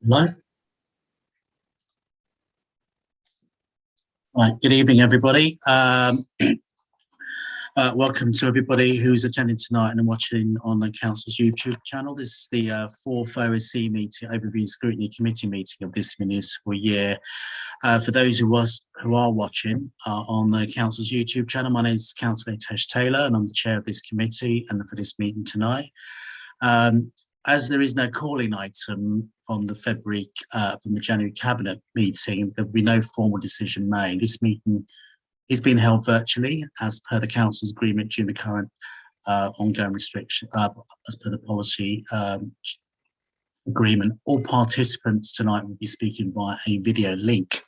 Right. Right. Good evening, everybody. Welcome to everybody who's attending tonight and watching on the Council's YouTube channel. This is the fourth OSC meeting, Overview Scrutiny Committee meeting of this municipal year. For those who are watching on the Council's YouTube channel, my name is Councillor Tesh Taylor, and I'm the chair of this committee and for this meeting tonight. As there is no calling item from the January Cabinet meeting, there will be no formal decision made. This meeting is being held virtually as per the Council's agreement during the current ongoing restriction, as per the policy agreement. All participants tonight will be speaking via a video link.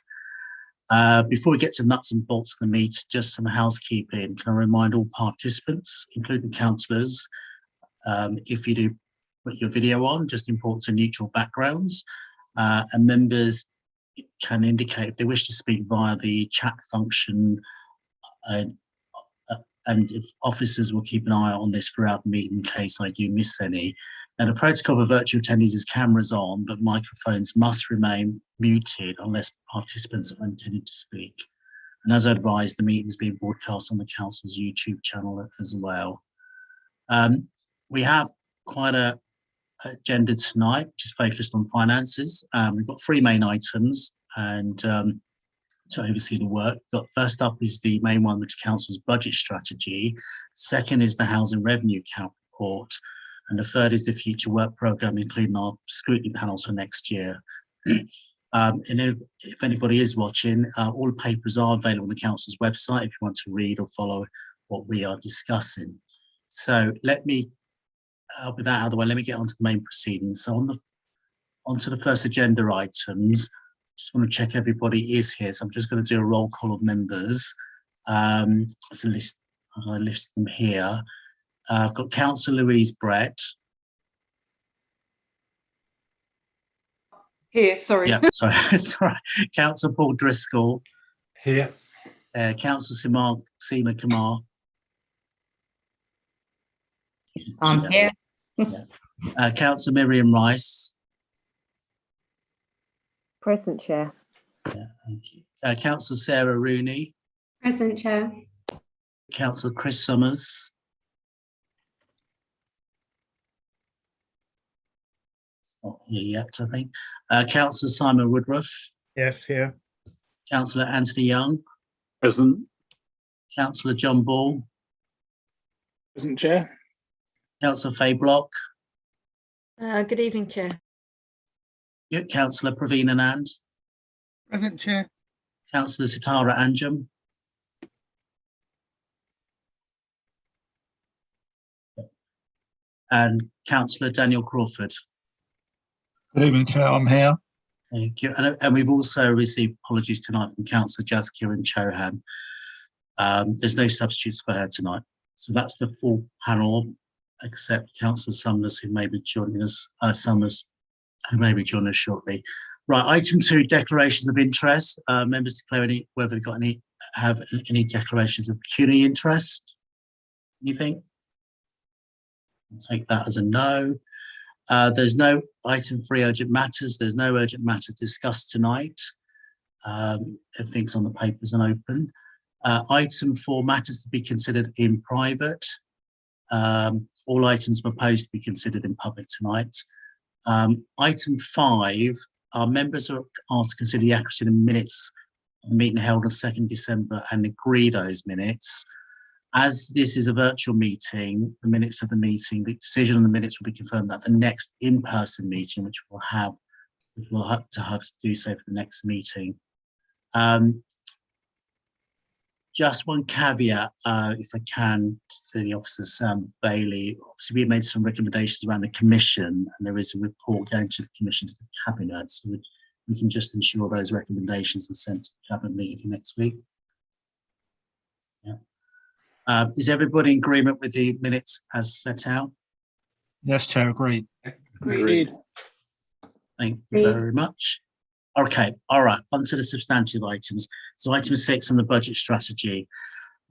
Before we get to nuts and bolts of the meeting, just some housekeeping. Can I remind all participants, including councillors, if you do put your video on, just import to neutral backgrounds, and members can indicate if they wish to speak via the chat function, and if officers will keep an eye on this throughout the meeting in case I do miss any. Now, the protocol for virtual attendees is cameras on, but microphones must remain muted unless participants are intending to speak. And as advised, the meeting is being broadcast on the Council's YouTube channel as well. We have quite a agenda tonight, which is focused on finances. We've got three main items and to oversee the work. First up is the main one, which is Council's budget strategy. Second is the housing revenue count report. And the third is the future work programme, including our scrutiny panels for next year. And if anybody is watching, all the papers are available on the Council's website if you want to read or follow what we are discussing. So let me with that out of the way, let me get on to the main proceedings. So onto the first agenda items. Just want to check everybody is here. So I'm just going to do a roll call of members. So I list them here. I've got Councillor Louise Brett. Here, sorry. Yeah, sorry. Sorry. Councillor Paul Driscoll. Here. Councillor Seema Kumar. I'm here. Yeah. Councillor Miriam Rice. Present, Chair. Yeah, thank you. Councillor Sarah Rooney. Present, Chair. Councillor Chris Summers. Not here yet, I think. Councillor Simon Woodruff. Yes, here. Councillor Anthony Young. Present. Councillor John Ball. Present, Chair. Councillor Faye Block. Good evening, Chair. Councillor Praveen Anand. Present, Chair. Councillor Sitara Anjum. And Councillor Daniel Crawford. Good evening, Chair. I'm here. Thank you. And we've also received apologies tonight from Councillor Jaskiran Chauhan. There's no substitutes for her tonight. So that's the full panel, except Councillor Summers, who may be joining us, shortly. Right, item 2, declarations of interest. Members declare whether they've have any declarations of pecuniary interest. Anything? I'll take that as a no. There's no item 3, urgent matters. There's no urgent matter discussed tonight. Everything's on the papers and open. Item 4, matters to be considered in private. All items proposed to be considered in public tonight. Item 5, our members are asked to consider the accuracy of the minutes of the meeting held on 2nd December and agree those minutes. As this is a virtual meeting, the minutes of the meeting, the decision on the minutes will be confirmed at the next in-person meeting, which we'll have to do so for the next meeting. Just one caveat, if I can, to the officer Sam Bailey. Obviously, we made some recommendations around the Commission, and there is a report going to the Commission to the Cabinet, so we can just ensure those recommendations are sent to the Cabinet meeting for next week. Yeah. Is everybody in agreement with the minutes as set out? Yes, Chair, agreed. Agreed. Thank you very much. Okay, all right, on to the substantive items. So item 6 on the budget strategy.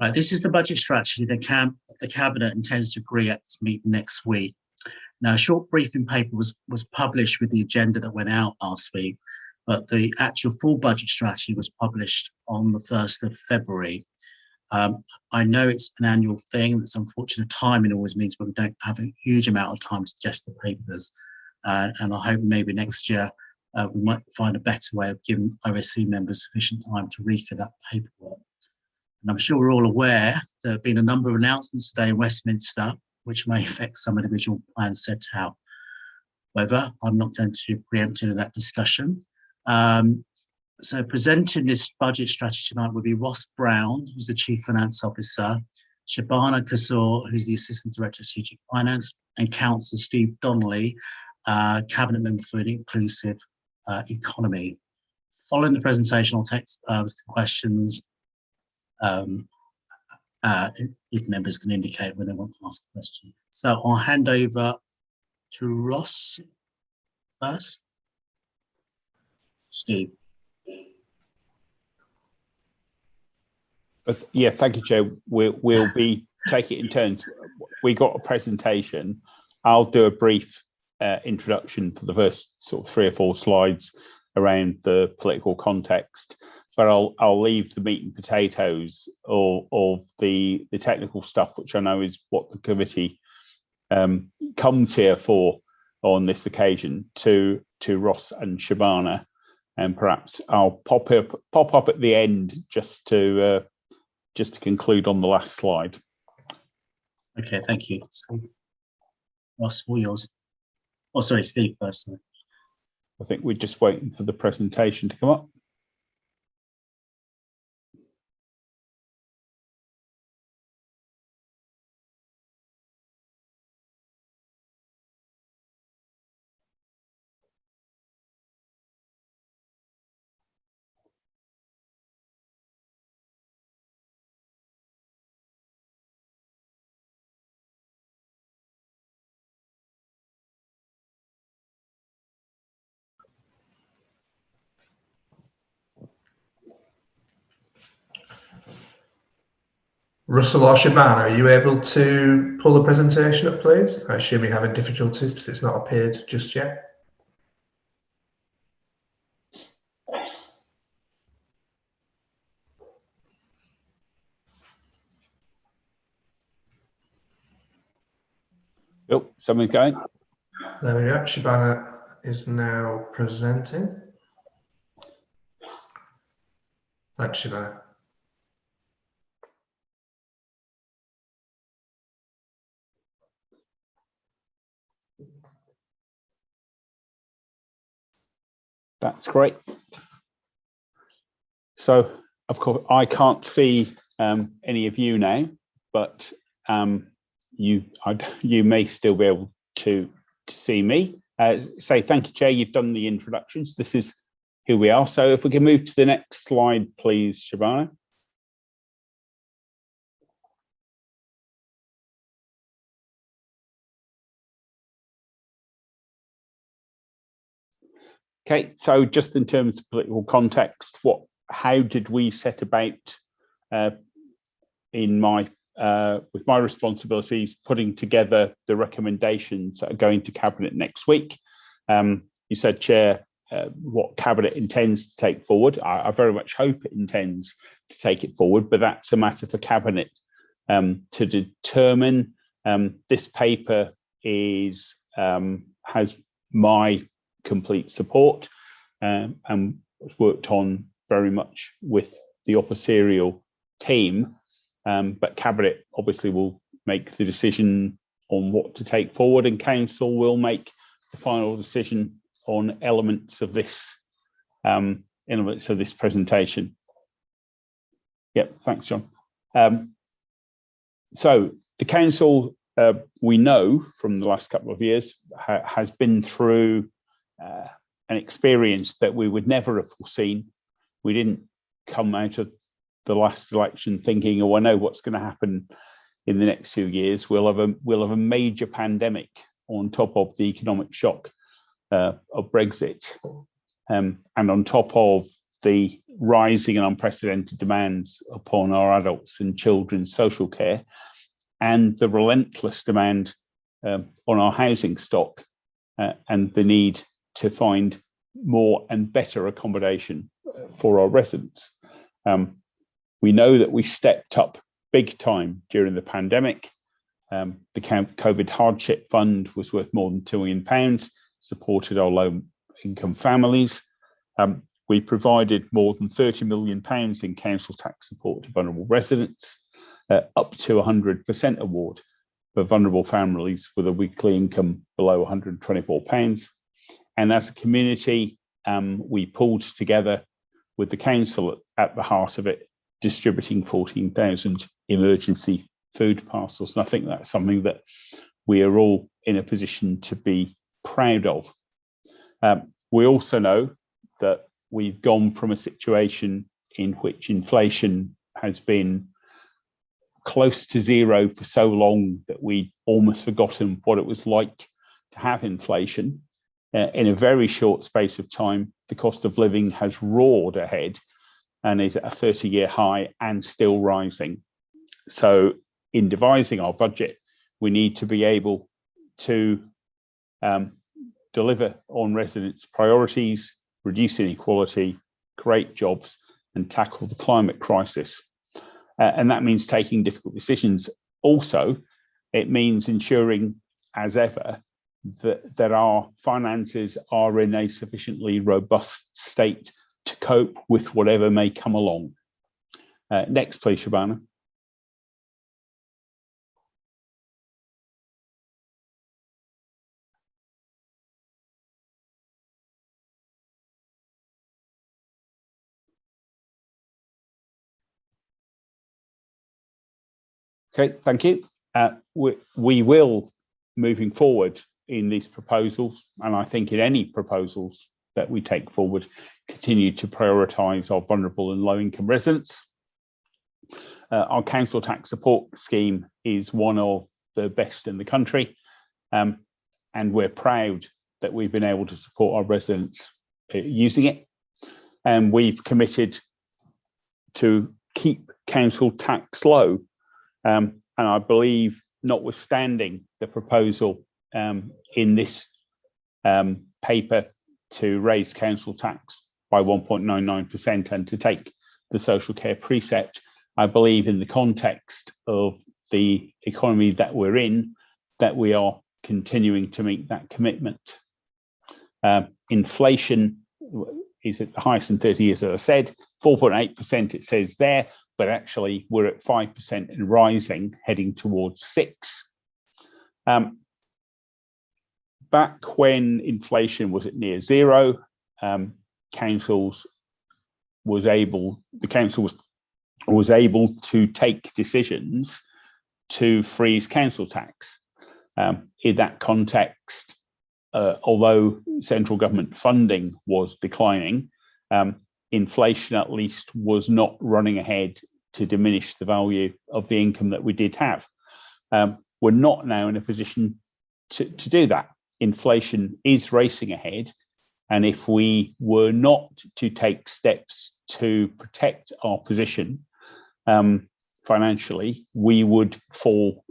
Right, this is the budget strategy the Cabinet intends to agree at this meeting next week. Now, a short briefing paper was published with the agenda that went out last week, but the actual full budget strategy was published on the 1st of February. I know it's an annual thing. It's unfortunate timing always means we don't have a huge amount of time to digest the papers. And I hope maybe next year we might find a better way of giving OSC members sufficient time to read through that paperwork. And I'm sure we're all aware there have been a number of announcements today in Westminster, which may affect some individual plans set out. However, I'm not going to preempt into that discussion. So presenting this budget strategy tonight will be Ross Brown, who's the Chief Finance Officer, Shabana Kasur, who's the Assistant Director of Strategic Finance, and Councillor Steve Donnelly, Cabinet Member for the Inclusive Economy. Following the presentation, I'll take questions if members can indicate when they want to ask a question. So I'll hand over to Ross first. Steve. Yeah, thank you, Chair. We'll be taking it in turns. We got a presentation. I'll do a brief introduction for the first sort of 3 or 4 slides around the political context, but I'll leave the meat and potatoes of the technical stuff, which I know is what the committee comes here for on this occasion, to Ross and Shabana, and perhaps I'll pop up at the end just to conclude on the last slide. Okay, thank you. Ross, all yours. Oh, sorry, Steve first. Sorry. I think we're just waiting for the presentation to come up. Russell or Shabana, are you able to pull the presentation up, please? I assume you're having difficulties because it's not appeared just yet. Oh, something's going. There we go. Shabana is now presenting. Thanks, Shabana. That's great. So, of course, I can't see any of you now, but you may still be able to see me. Say thank you, Chair. You've done the introductions. This is who we are. So, if we can move to the next slide, please, Shabana. Okay, so just in terms of political context, how did we set about with my responsibilities putting together the recommendations that are going to Cabinet next week? You said, Chair, what Cabinet intends to take forward. I very much hope it intends to take it forward, but that's a matter for Cabinet to determine. This paper has my complete support and was worked on very much with the officerial team, but Cabinet obviously will make the decision on what to take forward, and Council will make the final decision on elements of this presentation. Yep, thanks, John. So the Council, we know from the last couple of years, has been through an experience that we would never have foreseen. We didn't come out of the last election thinking, oh, I know what's going to happen in the next few years. We'll have a major pandemic on top of the economic shock of Brexit, and on top of the rising and unprecedented demands upon our adults and children's social care, and the relentless demand on our housing stock and the need to find more and better accommodation for our residents. We know that we stepped up big time during the pandemic. The COVID Hardship Fund was worth more than £2 million, supported our low income families. We provided more than £30 million in council tax support to vulnerable residents, up to 100% award for vulnerable families with a weekly income below £124. And as a community, we pulled together with the council at the heart of it, distributing 14,000 emergency food parcels. And I think that's something that we are all in a position to be proud of. We also know that we've gone from a situation in which inflation has been close to zero for so long that we almost forgotten what it was like to have inflation. In a very short space of time, the cost of living has roared ahead and is at a 30-year high and still rising. So in devising our budget, we need to be able to deliver on residents' priorities, reduce inequality, create jobs, and tackle the climate crisis. And that means taking difficult decisions. Also, it means ensuring, as ever, that our finances are in a sufficiently robust state to cope with whatever may come along. Next, please, Shabana. Okay, thank you. We will, moving forward in these proposals, and I think in any proposals that we take forward, continue to prioritise our vulnerable and low-income residents. Our council tax support scheme is one of the best in the country, and we're proud that we've been able to support our residents using it. And we've committed to keep council tax low. And I believe, notwithstanding the proposal in this paper to raise council tax by 1.99% and to take the social care precept, I believe in the context of the economy that we're in, that we are continuing to meet that commitment. Inflation is at the highest in 30 years, as I said, 4.8% it says there, but actually we're at 5% and rising, heading towards 6%. Back when inflation was at near zero, the council was able to take decisions to freeze council tax. In that context, although central government funding was declining, inflation at least was not running ahead to diminish the value of the income that we did have. We're not now in a position to do that. Inflation is racing ahead, and if we were not to take steps to protect our position financially, we would fall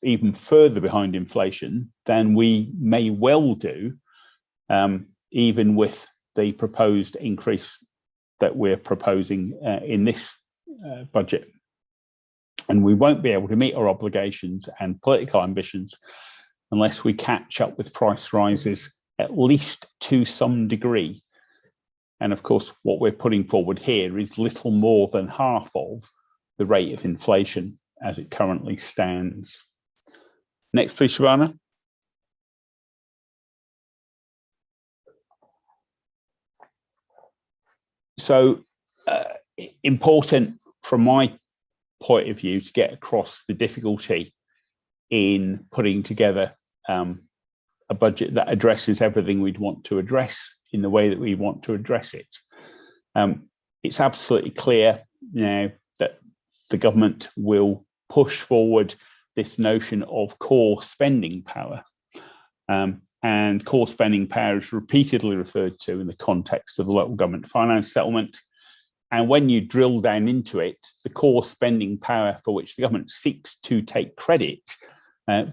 even further behind inflation than we may well do, even with the proposed increase that we're proposing in this budget. And we won't be able to meet our obligations and political ambitions unless we catch up with price rises, at least to some degree. And of course, what we're putting forward here is little more than half of the rate of inflation as it currently stands. Next, please, Shabana. So important from my point of view to get across the difficulty in putting together a budget that addresses everything we'd want to address in the way that we want to address it. It's absolutely clear now that the government will push forward this notion of core spending power. And core spending power is repeatedly referred to in the context of the local government finance settlement. And when you drill down into it, the core spending power for which the government seeks to take credit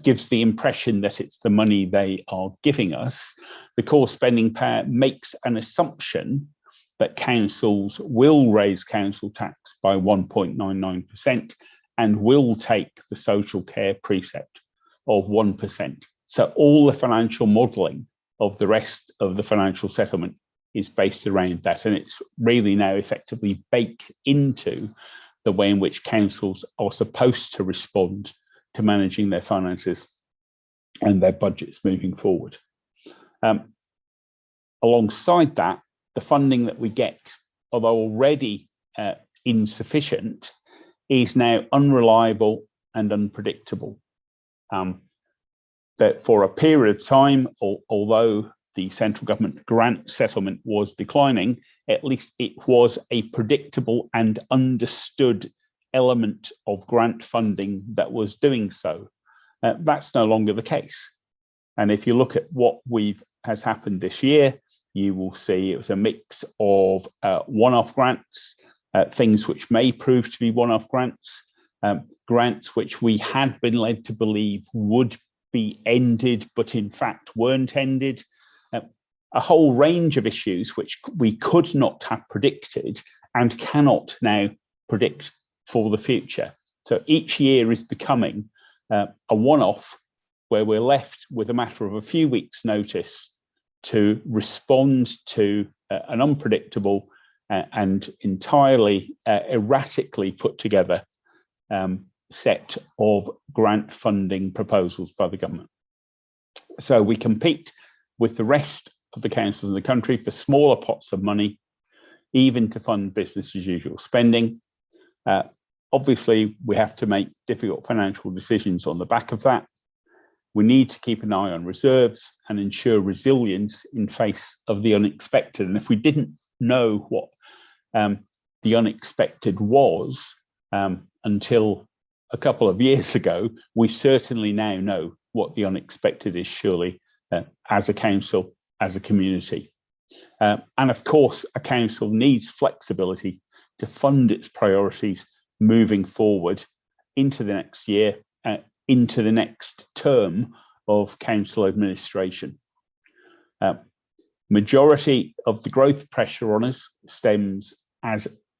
gives the impression that it's the money they are giving us. The core spending power makes an assumption that councils will raise council tax by 1.99% and will take the social care precept of 1%. So all the financial modelling of the rest of the financial settlement is based around that, and it's really now effectively baked into the way in which councils are supposed to respond to managing their finances and their budgets moving forward. Alongside that, the funding that we get, although already insufficient, is now unreliable and unpredictable. That for a period of time, although the central government grant settlement was declining, at least it was a predictable and understood element of grant funding that was doing so. That's no longer the case. And if you look at what has happened this year, you will see it was a mix of one-off grants, things which may prove to be one-off grants, grants which we had been led to believe would be ended, but in fact weren't ended, a whole range of issues which we could not have predicted and cannot now predict for the future. So each year is becoming a one-off where we're left with a matter of a few weeks' notice to respond to an unpredictable and entirely erratically put together set of grant funding proposals by the government. So we compete with the rest of the councils in the country for smaller pots of money, even to fund business as usual spending. Obviously, we have to make difficult financial decisions on the back of that. We need to keep an eye on reserves and ensure resilience in face of the unexpected. And if we didn't know what the unexpected was until a couple of years ago, we certainly now know what the unexpected is, surely, as a council, as a community. And of course, a council needs flexibility to fund its priorities moving forward into the next year, into the next term of council administration. Majority of the growth pressure on us stems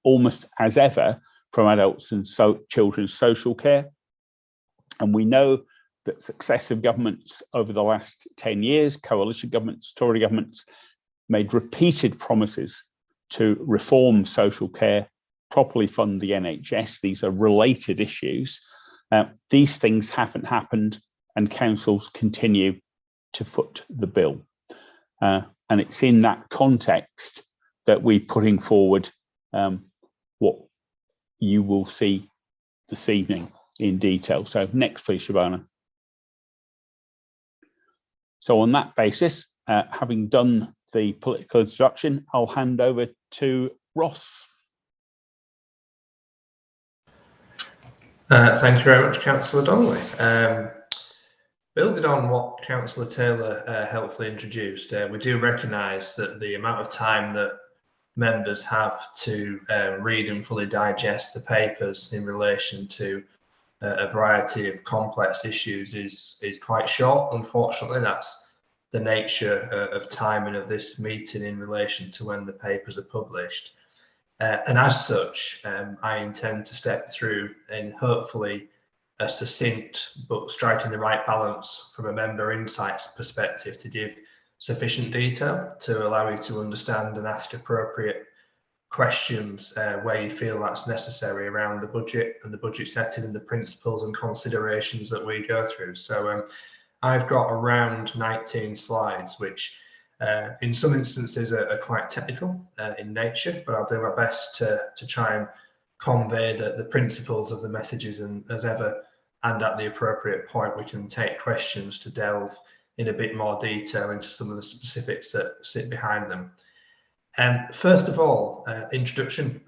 almost as ever from adults and children's social care. And we know that successive governments over the last 10 years, coalition governments, Tory governments, made repeated promises to reform social care, properly fund the NHS. These are related issues. These things haven't happened, and councils continue to foot the bill. And it's in that context that we're putting forward what you will see this evening in detail. So next, please, Shabana. So on that basis, having done the political introduction, I'll hand over to Ross. Thank you very much, Councillor Donnelly. Building on what Councillor Taylor helpfully introduced, we do recognise that the amount of time that members have to read and fully digest the papers in relation to a variety of complex issues is quite short. Unfortunately, that's the nature of timing of this meeting in relation to when the papers are published. And as such, I intend to step through in hopefully a succinct but striking the right balance from a member insights perspective to give sufficient detail to allow you to understand and ask appropriate questions where you feel that's necessary around the budget and the budget setting and the principles and considerations that we go through. So I've got around 19 slides, which in some instances are quite technical in nature, but I'll do my best to try and convey the principles of the messages, and as ever, and at the appropriate point, we can take questions to delve in a bit more detail into some of the specifics that sit behind them. First of all, introduction.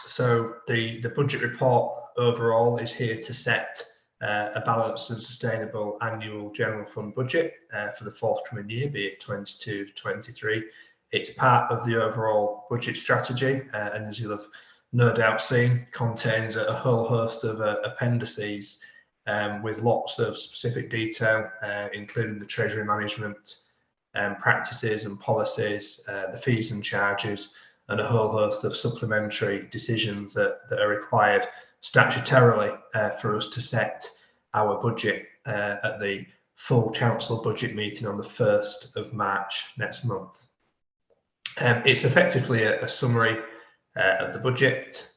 So the budget report overall is here to set a balanced and sustainable annual general fund budget for the forthcoming year, be it 22-23. It's part of the overall budget strategy, and as you'll have no doubt seen, contains a whole host of appendices with lots of specific detail, including the treasury management practices and policies, the fees and charges, and a whole host of supplementary decisions that are required statutorily for us to set our budget at the full council budget meeting on the 1st of March next month. It's effectively a summary of the budget,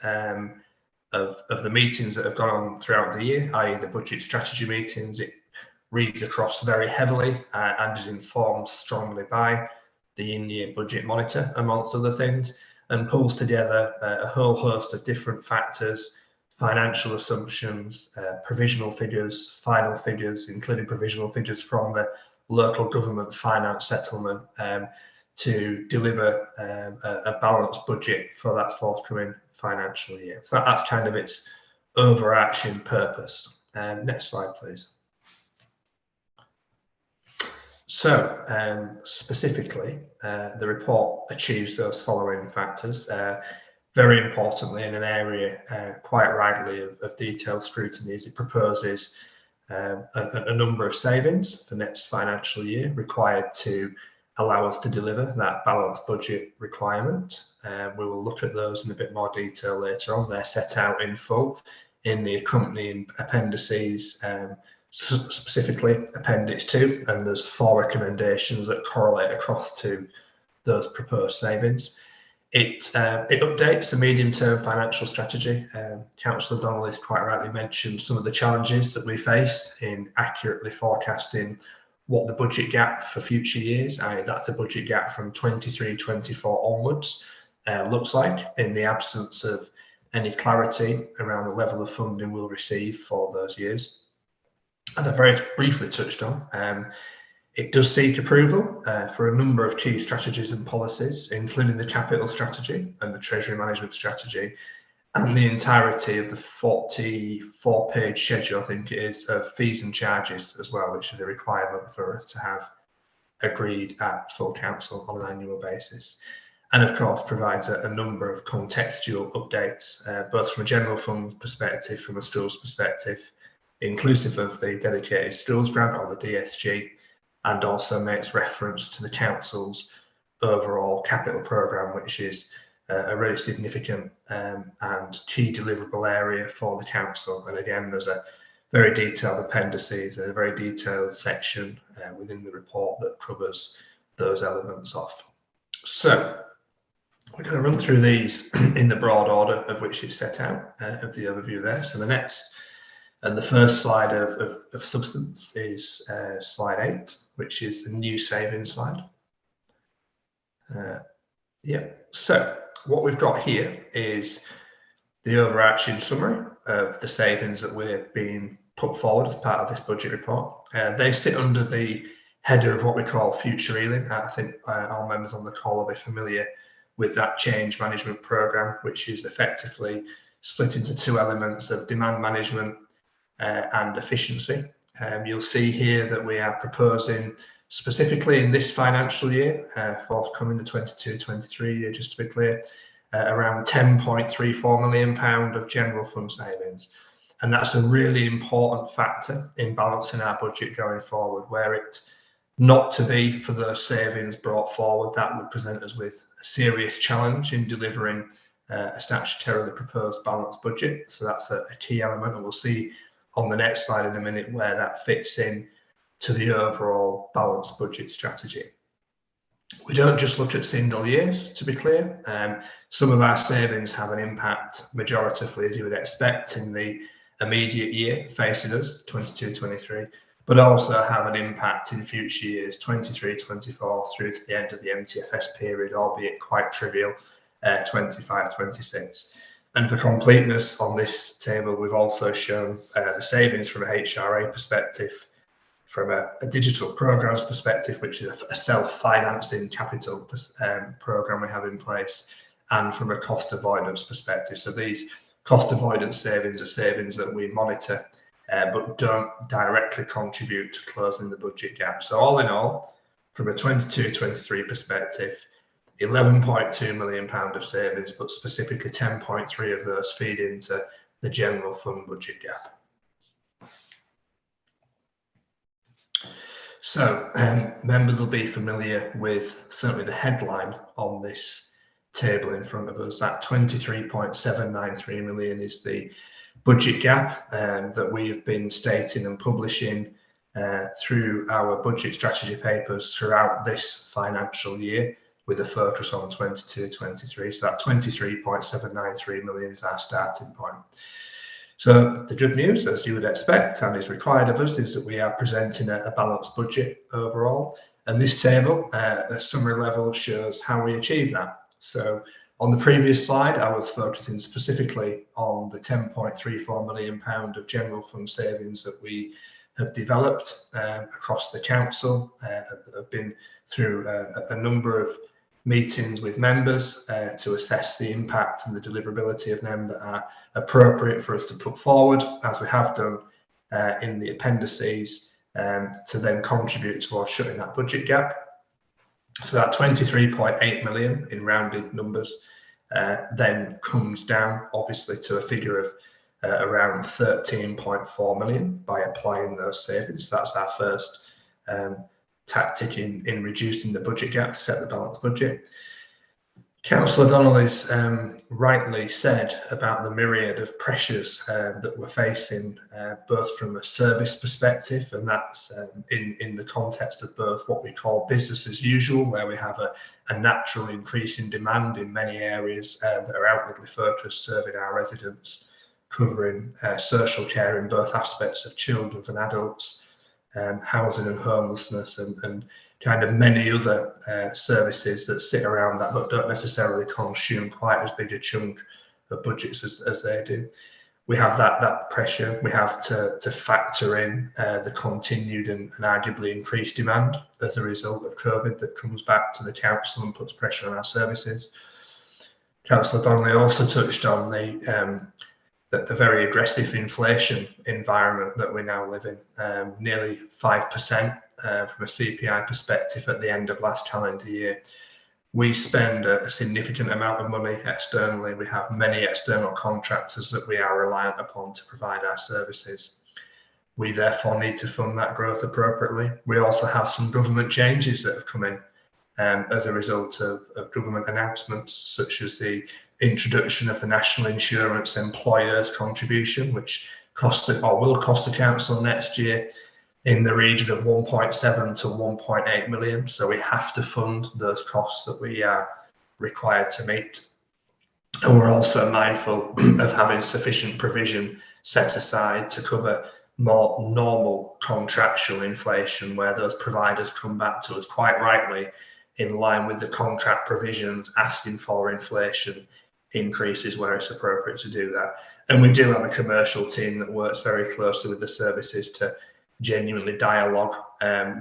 of the meetings that have gone on throughout the year, i.e. the budget strategy meetings. It reads across very heavily and is informed strongly by the in-year budget monitor, amongst other things, and pulls together a whole host of different factors, financial assumptions, provisional figures, final figures, including provisional figures from the local government finance settlement, to deliver a balanced budget for that forthcoming financial year. So that's kind of its overarching purpose. Next slide, please. So specifically, the report achieves those following factors. Very importantly, in an area quite rightly of detailed scrutiny, is it proposes a number of savings for next financial year required to allow us to deliver that balanced budget requirement. We will look at those in a bit more detail later on. They're set out in full in the accompanying appendices, specifically Appendix 2, and there's 4 recommendations that correlate across to those proposed savings. It updates the medium-term financial strategy. Councillor Donnelly quite rightly mentioned some of the challenges that we face in accurately forecasting what the budget gap for future years, that's the budget gap from 23-24 onwards, looks like, in the absence of any clarity around the level of funding we'll receive for those years. As I very briefly touched on, it does seek approval for a number of key strategies and policies, including the capital strategy and the treasury management strategy, and the entirety of the 44-page schedule, I think it is, of fees and charges as well, which is a requirement for us to have agreed at full council on an annual basis. And of course provides a number of contextual updates, both from a general fund perspective, from a schools perspective, inclusive of the dedicated schools grant or the DSG, and also makes reference to the council's overall capital programme, which is a really significant and key deliverable area for the council. And again, there's a very detailed appendices and a very detailed section within the report that covers those elements off. So we're going to run through these in the broad order of which it's set out of the overview there. So the next and the first slide of substance is slide 8, which is the new savings slide. So what we've got here is the overarching summary of the savings that we're being put forward as part of this budget report. They sit under the header of what we call future healing. I think all members on the call will be familiar with that change management programme, which is effectively split into 2 elements of demand management and efficiency. You'll see here that we are proposing, specifically in this financial year, forthcoming the 22-23 year, just to be clear, around £10.34 million of general fund savings. And that's a really important factor in balancing our budget going forward. Were it not to be for those savings brought forward, that would present us with a serious challenge in delivering a statutorily proposed balanced budget. So that's a key element, and we'll see on the next slide in a minute where that fits in to the overall balanced budget strategy. We don't just look at single years, to be clear. Some of our savings have an impact, majoritively, as you would expect, in the immediate year facing us, 22-23, but also have an impact in future years, 23-24, through to the end of the MTFS period, albeit quite trivial, 25-26. And for completeness on this table, we've also shown the savings from a HRA perspective, from a digital programs perspective, which is a self-financing capital program we have in place, and from a cost avoidance perspective. So these cost avoidance savings are savings that we monitor, but don't directly contribute to closing the budget gap. So all in all, from a 22-23 perspective, £11.2 million of savings, but specifically 10.3 of those feed into the general fund budget gap. So members will be familiar with certainly the headline on this table in front of us. That 23.793 million is the budget gap that we have been stating and publishing through our budget strategy papers throughout this financial year, with a focus on 22-23. So that 23.793 million is our starting point. So the good news, as you would expect and is required of us, is that we are presenting a balanced budget overall. And this table, at summary level, shows how we achieve that. So on the previous slide, I was focusing specifically on the £10.34 million of general fund savings that we have developed across the council. I've been through a number of meetings with members to assess the impact and the deliverability of them that are appropriate for us to put forward, as we have done in the appendices, to then contribute towards shutting that budget gap. So that 23.8 million in rounded numbers then comes down obviously to a figure of around 13.4 million by applying those savings. So that's our first tactic in reducing the budget gap to set the balanced budget. Councillor O'Donnell has rightly said about the myriad of pressures that we're facing, both from a service perspective, and that's in the context of both what we call business as usual, where we have a natural increase in demand in many areas that are outwardly focused, serving our residents, covering social care in both aspects of children and adults, housing and homelessness, and kind of many other services that sit around that but don't necessarily consume quite as big a chunk of budgets as they do. We have that pressure. We have to factor in the continued and arguably increased demand as a result of COVID that comes back to the council and puts pressure on our services. Councillor Donnelly also touched on the very aggressive inflation environment that we now live in, nearly 5% from a CPI perspective at the end of last calendar year. We spend a significant amount of money externally. We have many external contractors that we are reliant upon to provide our services. We therefore need to fund that growth appropriately. We also have some government changes that have come in as a result of government announcements, such as the introduction of the National Insurance Employers Contribution, which will cost the council next year in the region of 1.7 to 1.8 million. So we have to fund those costs that we are required to meet. And we're also mindful of having sufficient provision set aside to cover more normal contractual inflation, where those providers come back to us quite rightly in line with the contract provisions, asking for inflation increases where it's appropriate to do that. And we do have a commercial team that works very closely with the services to genuinely dialogue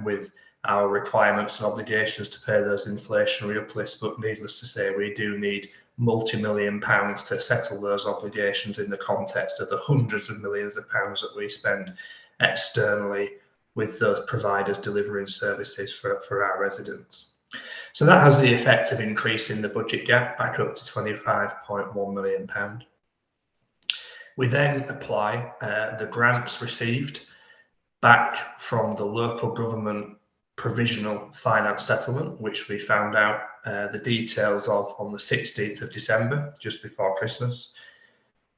with our requirements and obligations to pay those inflationary uplifts. But needless to say, we do need multi-million pounds to settle those obligations in the context of the hundreds of millions of pounds that we spend externally with those providers delivering services for our residents. So that has the effect of increasing the budget gap back up to £25.1 million. We then apply the grants received back from the local government provisional finance settlement, which we found out the details of on the 16th of December, just before Christmas.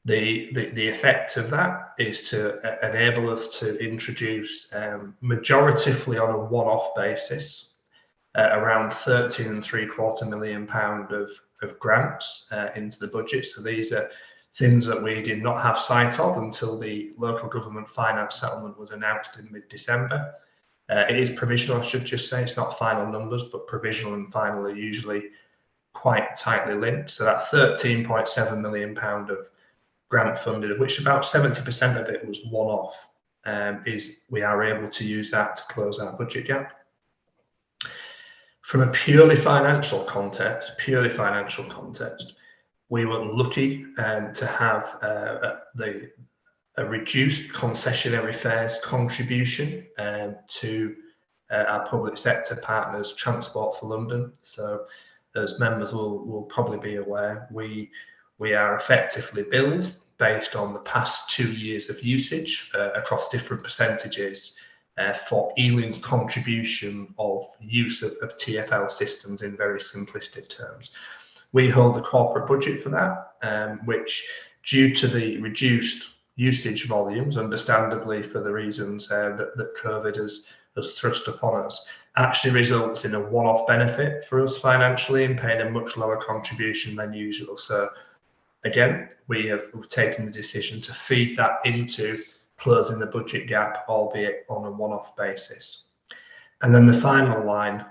The effect of that is to enable us to introduce majoritively on a one-off basis around £13.75 million of grants into the budget. So these are things that we did not have sight of until the local government finance settlement was announced in mid-December. It is provisional, I should just say. It's not final numbers, but provisional and final are usually quite tightly linked. So that £13.7 million of grant funded, of which about 70% of it was one-off, we are able to use that to close our budget gap. From a purely financial context, we were lucky to have a reduced concessionary fares contribution to our public sector partners, Transport for London. So as members will probably be aware, we are effectively billed based on the past 2 years of usage across different percentages for Ealing's contribution of use of TfL systems in very simplistic terms. We hold the corporate budget for that, which, due to the reduced usage volumes, understandably for the reasons that COVID has thrust upon us, actually results in a one-off benefit for us financially in paying a much lower contribution than usual. So again, we've taken the decision to feed that into closing the budget gap, albeit on a one-off basis. And then the final line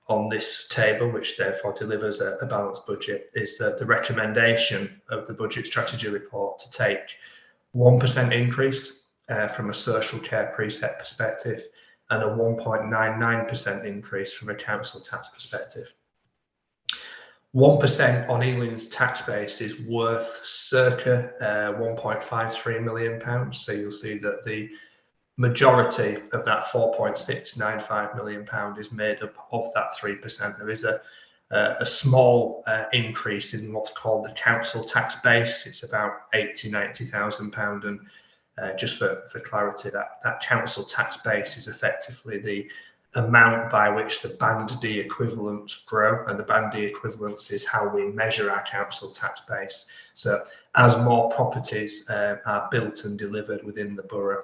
on this table, which therefore delivers a balanced budget, is that the recommendation of the budget strategy report to take 1% increase from a social care preset perspective and a 1.99% increase from a council tax perspective. 1% on Ealing's tax base is worth circa £1.53 million. So you'll see that the majority of that £4.695 million is made up of that 3%. There is a small increase in what's called the council tax base. It's about £90,000, and just for clarity, that council tax base is effectively the amount by which the Band D equivalents grow, and the Band D equivalents is how we measure our council tax base. So as more properties are built and delivered within the borough,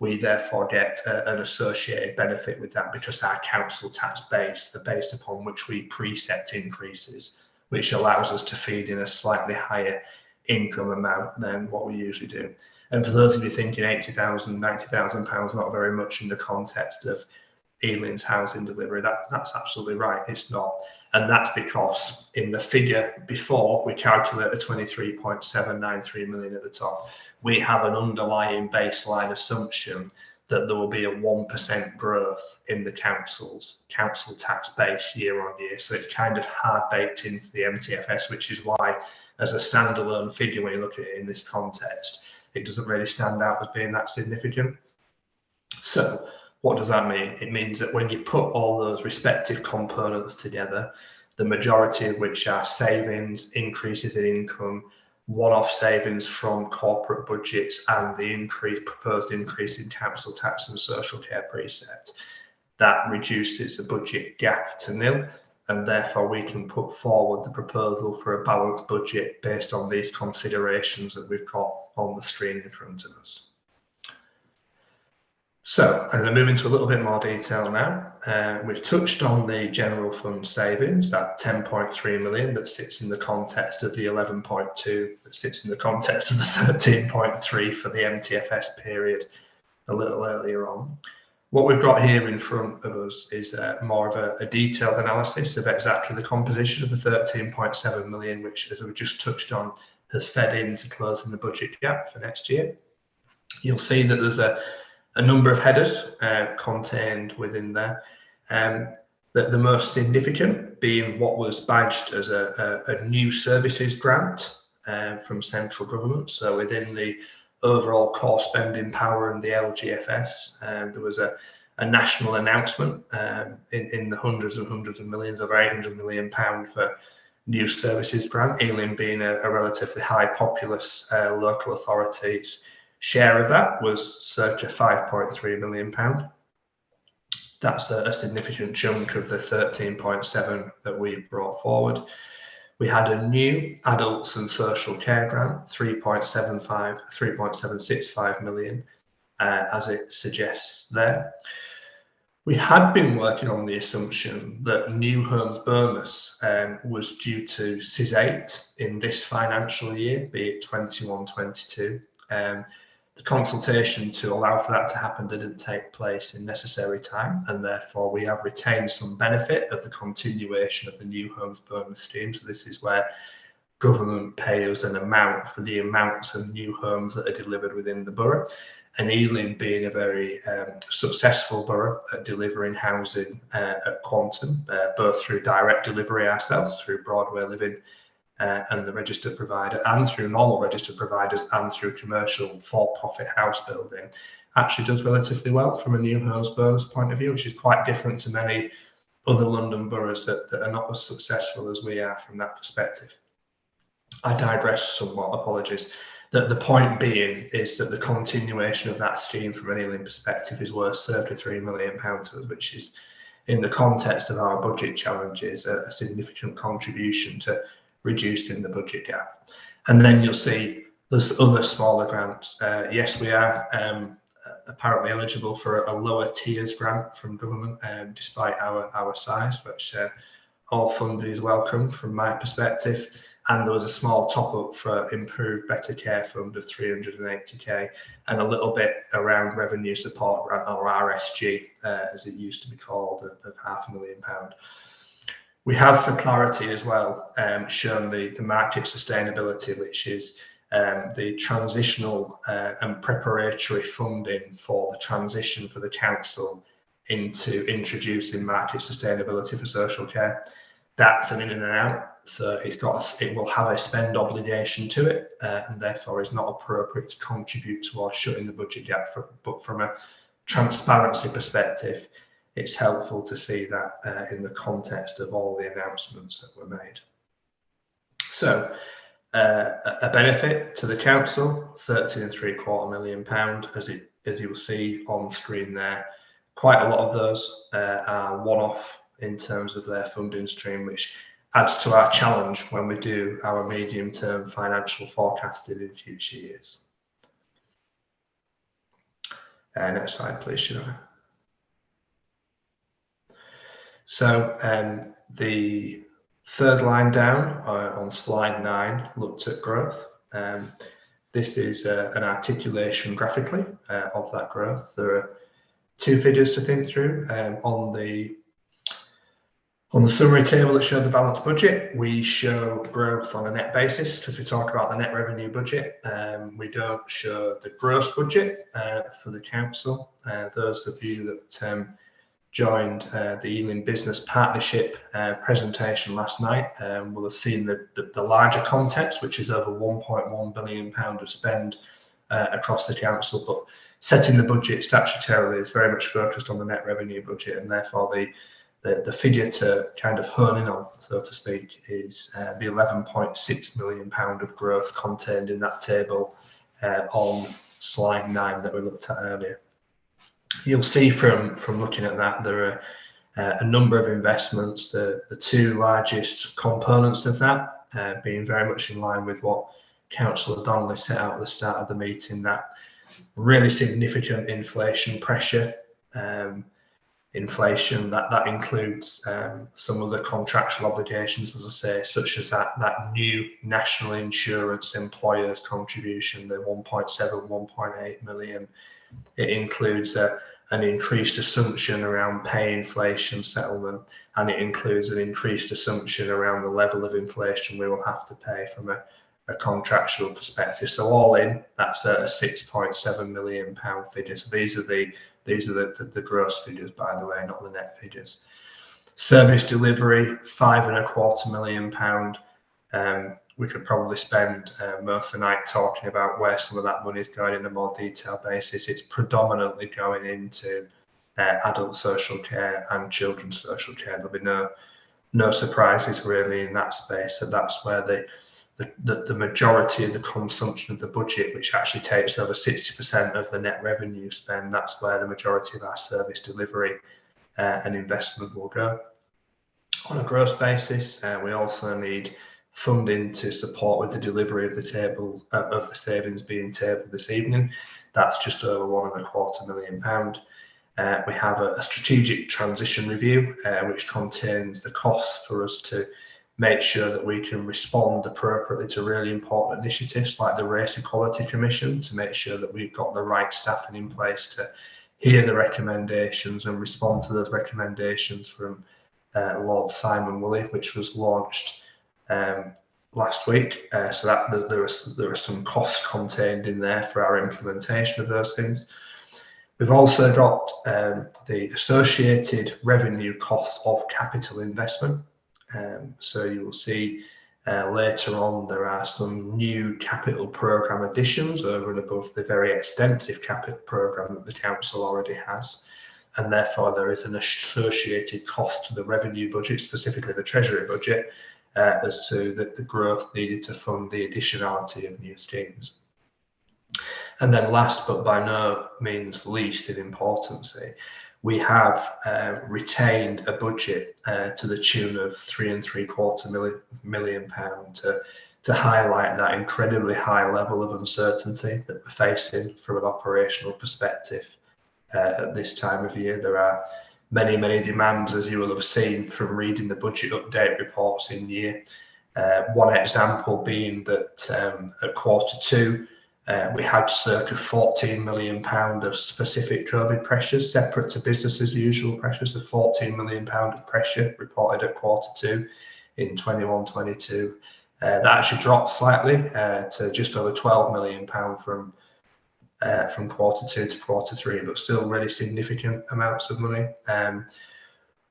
we therefore get an associated benefit with that, because our council tax base, the base upon which we preset increases, which allows us to feed in a slightly higher income amount than what we usually do. And for those of you thinking £80,000, £90,000 not very much in the context of Ealing's housing delivery, that's absolutely right, it's not. And that's because in the figure before we calculate a 23.793 million at the top, we have an underlying baseline assumption that there will be a 1% growth in the council tax base year on year. So it's kind of hard baked into the MTFS, which is why, as a standalone figure, when you look at it in this context, it doesn't really stand out as being that significant. So what does that mean? It means that when you put all those respective components together, the majority of which are savings, increases in income, one-off savings from corporate budgets, and the proposed increase in council tax and social care preset, that reduces the budget gap to nil, and therefore we can put forward the proposal for a balanced budget based on these considerations that we've got on the screen in front of us. So I'm going to move into a little bit more detail now. We've touched on the general fund savings, that 10.3 million that sits in the context of the 11.2, that sits in the context of the 13.3 for the MTFS period a little earlier on. What we've got here in front of us is more of a detailed analysis of exactly the composition of the 13.7 million, which, as we just touched on, has fed into closing the budget gap for next year. You'll see that there's a number of headers contained within there. The most significant being what was badged as a new services grant from central government. So within the overall core spending power and the LGFS, there was a national announcement in the hundreds and hundreds of millions, over £800 million for new services grant, Ealing being a relatively high populous local authority's share of that was circa £5.3 million. That's a significant chunk of the 13.7 that we brought forward. We had a new adults and social care grant, 3.765 million, as it suggests there. We had been working on the assumption that new homes bonus was due to CIS 8 in this financial year, be it 21-22. The consultation to allow for that to happen didn't take place in necessary time, and therefore we have retained some benefit of the continuation of the new homes bonus scheme. So this is where government pays an amount for the amounts of new homes that are delivered within the borough, and Ealing being a very successful borough at delivering housing at quantum, both through direct delivery ourselves, through Broadway Living and the registered provider, and through normal registered providers, and through commercial for-profit house building, actually does relatively well from a new homes bonus point of view, which is quite different to many other London boroughs that are not as successful as we are from that perspective. I digress somewhat, apologies. The point being is that the continuation of that scheme from an Ealing perspective is worth circa £3 million to us, which is, in the context of our budget challenges, a significant contribution to reducing the budget gap. And then you'll see there's other smaller grants. Yes, we are apparently eligible for a lower tiers grant from government, despite our size, which all funding is welcome from my perspective. And there was a small top up for Improved Better Care Fund of 380k, and a little bit around Revenue Support Grant, or RSG, as it used to be called, of £500,000. We have, for clarity as well, shown the market sustainability, which is the transitional and preparatory funding for the transition for the council into introducing market sustainability for social care. That's an in and out, so it will have a spend obligation to it, and therefore is not appropriate to contribute towards shutting the budget gap. But from a transparency perspective, it's helpful to see that in the context of all the announcements that were made. So a benefit to the council, £13.75 million, as you will see on screen there. Quite a lot of those are one-off in terms of their funding stream, which adds to our challenge when we do our medium-term financial forecasting in future years. Next slide, please, Shona. So the third line down on slide 9 looked at growth. This is an articulation graphically of that growth. There are two figures to think through. On the summary table that showed the balanced budget, we show growth on a net basis because we talk about the net revenue budget. We don't show the gross budget for the council. Those of you that joined the Ealing Business Partnership presentation last night will have seen the larger context, which is over £1.1 billion of spend across the council. But setting the budget statutorily is very much focused on the net revenue budget, and therefore the figure to kind of hone in on, so to speak, is the £11.6 million of growth contained in that table on slide 9 that we looked at earlier. You'll see from looking at that there are a number of investments. The two largest components of that being very much in line with what Councillor Donnelly set out at the start of the meeting, that really significant inflation pressure. Inflation that includes some of the contractual obligations, as I say, such as that new national insurance employers contribution, the 1.8 million. It includes an increased assumption around pay inflation settlement, and it includes an increased assumption around the level of inflation we will have to pay from a contractual perspective. So all in, that's a £6.7 million figure. So these are the gross figures, by the way, not the net figures. Service delivery, £5.25 million. We could probably spend most of the night talking about where some of that money is going in a more detailed basis. It's predominantly going into adult social care and children's social care. There'll be no surprises really in that space. So that's where the majority of the consumption of the budget, which actually takes over 60% of the net revenue spend, that's where the majority of our service delivery and investment will go. On a gross basis, we also need funding to support with the delivery of the savings being tabled this evening. That's just over £1.25 million. We have a strategic transition review, which contains the costs for us to make sure that we can respond appropriately to really important initiatives like the Race Equality Commission, to make sure that we've got the right staffing in place to hear the recommendations and respond to those recommendations from Lord Simon Woolley, which was launched last week. So that there are some costs contained in there for our implementation of those things. We've also got the associated revenue cost of capital investment. So you will see later on there are some new capital programme additions over and above the very extensive capital programme that the council already has, and therefore there is an associated cost to the revenue budget, specifically the Treasury budget, as to the growth needed to fund the additionality of new schemes. And then last but by no means least in importance, we have retained a budget to the tune of £3.75 million to highlight that incredibly high level of uncertainty that we're facing from an operational perspective at this time of year. There are many, many demands, as you will have seen from reading the budget update reports in year. One example being that at Q2, we had circa £14 million of specific COVID pressures, separate to business as usual pressures, of £14 million of pressure reported at Q2 in 21-22. That actually dropped slightly to just over £12 million from Q2 to Q3, but still really significant amounts of money.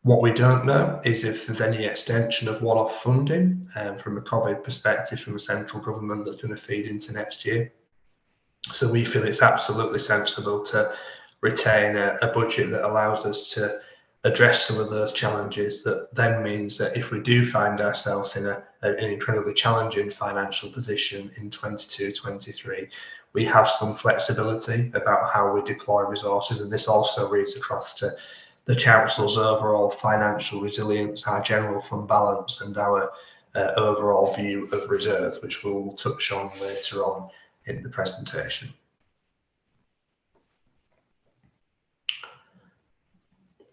What we don't know is if there's any extension of one-off funding from a COVID perspective from the central government that's going to feed into next year. So we feel it's absolutely sensible to retain a budget that allows us to address some of those challenges. That then means that if we do find ourselves in an incredibly challenging financial position in 22-23, we have some flexibility about how we deploy resources, and this also reads across to the council's overall financial resilience, our general fund balance, and our overall view of reserves, which we'll touch on later on in the presentation.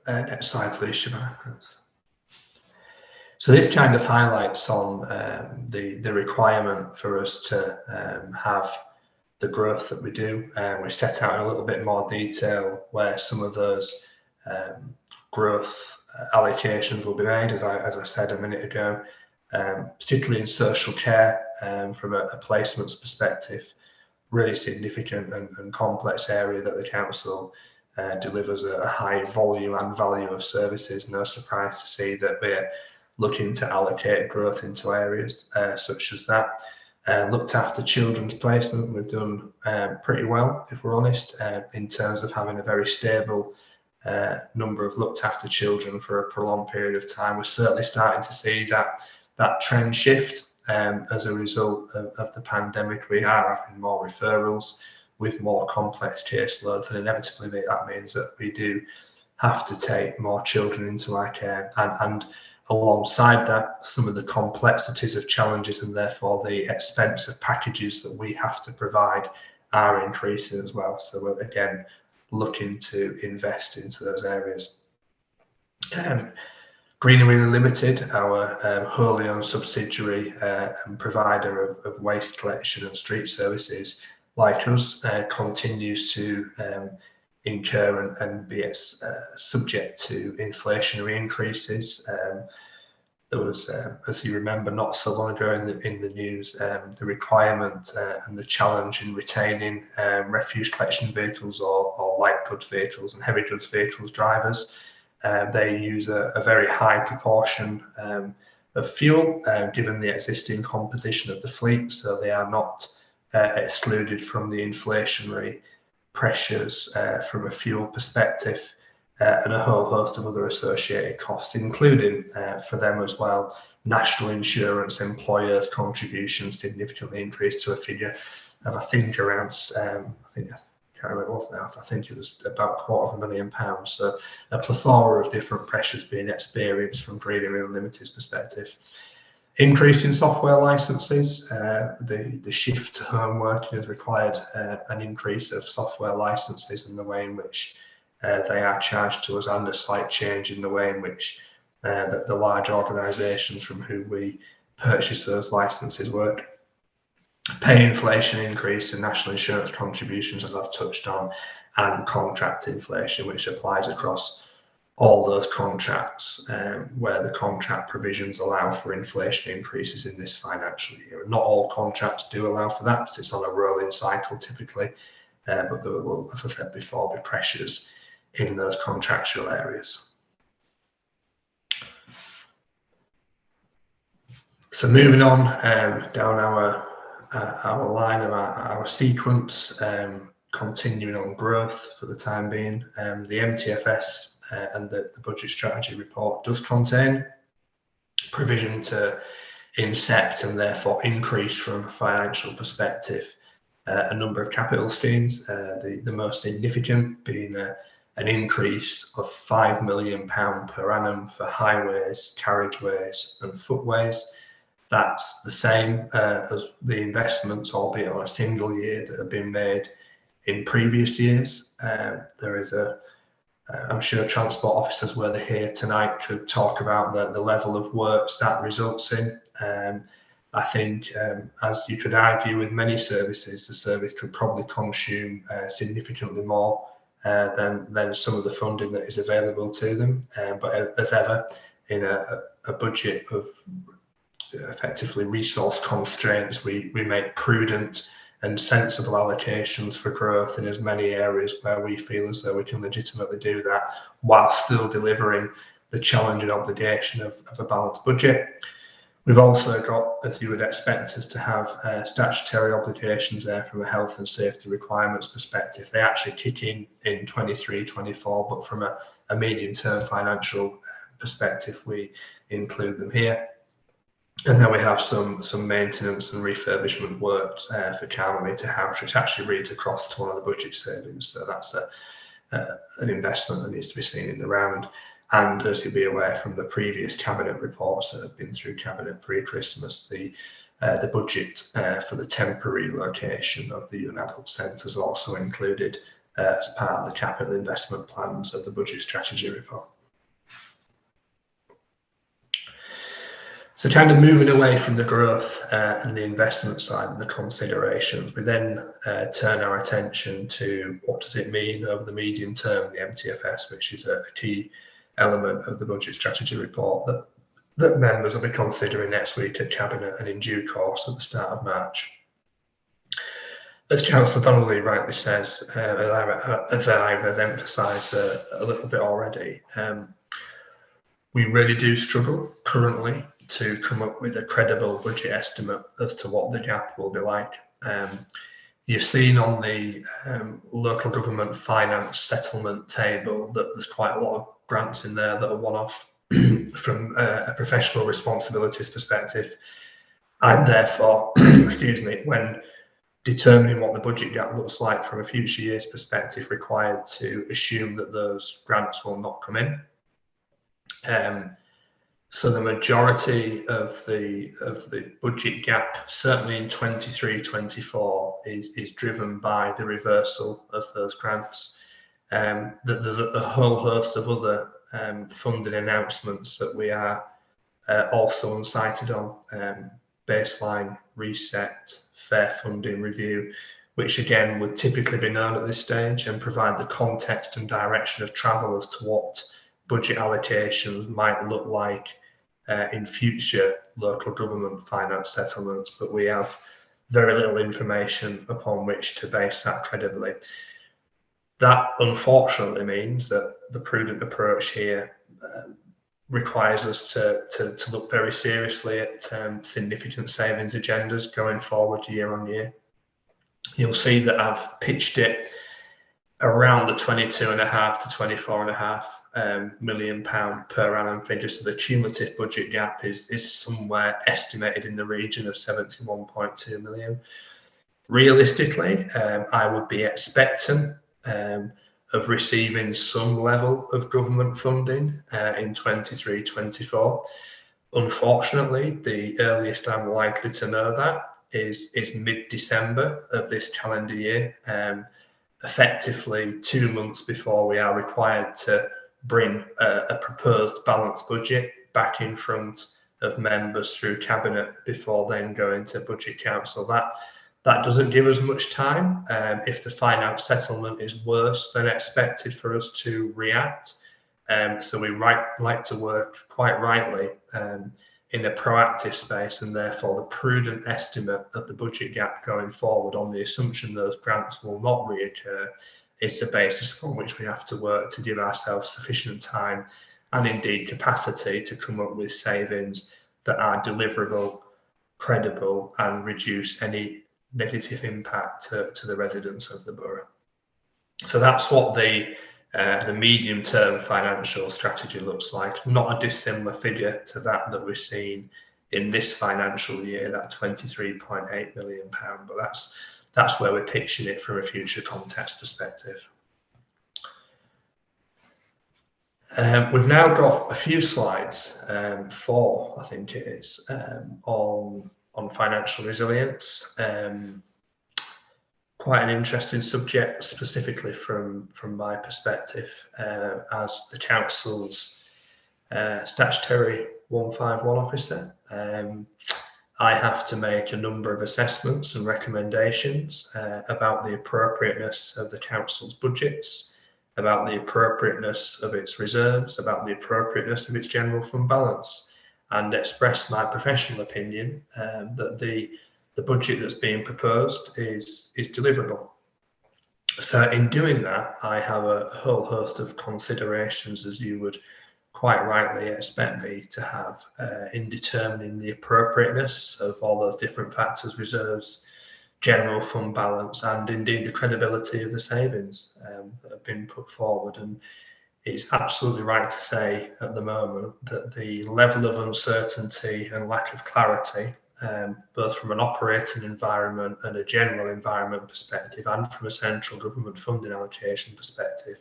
Next slide, please, Siobhan. So this kind of highlights on the requirement for us to have the growth that we do. We set out in a little bit more detail where some of those growth allocations will be made, as I said a minute ago, particularly in social care, from a placements perspective, really significant and complex area that the council delivers a high volume and value of services. No surprise to see that we're looking to allocate growth into areas such as that. Looked after children's placement, we've done pretty well, if we're honest, in terms of having a very stable number of looked after children for a prolonged period of time. We're certainly starting to see that trend shift as a result of the pandemic. We are having more referrals with more complex caseloads, and inevitably that means that we do have to take more children into our care, and alongside that, some of the complexities of challenges and therefore the expensive packages that we have to provide are increasing as well. So we're again looking to invest into those areas. Greenery Limited, our wholly owned subsidiary and provider of waste collection and street services, like us, continues to incur and be subject to inflationary increases. There was, as you remember, not so long ago in the news, the requirement and the challenge in retaining refuse collection vehicles or light goods vehicles and heavy goods vehicles drivers. They use a very high proportion of fuel, given the existing composition of the fleet, so they are not excluded from the inflationary pressures from a fuel perspective, and a whole host of other associated costs, including for them as well, national insurance employers' contributions significantly increased to a figure of I think around I can't remember what it was now. I think it was about £250,000. So a plethora of different pressures being experienced from Greenery Limited's perspective. Increase in software licenses. The shift to home working has required an increase of software licenses in the way in which they are charged to us, and a slight change in the way in which the large organisations from who we purchase those licenses work. Pay inflation increase in national insurance contributions, as I've touched on, and contract inflation, which applies across all those contracts where the contract provisions allow for inflation increases in this financial year. Not all contracts do allow for that, because it's on a rolling cycle typically, but there will, as I said before, be pressures in those contractual areas. So moving on down our line of our sequence, continuing on growth for the time being, the MTFS and the budget strategy report does contain provision to incept and therefore increase from a financial perspective a number of capital streams, the most significant being an increase of £5 million per annum for highways, carriageways and footways. That's the same as the investments, albeit on a single year, that have been made in previous years. There is I'm sure transport officers, were they here tonight, could talk about the level of works that results in. I think, as you could argue with many services, the service could probably consume significantly more than some of the funding that is available to them. But as ever, in a budget of effectively resource constraints, we make prudent and sensible allocations for growth in as many areas where we feel as though we can legitimately do that while still delivering the challenge and obligation of a balanced budget. We've also got, as you would expect us to have, statutory obligations there from a health and safety requirements perspective. They actually kick in 23-24, but from a medium-term financial perspective, we include them here. And then we have some maintenance and refurbishment works for Carmelita House, which actually reads across to one of the budget savings. So that's an investment that needs to be seen in the round. And as you'll be aware from the previous cabinet reports that have been through cabinet pre-Christmas, the budget for the temporary location of the young adult centres also included as part of the capital investment plans of the budget strategy report. So kind of moving away from the growth and the investment side and the considerations, we then turn our attention to what does it mean over the medium term, the MTFS, which is a key element of the budget strategy report that members will be considering next week at Cabinet and in due course at the start of March. As Councillor Donnelly rightly says, as I've emphasised a little bit already, we really do struggle currently to come up with a credible budget estimate as to what the gap will be like. You've seen on the local government finance settlement table that there's quite a lot of grants in there that are one-off from a professional responsibilities perspective. I'm therefore, excuse me, when determining what the budget gap looks like from a future year's perspective, required to assume that those grants will not come in. So the majority of the budget gap, certainly in 23-24, is driven by the reversal of those grants. There's a whole host of other funding announcements that we are also unsighted on. Baseline reset, fair funding review, which again would typically be known at this stage and provide the context and direction of travel as to what budget allocations might look like in future local government finance settlements, but we have very little information upon which to base that credibly. That unfortunately means that the prudent approach here requires us to look very seriously at significant savings agendas going forward year on year. You'll see that I've pitched it around the £22.5 to £24.5 million per annum figure. So the cumulative budget gap is somewhere estimated in the region of 71.2 million. Realistically, I would be expectant of receiving some level of government funding in 23-24. Unfortunately, the earliest I'm likely to know that is mid-December of this calendar year, effectively 2 months before we are required to bring a proposed balanced budget back in front of members through Cabinet before then going to Budget Council. That doesn't give us much time if the finance settlement is worse than expected for us to react. So we like to work quite rightly in a proactive space, and therefore the prudent estimate of the budget gap going forward on the assumption those grants will not reoccur is the basis on which we have to work to give ourselves sufficient time and indeed capacity to come up with savings that are deliverable, credible, and reduce any negative impact to the residents of the borough. So that's what the medium-term financial strategy looks like. Not a dissimilar figure to that we're seeing in this financial year, that £23.8 million. But that's where we're pitching it from a future context perspective. We've now got a few slides, 4 I think it is, on financial resilience. Quite an interesting subject, specifically from my perspective, as the council's statutory 151 officer. I have to make a number of assessments and recommendations about the appropriateness of the council's budgets, about the appropriateness of its reserves, about the appropriateness of its general fund balance, and express my professional opinion that the budget that's being proposed is deliverable. So in doing that, I have a whole host of considerations, as you would quite rightly expect me to have, in determining the appropriateness of all those different factors, reserves, general fund balance, and indeed the credibility of the savings that have been put forward. And it's absolutely right to say at the moment that the level of uncertainty and lack of clarity, both from an operating environment and a general environment perspective, and from a central government funding allocation perspective,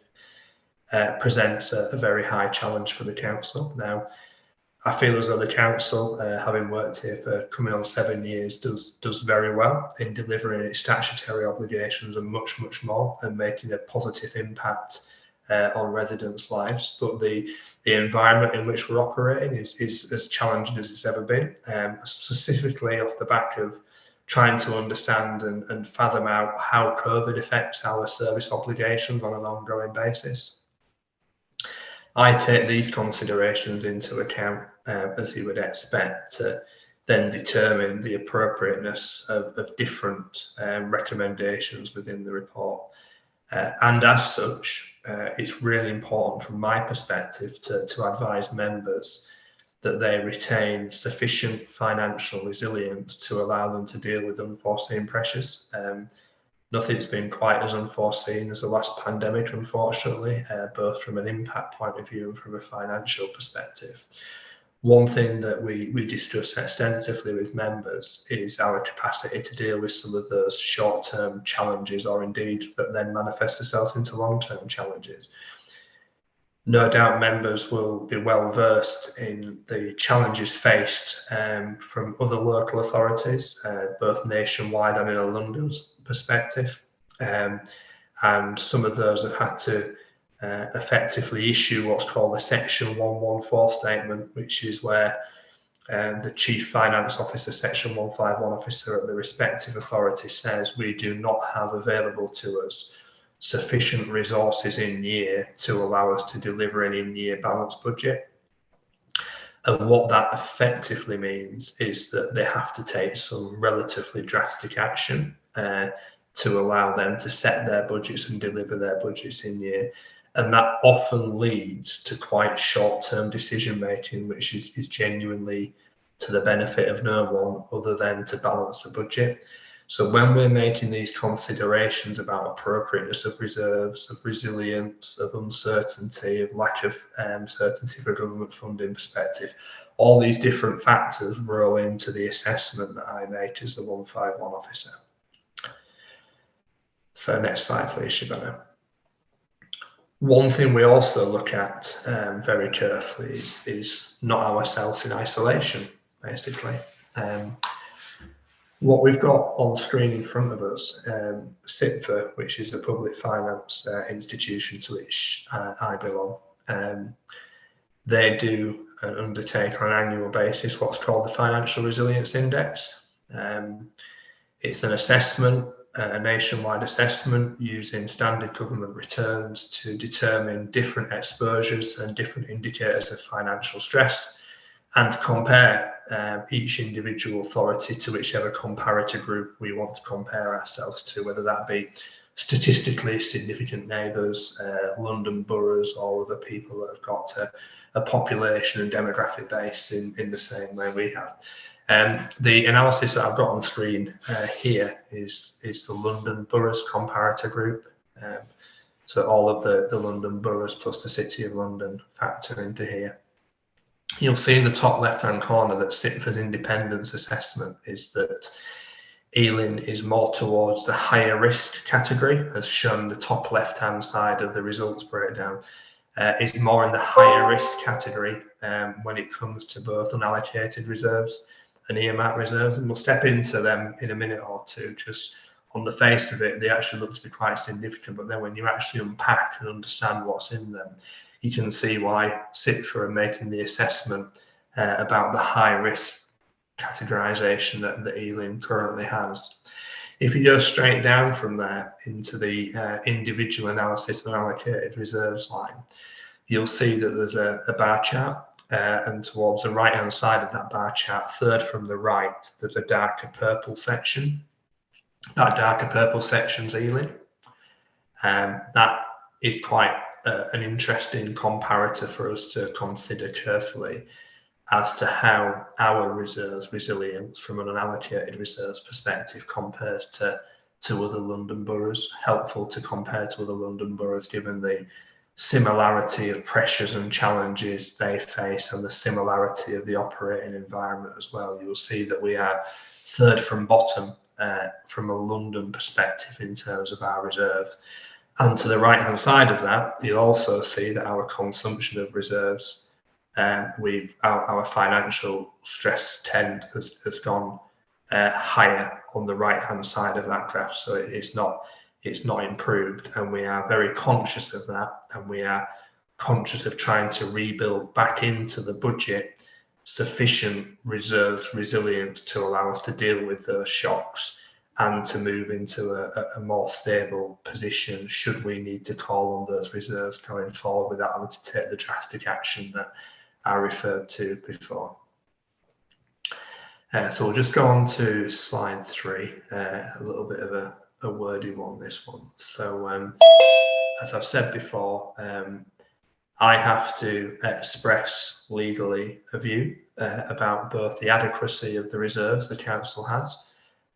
presents a very high challenge for the council. Now, I feel as though the council, having worked here for coming on 7 years, does very well in delivering its statutory obligations and much more, and making a positive impact on residents' lives. But the environment in which we're operating is as challenging as it's ever been, specifically off the back of trying to understand and fathom out how COVID affects our service obligations on an ongoing basis. I take these considerations into account, as you would expect, to then determine the appropriateness of different recommendations within the report. And as such, it's really important from my perspective to advise members that they retain sufficient financial resilience to allow them to deal with unforeseen pressures. Nothing's been quite as unforeseen as the last pandemic, unfortunately, both from an impact point of view and from a financial perspective. One thing that we discuss extensively with members is our capacity to deal with some of those short-term challenges, or indeed that then manifest themselves into long-term challenges. No doubt members will be well versed in the challenges faced from other local authorities, both nationwide and in a London perspective. And some of those have had to effectively issue what's called a Section 114 statement, which is where the Chief Finance Officer, Section 151 officer at the respective authority says we do not have available to us sufficient resources in year to allow us to deliver an in-year balanced budget. And what that effectively means is that they have to take some relatively drastic action to allow them to set their budgets and deliver their budgets in year. And that often leads to quite short-term decision making, which is genuinely to the benefit of no one other than to balance the budget. So when we're making these considerations about appropriateness of reserves, of resilience, of uncertainty, of lack of certainty for government funding perspective, all these different factors roll into the assessment that I make as the 151 officer. So next slide, please, Shabana. One thing we also look at very carefully is not ourselves in isolation, basically. What we've got on screen in front of us, CIPFA, which is a public finance institution to which I belong, they do and undertake on an annual basis what's called the Financial Resilience Index. It's an assessment, a nationwide assessment using standard government returns to determine different exposures and different indicators of financial stress, and compare each individual authority to whichever comparator group we want to compare ourselves to, whether that be statistically significant neighbours, London boroughs, or other people that have got a population and demographic base in the same way we have. The analysis that I've got on screen here is the London boroughs comparator group. So all of the London boroughs plus the City of London factor into here. You'll see in the top left-hand corner that CIPFA's independence assessment is that Ealing is more towards the higher risk category, as shown in the top left-hand side of the results breakdown. Is more in the higher risk category when it comes to both unallocated reserves and earmarked reserves. And we'll step into them in a minute or two. Just on the face of it, they actually look to be quite significant, but then when you actually unpack and understand what's in them, you can see why CIPFA are making the assessment about the high risk categorisation that Ealing currently has. If you go straight down from there into the individual analysis of unallocated reserves line, you'll see that there's a bar chart, and towards the right hand side of that bar chart, third from the right, there's a darker purple section. That darker purple section's Ealing. That is quite an interesting comparator for us to consider carefully as to how our reserves resilience from an unallocated reserves perspective compares to other London boroughs. Helpful to compare to other London boroughs given the similarity of pressures and challenges they face and the similarity of the operating environment as well. You will see that we are third from bottom from a London perspective in terms of our reserve. And to the right hand side of that, you'll also see that our consumption of reserves, our financial stress trend has gone higher on the right hand side of that graph. So it's not improved, and we are very conscious of that, and we are conscious of trying to rebuild back into the budget sufficient reserves resilience to allow us to deal with those shocks and to move into a more stable position should we need to call on those reserves going forward without having to take the drastic action that I referred to before. So we'll just go on to slide 3, a little bit of a wordy one, this one. So as I've said before, I have to express legally a view about both the adequacy of the reserves the council has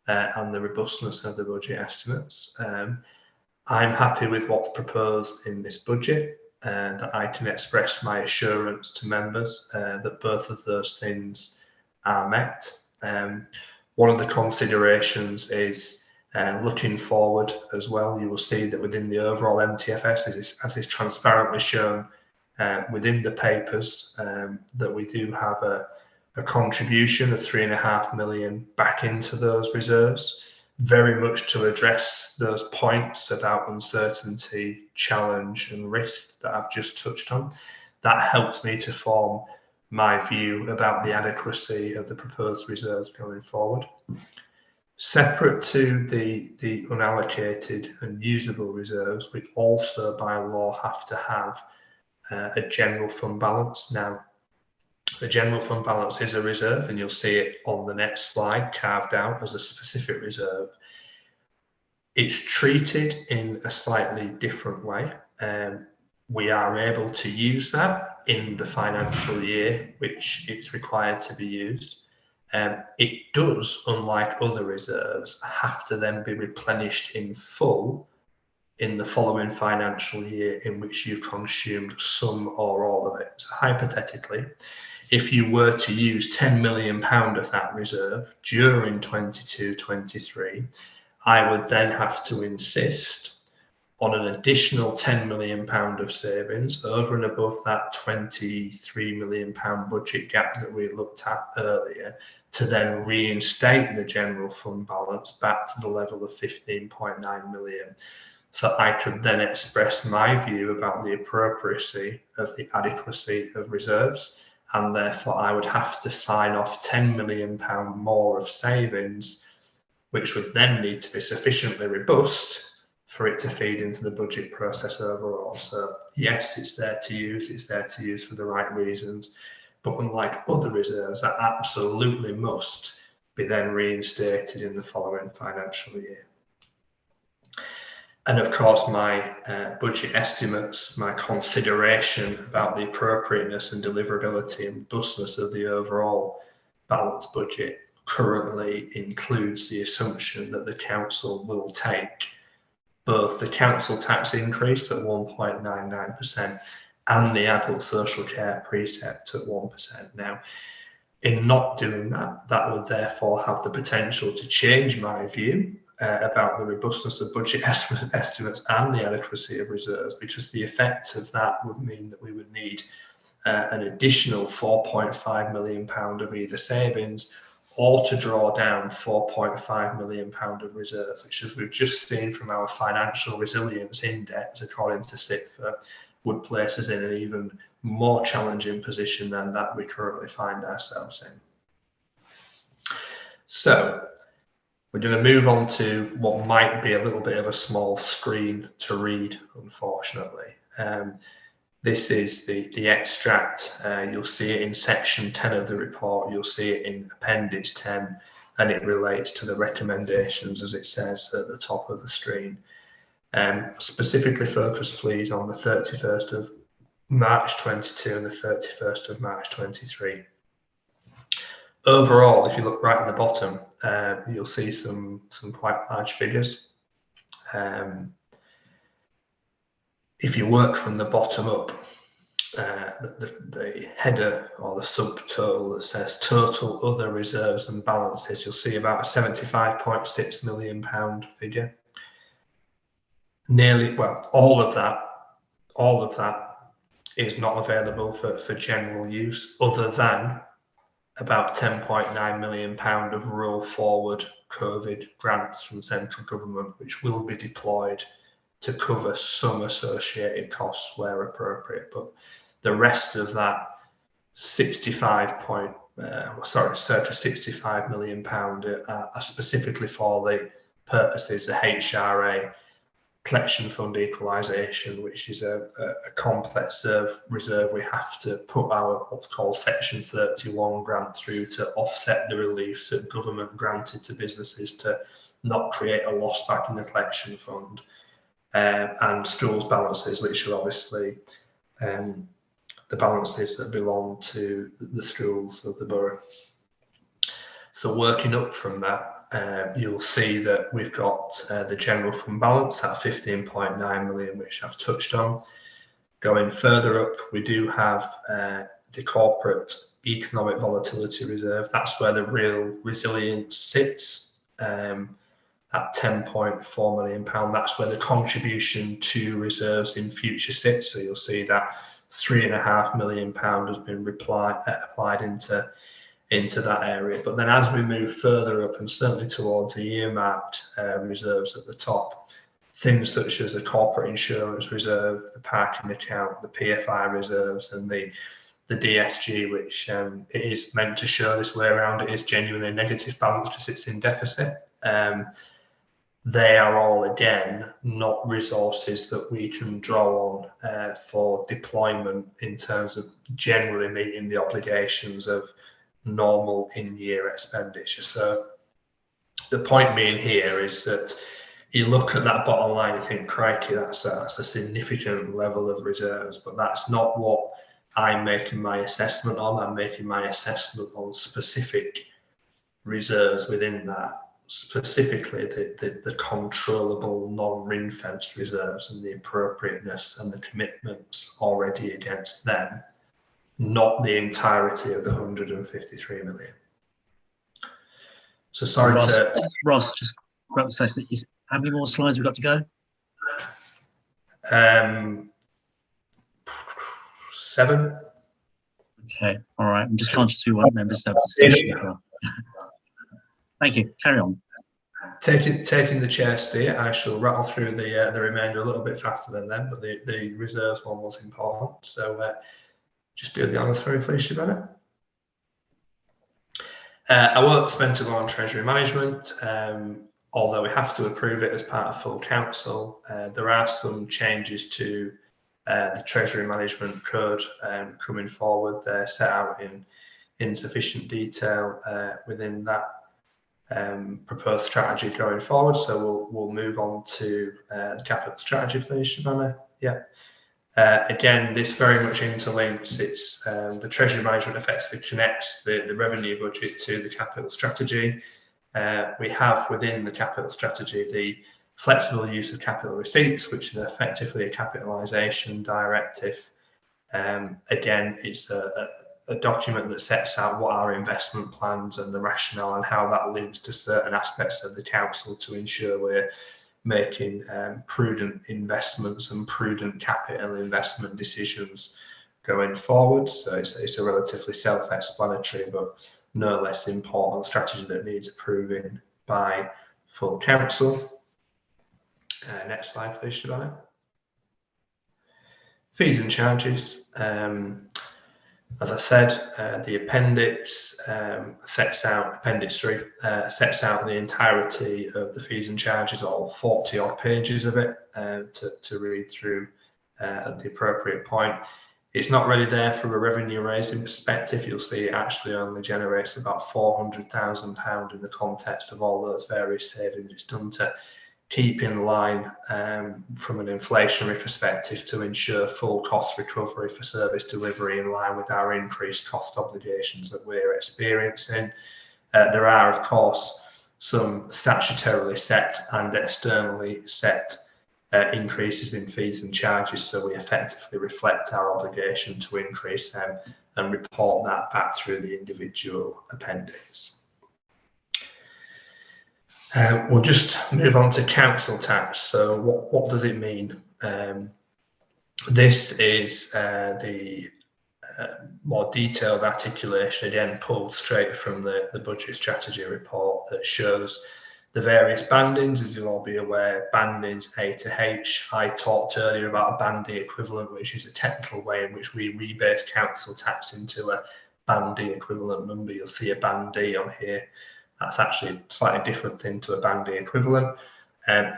and the robustness of the budget estimates. I'm happy with what's proposed in this budget, that I can express my assurance to members that both of those things are met. One of the considerations is looking forward as well. You will see that within the overall MTFS, as is transparently shown within the papers, that we do have a contribution of 3.5 million back into those reserves, very much to address those points about uncertainty, challenge and risk that I've just touched on. That helps me to form my view about the adequacy of the proposed reserves going forward. Separate to the unallocated and usable reserves, we also by law have to have a general fund balance. Now, the general fund balance is a reserve, and you'll see it on the next slide carved out as a specific reserve. It's treated in a slightly different way. We are able to use that in the financial year which it's required to be used. It does, unlike other reserves, have to then be replenished in full in the following financial year in which you consumed some or all of it. So hypothetically, if you were to use £10 million of that reserve during 22-23, I would then have to insist on an additional £10 million of savings over and above that £23 million budget gap that we looked at earlier, to then reinstate the general fund balance back to the level of 15.9 million. So I could then express my view about the appropriacy of the adequacy of reserves, and therefore I would have to sign off £10 million more of savings, which would then need to be sufficiently robust for it to feed into the budget process overall. So yes, it's there to use for the right reasons, but unlike other reserves, that absolutely must be then reinstated in the following financial year. And of course, my budget estimates, my consideration about the appropriateness and deliverability and robustness of the overall balanced budget currently includes the assumption that the council will take both the council tax increase at 1.99% and the adult social care precept at 1%. Now, In not doing that, that would therefore have the potential to change my view about the robustness of budget estimates and the adequacy of reserves, because the effect of that would mean that we would need an additional £4.5 million of either savings or to draw down £4.5 million of reserves, which, as we've just seen from our financial resilience index, according to SITFA, would place us in an even more challenging position than that we currently find ourselves in. So we're going to move on to what might be a little bit of a small screen to read, unfortunately. This is the extract. You'll see it in section 10 of the report. You'll see it in appendix 10, and it relates to the recommendations, as it says at the top of the screen. Specifically focus, please, on the 31st of March 22 and the 31st of March 23. Overall, if you look right at the bottom, you'll see some quite large figures. If you work from the bottom up, the header or the subtotal that says total other reserves and balances, you'll see about a £75.6 million figure. Nearly, well, all of that is not available for general use, other than about £10.9 million of roll forward COVID grants from central government, which will be deployed to cover some associated costs where appropriate. But the rest of that circa £65 million are specifically for the purposes of HRA, collection fund equalisation, which is a complex reserve. We have to put our what's called section 31 grant through to offset the reliefs that government granted to businesses to not create a loss back in the collection fund, and schools balances, which are obviously the balances that belong to the schools of the borough. So working up from that, you'll see that we've got the general fund balance at 15.9 million, which I've touched on. Going further up, we do have the corporate economic volatility reserve. That's where the real resilience sits, at £10.4 million. That's where the contribution to reserves in future sits. So you'll see that £3.5 million has been applied into that area. But then as we move further up, and certainly towards the earmarked reserves at the top, things such as the corporate insurance reserve, the parking account, the PFI reserves, and the DSG, which it is meant to show this way around, it is genuinely a negative balance because it's in deficit. They are all, again, not resources that we can draw on for deployment in terms of generally meeting the obligations of normal in-year expenditure. So the point being here is that you look at that bottom line, you think, crikey, that's a significant level of reserves, but that's not what I'm making my assessment on. I'm making my assessment on specific reserves within that, specifically the controllable non-ring-fenced reserves and the appropriateness and the commitments already against them, not the entirety of the 153 million. So sorry Ross, just grab a second. How many more slides we've got to go? 7. Okay, all right. I'm just conscious we want members to have discussion as well. Thank you. Carry on. Taking the chair steer, I shall rattle through the remainder a little bit faster than them, but the reserves one was important. So just do the honours for me, please, Shabana. I won't spend too long on Treasury Management, although we have to approve it as part of full council. There are some changes to the Treasury Management Code coming forward. They're set out in sufficient detail within that proposed strategy going forward. So we'll move on to the capital strategy, please, Shabana. Yeah. Again, this very much interlinks. It's the Treasury Management effectively connects the revenue budget to the capital strategy. We have within the capital strategy the flexible use of capital receipts, which is effectively a capitalisation directive. Again, it's a a document that sets out what our investment plans and the rationale and how that links to certain aspects of the council to ensure we're making prudent investments and prudent capital investment decisions going forward. So it's a relatively self-explanatory but no less important strategy that needs approving by full council. Next slide, please, Shabana. Fees and charges. As I said, the appendix sets out, Appendix 3 sets out the entirety of the fees and charges, all 40 odd pages of it to read through at the appropriate point. It's not really there from a revenue raising perspective. You'll see it actually only generates about £400,000 in the context of all those various savings. It's done to keep in line from an inflationary perspective to ensure full cost recovery for service delivery in line with our increased cost obligations that we're experiencing. There are, of course, some statutorily set and externally set increases in fees and charges, so we effectively reflect our obligation to increase them and report that back through the individual appendix. We'll just move on to council tax. So what does it mean? This is the more detailed articulation, again pulled straight from the budget strategy report, that shows the various bandings. As you'll all be aware, bandings A to H. I talked earlier about a band D equivalent, which is a technical way in which we rebase council tax into a band D equivalent number. You'll see a band D on here. That's actually a slightly different thing to a band D equivalent.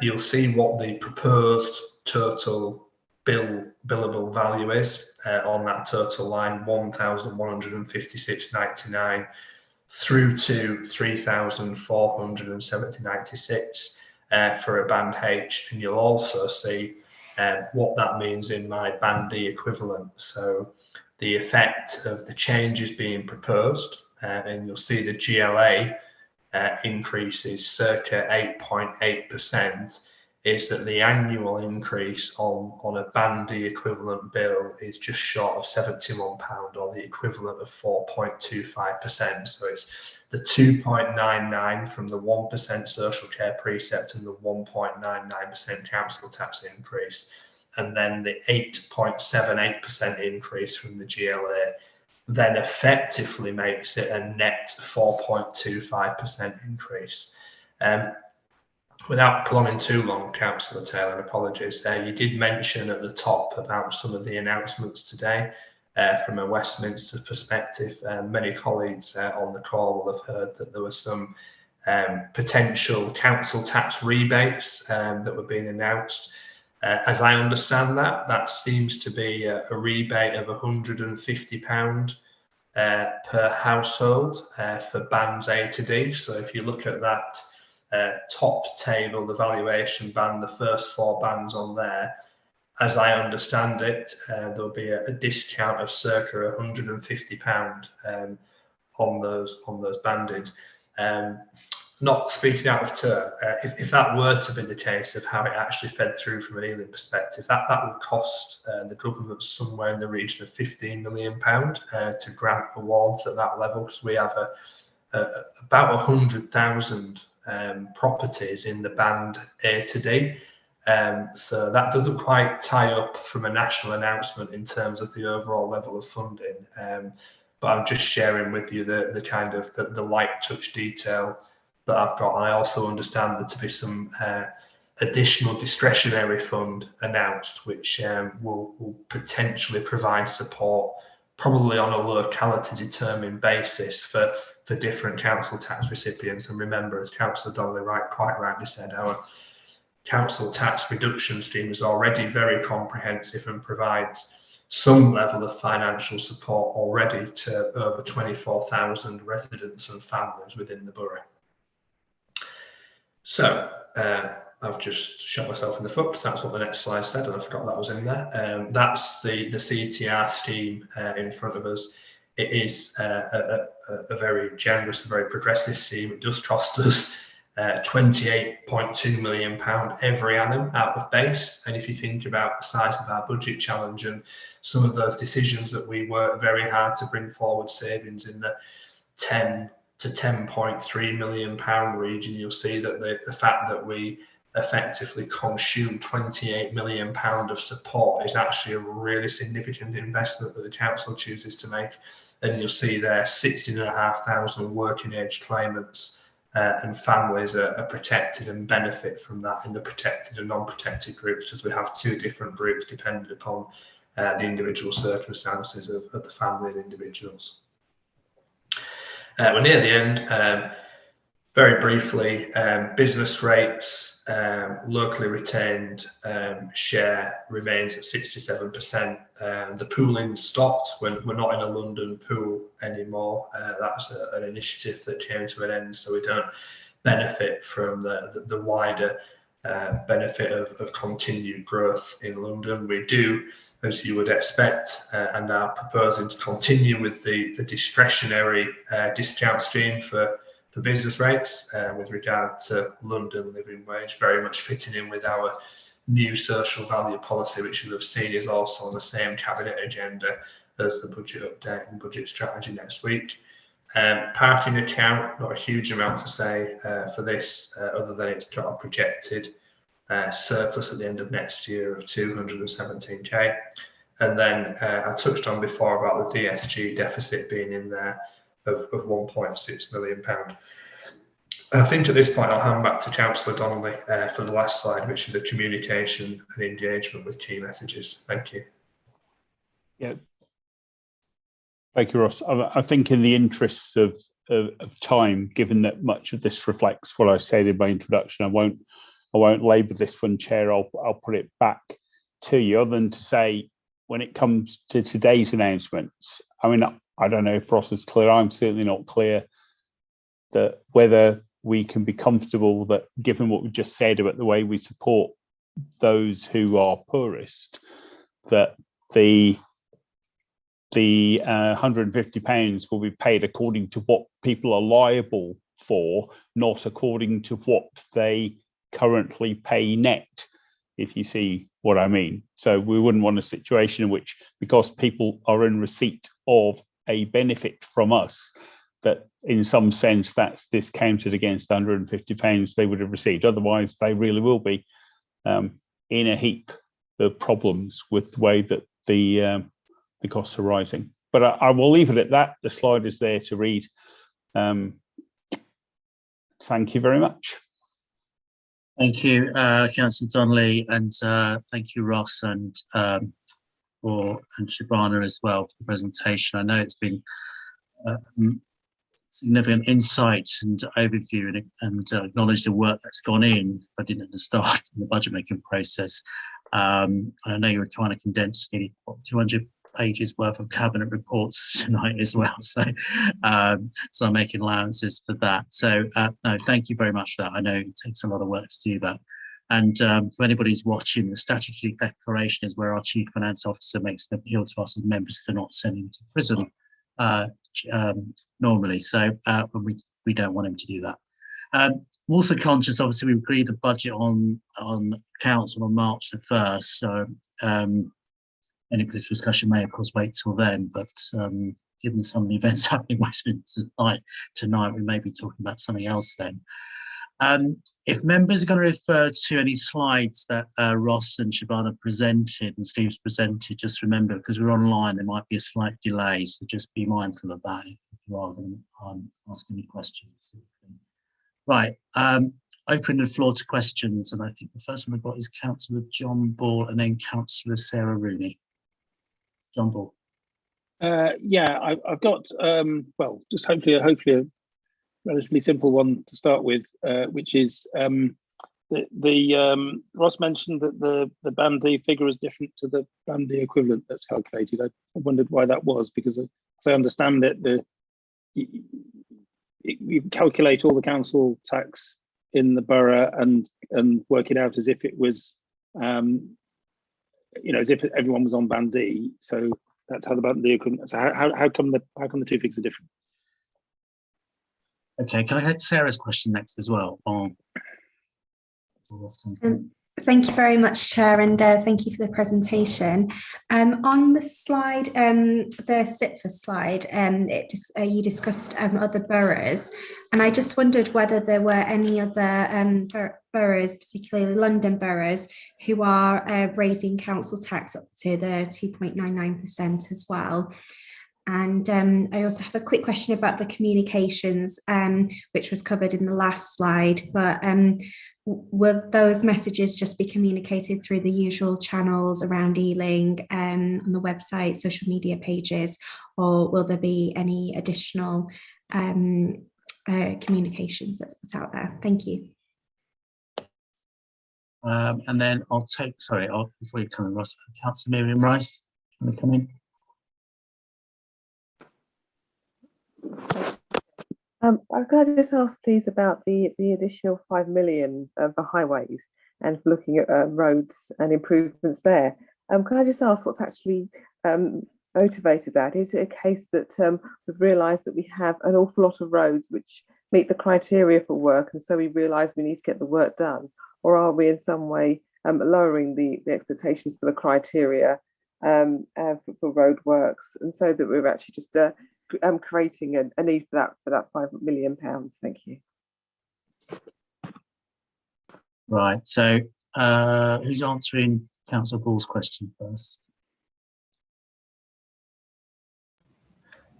You'll see what the proposed total billable value is on that total line, 1,156.99 through to 3,470.96 for a band H, and you'll also see what that means in my band D equivalent. So the effect of the changes being proposed, and you'll see the GLA increase is circa 8.8%, is that the annual increase on a band D equivalent bill is just short of £71, or the equivalent of 4.25%. So it's the 2.99 from the 1% social care precept and the 1.99% council tax increase, and then the 8.78% increase from the GLA then effectively makes it a net 4.25% increase. Without prolonging too long, Councillor Taylor, and apologies, you did mention at the top about some of the announcements today from a Westminster perspective. Many colleagues on the call will have heard that there were some potential council tax rebates that were being announced. As I understand that, that seems to be a rebate of £150 per household for bands A to D. So if you look at that top table, the valuation band, the first 4 bands on there, as I understand it, there'll be a discount of circa £150 on those bandings. Not speaking out of turn, if that were to be the case of how it actually fed through from an Ealing perspective, that would cost the government somewhere in the region of £15 million to grant awards at that level, because we have about 100,000 properties in the band A to D. So that doesn't quite tie up from a national announcement in terms of the overall level of funding. But I'm just sharing with you the kind of the light touch detail that I've got. And I also understand there to be some additional discretionary fund announced, which will potentially provide support, probably on a locality determined basis for different council tax recipients. And remember, as Councillor Donnelly quite rightly said, our council tax reduction scheme is already very comprehensive and provides some level of financial support already to over 24,000 residents and families within the borough. So I've just shot myself in the foot, because that's what the next slide said, and I forgot that was in there. That's the CTR scheme in front of us. It is a very generous, very progressive scheme. It does cost us £28.2 million every annum out of base. And if you think about the size of our budget challenge and some of those decisions that we worked very hard to bring forward savings in the 10 to 10.3 million pound region, you'll see that the fact that we effectively consume 28 million pound of support is actually a really significant investment that the council chooses to make. And you'll see there 16,500 working age claimants and families are protected and benefit from that in the protected and non-protected groups, because we have two different groups depending upon the individual circumstances of the family and individuals. We're near the end. Very briefly, business rates, locally retained share remains at 67%. The pooling stopped when we're not in a London pool anymore. That's an initiative that came to an end, so we don't benefit from the wider benefit of continued growth in London. We do, as you would expect, and are proposing to continue with the discretionary discount scheme for business rates with regard to London living wage, very much fitting in with our new social value policy, which you'll have seen is also on the same cabinet agenda as the budget update and budget strategy next week. Parking account, not a huge amount to say for this, other than it's got a projected surplus at the end of next year of 217k. And then I touched on before about the DSG deficit being in there of 1.6 million pound. I think at this point I'll hand back to Councillor Donnelly for the last slide, which is the communication and engagement with key messages. Thank you. Yeah. Thank you, Ross. I think in the interests of time, given that much of this reflects what I said in my introduction, I won't labour this one, Chair. I'll put it back to you, other than to say, when it comes to today's announcements, I mean, I don't know if Ross is clear. I'm certainly not clear that whether we can be comfortable that, given what we just said about the way we support those who are poorest, that the £150 will be paid according to what people are liable for, not according to what they currently pay net, if you see what I mean. So we wouldn't want a situation in which, because people are in receipt of a benefit from us, that in some sense that's discounted against £150 they would have received. Otherwise, they really will be in a heap of problems with the way that the costs are rising. But I will leave it at that. The slide is there to read. Thank you very much. Thank you, Councillor Donnelly, and thank you, Ross, and Shabana as well for the presentation. I know it's been significant insight and overview, and acknowledge the work that's gone in. I didn't at the start in the budget making process. I know you were trying to condense nearly 200 pages worth of cabinet reports tonight as well, so so I'm making allowances for that. So no, thank you very much for that. I know it takes a lot of work to do that. And for anybody who's watching, the statutory declaration is where our Chief Finance Officer makes an appeal to us as members to not send him to prison normally. So we don't want him to do that. I'm also conscious, obviously, we agreed the budget on council on March the 1st. So any police discussion may, of course, wait till then. But given some of the events happening in Westminster tonight, we may be talking about something else then. If members are going to refer to any slides that Ross and Shabana presented and Steve's presented, just remember, because we're online, there might be a slight delay. So just be mindful of that if you are going to ask any questions. Right, open the floor to questions. And I think the first one we've got is Councillor John Ball and then Councillor Sarah Rooney. John Ball. Yeah, I've got, well, just hopefully a relatively simple one to start with, which is Ross mentioned that the Band D figure is different to the Band D equivalent that's calculated. I wondered why that was, because as I understand it, you calculate all the council tax in the borough and work it out as if it was, as if everyone was on Band D. So that's how the Band D equivalent. So how come the two figures are different? Okay, can I get Sarah's question next as well? Thank you very much, Chair, and thank you for the presentation. On the slide, the SITFA slide, you discussed other boroughs, and I just wondered whether there were any other boroughs, particularly London boroughs, who are raising council tax up to the 2.99% as well. And I also have a quick question about the communications, which was covered in the last slide, but will those messages just be communicated through the usual channels around Ealing, on the website, social media pages, or will there be any additional communications that's put out there? Thank you. And then I'll take, before you come in, Ross, Councillor Miriam Rice, want to come in? Could I just ask, please, about the additional 5 million for highways and looking at roads and improvements there? Can I just ask what's actually motivated that? Is it a case that we've realised that we have an awful lot of roads which meet the criteria for work, and so we realise we need to get the work done? Or are we in some way lowering the expectations for the criteria for road works, and so that we're actually just creating a need for that £5 million? Thank you. Right. So who's answering Councillor Ball's question first?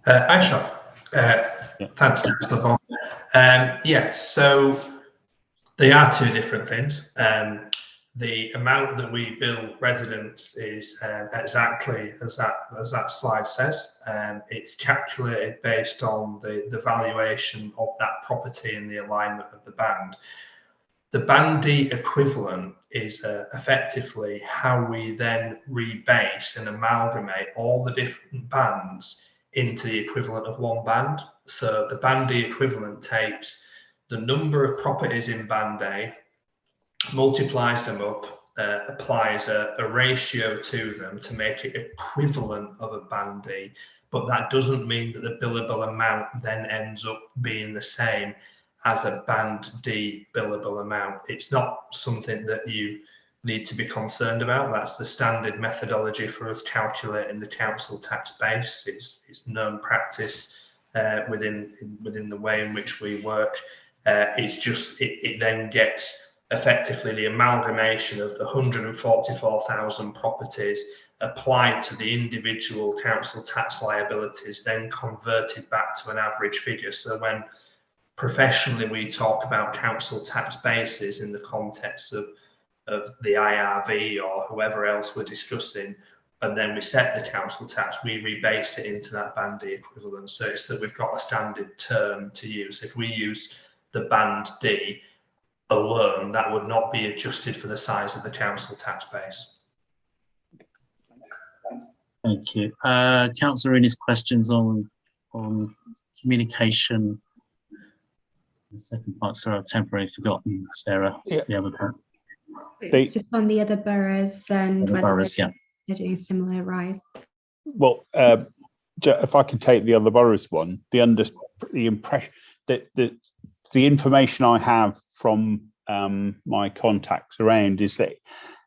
I shall. Thanks, Councillor Ball. Yes. So they are two different things. The amount that we bill residents is exactly as that slide says. It's calculated based on the valuation of that property and the alignment of the band. The Band D equivalent is effectively how we then rebase and amalgamate all the different bands into the equivalent of one band. So the Band D equivalent takes the number of properties in Band A, multiplies them up, applies a ratio to them to make it equivalent of a Band D, but that doesn't mean that the billable amount then ends up being the same as a Band D billable amount. It's not something that you need to be concerned about. That's the standard methodology for us calculating the council tax base. It's known practice within the way in which we work. It's just it then gets effectively the amalgamation of the 144,000 properties applied to the individual council tax liabilities, then converted back to an average figure. So when professionally we talk about council tax bases in the context of the IRV or whoever else we're discussing, and then we set the council tax, we rebase it into that Band D equivalent. So it's that we've got a standard term to use. If we use the Band D alone, that would not be adjusted for the size of the council tax base. Thank you. Councillor Innes, questions on communication. The second part, sorry, I've temporarily forgotten, Sarah. Yeah. The other part. It's just on the other boroughs and The whether boroughs, yeah. they're doing a similar rise. Well, if I can take the other boroughs one, the impression that the information I have from my contacts around is that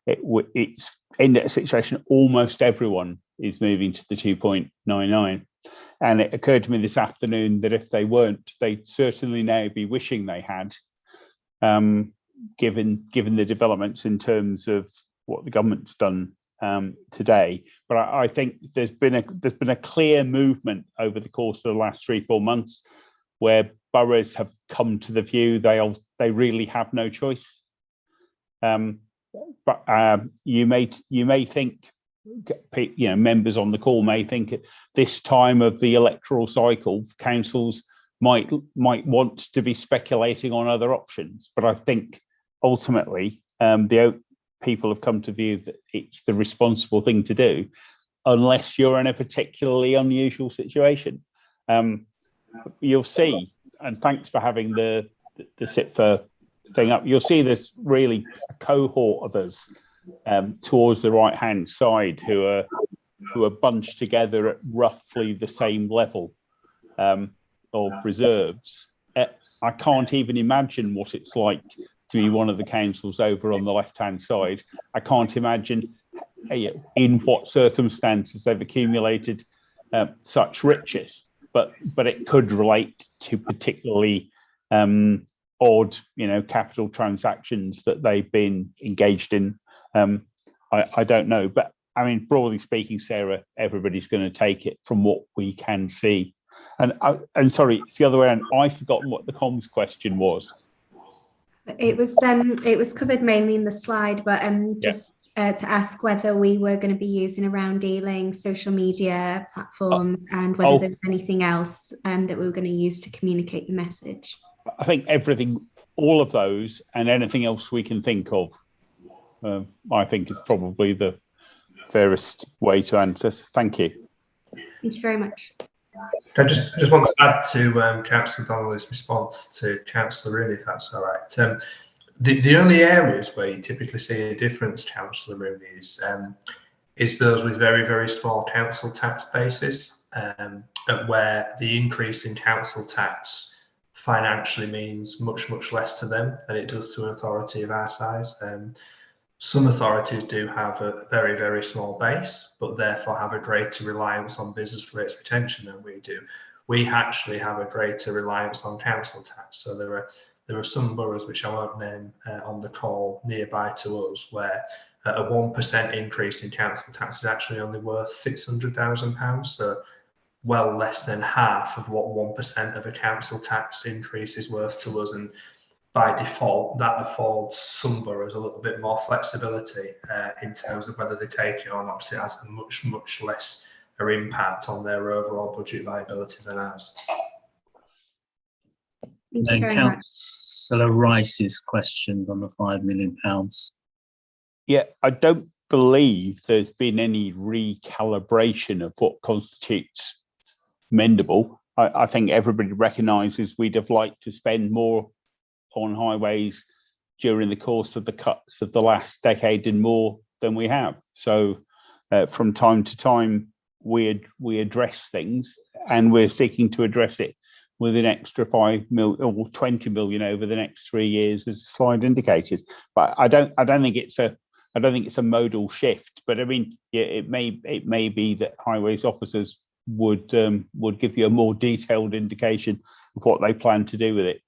it's in that situation, almost everyone is moving to the 2.99. And it occurred to me this afternoon that if they weren't, they'd certainly now be wishing they had, given the developments in terms of what the government's done today. But I think there's been a clear movement over the course of the last 3-4 months where boroughs have come to the view they really have no choice. But you may think, members on the call may think at this time of the electoral cycle, councils might want to be speculating on other options. But I think ultimately the people have come to view that it's the responsible thing to do, unless you're in a particularly unusual situation. You'll see, and thanks for having the SITFA thing up, you'll see there's really a cohort of us towards the right hand side who are bunched together at roughly the same level of reserves. I can't even imagine what it's like to be one of the councils over on the left-hand side. I can't imagine in what circumstances they've accumulated such riches, but it could relate to particularly odd, capital transactions that they've been engaged in. I don't know, but I mean, broadly speaking, Sarah, everybody's going to take it from what we can see. And sorry, it's the other way around. I've forgotten what the comms question was. It was covered mainly in the slide, but just to ask whether we were going to be using around dealing, social media platforms, and whether there was anything else that we were going to use to communicate the message. I think everything, all of those, and anything else we can think of, I think is probably the fairest way to answer. Thank you. Thank you very much. I just want to add to Councillor Donnelly's response to Councillor Rooney, if that's all right. The only areas where you typically see a difference, Councillor Rooney, is those with very, very small council tax bases, where the increase in council tax financially means much, much less to them than it does to an authority of our size. Some authorities do have a very, very small base, but therefore have a greater reliance on business rates retention than we do. We actually have a greater reliance on council tax. So there are some boroughs, which I won't name on the call, nearby to us, where a 1% increase in council tax is actually only worth £600,000. So well less than half of what 1% of a council tax increase is worth to us. And by default, that affords some boroughs a little bit more flexibility in terms of whether they take it or not, because it has a much, much less impact on their overall budget viability than ours. Thank you very much. Councillor Rice's question on the £5 million. Yeah, I don't believe there's been any recalibration of what constitutes mendable. I think everybody recognises we'd have liked to spend more on highways during the course of the cuts of the last decade and more than we have. So from time to time, we address things, and we're seeking to address it with an extra 5 million or 20 million over the next 3 years, as the slide indicated. But I don't think it's a modal shift. But I mean, yeah, it may be that highways officers would give you a more detailed indication of what they plan to do with it.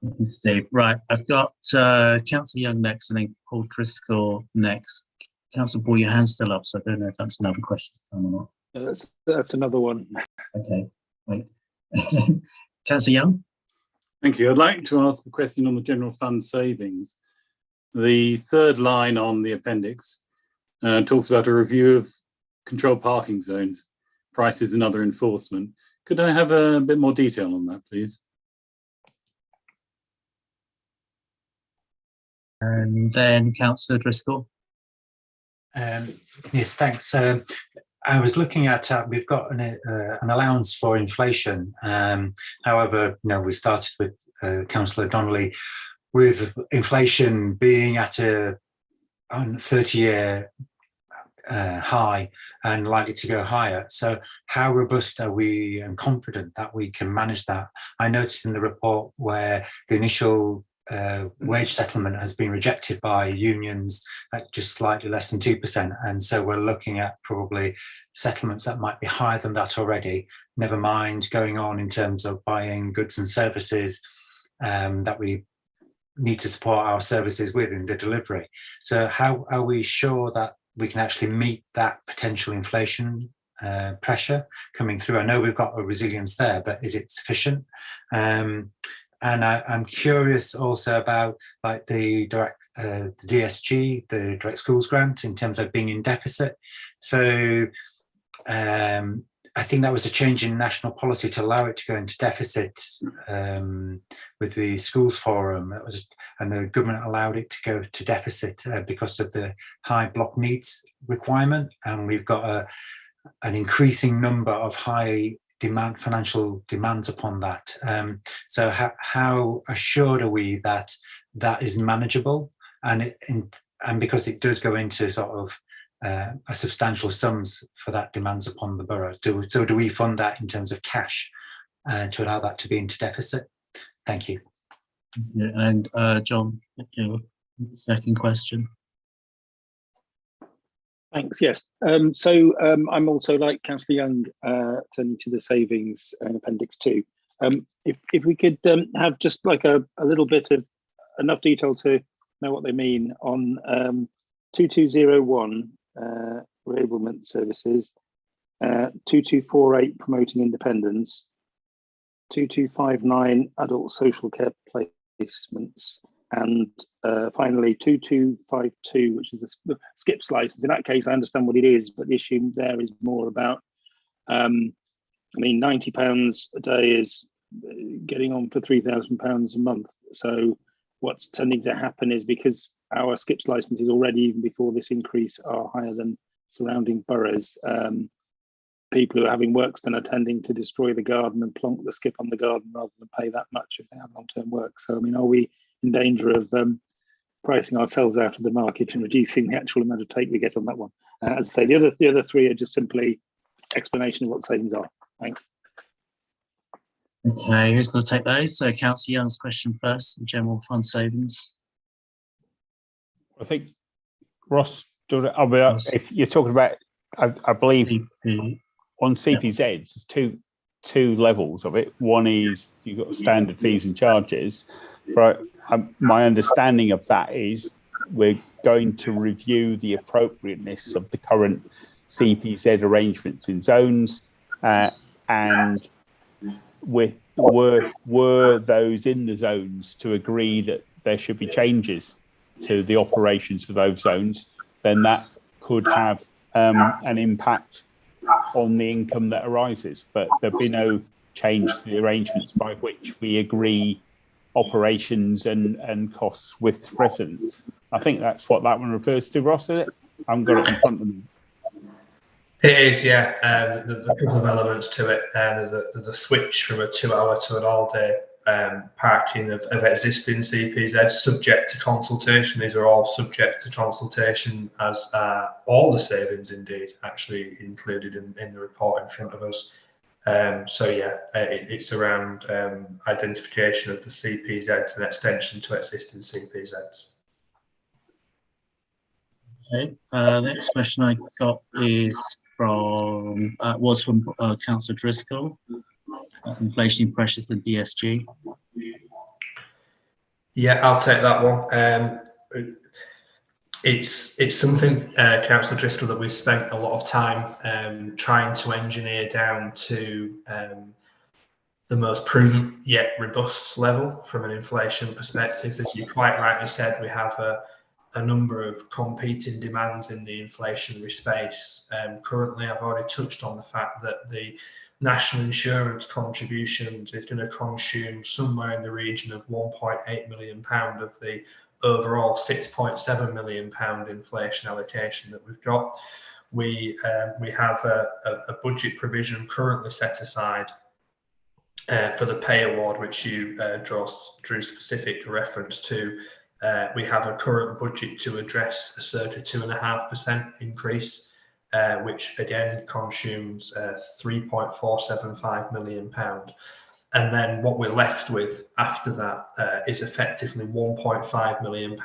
Thank you, Steve. Right, I've got Councillor Young next, and then Paul Driscoll next. Councillor Ball, your hand's still up, so I don't know if that's another question or not. That's another one. Okay, wait. Councillor Young? Thank you. I'd like to ask a question on the general fund savings. The third line on the appendix talks about a review of controlled parking zones, prices and other enforcement. Could I have a bit more detail on that, please? And then Councillor Driscoll. Yes, thanks. I was looking at, we've got an allowance for inflation. However, we started with Councillor Donnelly with inflation being at a 30-year high and likely to go higher. So how robust are we and confident that we can manage that? I noticed in the report where the initial wage settlement has been rejected by unions at just slightly less than 2%. And so we're looking at probably settlements that might be higher than that already, never mind going on in terms of buying goods and services that we need to support our services with in the delivery. So how are we sure that we can actually meet that potential inflation pressure coming through? I know we've got a resilience there, but is it sufficient? And I'm curious also about like the DSG, the direct schools grant, in terms of being in deficit. So I think that was a change in national policy to allow it to go into deficit with the schools forum. And the government allowed it to go to deficit because of the high block needs requirement. And we've got an increasing number of high financial demands upon that. So how assured are we that that is manageable? And because it does go into sort of a substantial sums for that demands upon the borough. So do we fund that in terms of cash to allow that to be into deficit? Thank you. Yeah, and John, your second question. Thanks. Yes. I'm also, like Councillor Young, turning to the savings in Appendix 2. If we could have just like a little bit of enough detail to know what they mean on 2201 enablement services, 2248 promoting independence, 2259 adult social care placements, and finally 2252, which is the skips license. In that case, I understand what it is, but the issue there is more about, I mean, £90 a day is getting on for £3,000 a month. So what's tending to happen is, because our skips licenses already, even before this increase, are higher than surrounding boroughs, people who are having works done are tending to destroy the garden and plonk the skip on the garden rather than pay that much if they have long-term work. So, I mean, are we in danger of pricing ourselves out of the market and reducing the actual amount of take we get on that one? As I say, the other three are just simply explanation of what savings are. Thanks. Okay, who's going to take those? So Councillor Young's question first, the general fund savings. I think Ross, if you're talking about, I believe on CPZs, there's two levels of it. One is you've got standard fees and charges, but my understanding of that is we're going to review the appropriateness of the current CPZ arrangements in zones, and were those in the zones to agree that there should be changes to the operations of those zones, then that could have an impact on the income that arises. But there'd be no change to the arrangements by which we agree operations and costs with residents. I think that's what that one refers to, Ross, is it? I haven't got it in front of me. It is, yeah. There's a couple of elements to it. There's a switch from a 2-hour to an all-day parking of existing CPZs subject to consultation. These are all subject to consultation, as all the savings indeed actually included in the report in front of us. So yeah, it's around identification of the CPZs and extension to existing CPZs. Okay, the next question I got is from Councillor Driscoll, inflationary pressures and DSG. Yeah, I'll take that one. It's something, Councillor Driscoll, that we've spent a lot of time trying to engineer down to the most prudent yet robust level from an inflation perspective. As you quite rightly said, we have a number of competing demands in the inflationary space. Currently, I've already touched on the fact that the national insurance contributions is going to consume somewhere in the region of £1.8 million of the overall £6.7 million inflation allocation that we've got. We have a budget provision currently set aside for the pay award, which you drew specific reference to. We have a current budget to address a circa 2.5% increase, which again consumes £3.475 million. And then what we're left with after that is effectively £1.5 million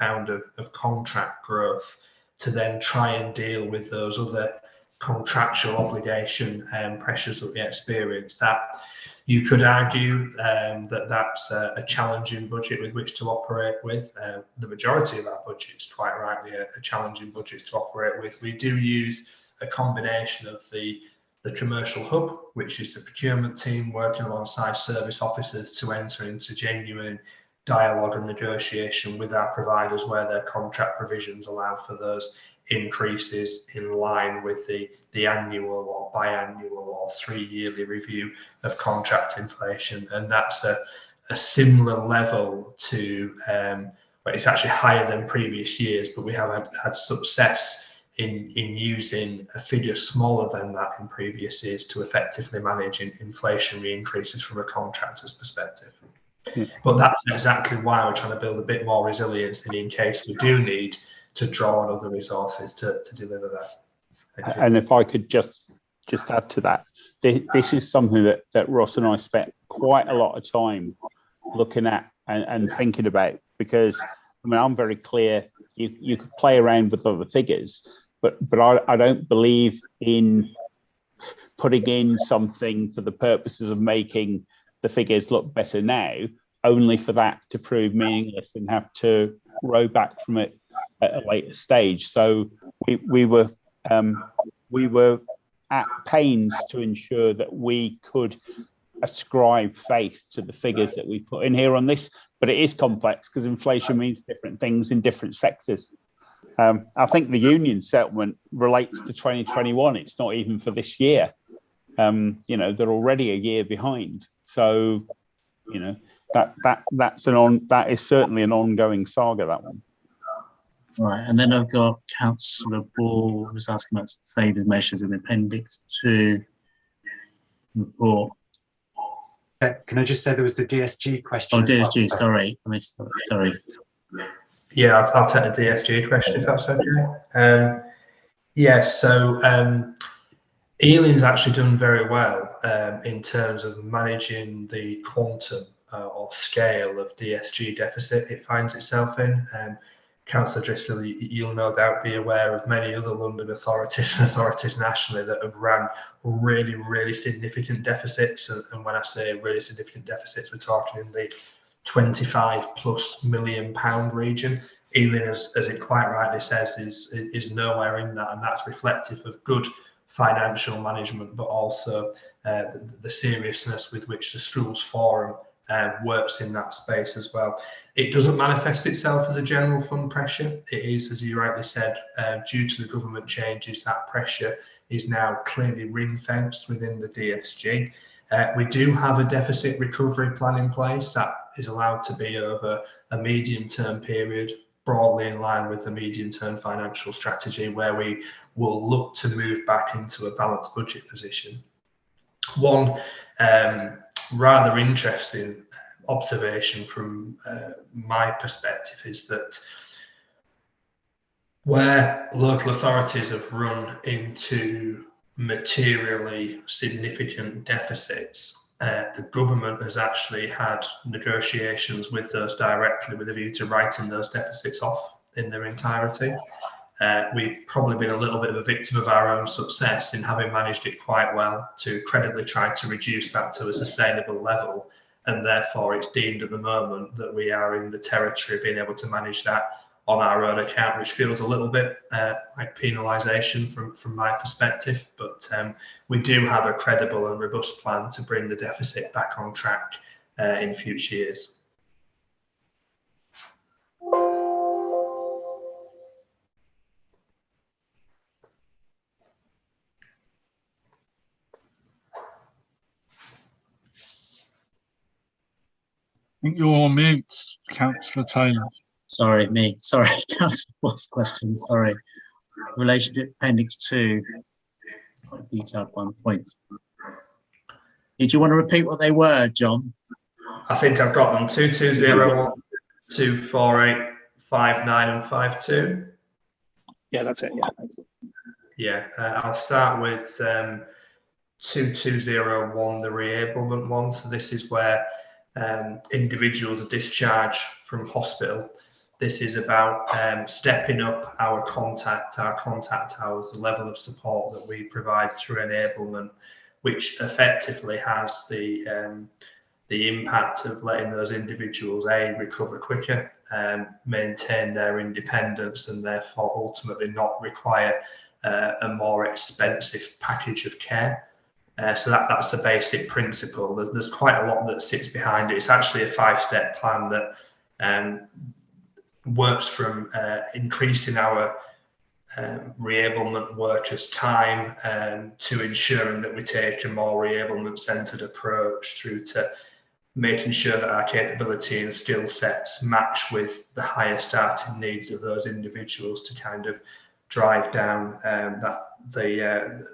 of contract growth to then try and deal with those other contractual obligation pressures that we experience. That you could argue that that's a challenging budget with which to operate with. The majority of our budgets, quite rightly, are challenging budgets to operate with. We do use a combination of the commercial hub, which is the procurement team working alongside service officers to enter into genuine dialogue and negotiation with our providers where their contract provisions allow for those increases in line with the annual or biannual or 3-yearly review of contract inflation. And that's a similar level to, well, it's actually higher than previous years, but we have had success in using a figure smaller than that in previous years to effectively manage inflationary increases from a contractor's perspective. Yeah. But that's exactly why we're trying to build a bit more resilience in case we do need to draw on other resources to deliver that. And if I could just add to that, this is something that Ross and I spent quite a lot of time looking at and thinking about, because I mean, I'm very clear. You could play around with other figures, but I don't believe in putting in something for the purposes of making the figures look better now, only for that to prove meaningless and have to row back from it at a later stage. So we were at pains to ensure that we could ascribe faith to the figures that we put in here on this, but it is complex because inflation means different things in different sectors. I think the union settlement relates to 2021. It's not even for this year. They're already a year behind. So, that is certainly an ongoing saga, that one. Right, and then I've got Councillor Ball who's asking about saving measures in Appendix 2 report. Can I just say there was the DSG question? Oh, as well? DSG, sorry. I missed that. Sorry. Yeah, I'll take the DSG question if that's okay. Yes, so Ealing's actually done very well in terms of managing the quantum or scale of DSG deficit it finds itself in. Councillor Driscoll, you'll no doubt be aware of many other London authorities and authorities nationally that have ran really, really significant deficits. And when I say really significant deficits, we're talking in the £25+ million region. Ealing, as it quite rightly says, is nowhere in that, and that's reflective of good financial management, but also the seriousness with which the Schools Forum works in that space as well. It doesn't manifest itself as a general fund pressure. It is, as you rightly said, due to the government changes, that pressure is now clearly ring-fenced within the DSG. We do have a deficit recovery plan in place that is allowed to be over a medium-term period, broadly in line with the medium-term financial strategy, where we will look to move back into a balanced budget position. One rather interesting observation from my perspective is that where local authorities have run into materially significant deficits, the government has actually had negotiations with those directly with a view to writing those deficits off in their entirety. We've probably been a little bit of a victim of our own success in having managed it quite well to credibly try to reduce that to a sustainable level, and therefore it's deemed at the moment that we are in the territory of being able to manage that on our own account, which feels a little bit like penalisation from my perspective. But we do have a credible and robust plan to bring the deficit back on track in future years. I think you're on mute, Councillor Taylor. Sorry, me. Sorry, Councillor Ball's question. Sorry. In relation to Appendix 2, it's quite a detailed one. Point. Did you want to repeat what they were, John? I think I've got them: 2201, 248, 59, and 52. Yeah, that's it. Yeah. Yeah, I'll start with 2201, the reablement one. So this is where individuals are discharged from hospital. This is about stepping up our contact hours, the level of support that we provide through enablement, which effectively has the impact of letting those individuals recover quicker, maintain their independence, and therefore ultimately not require a more expensive package of care. So that's the basic principle. There's quite a lot that sits behind it. It's actually a 5-step plan that works from increasing our reablement workers' time to ensuring that we take a more reablement centred approach, through to making sure that our capability and skill sets match with the higher starting needs of those individuals to kind of drive down the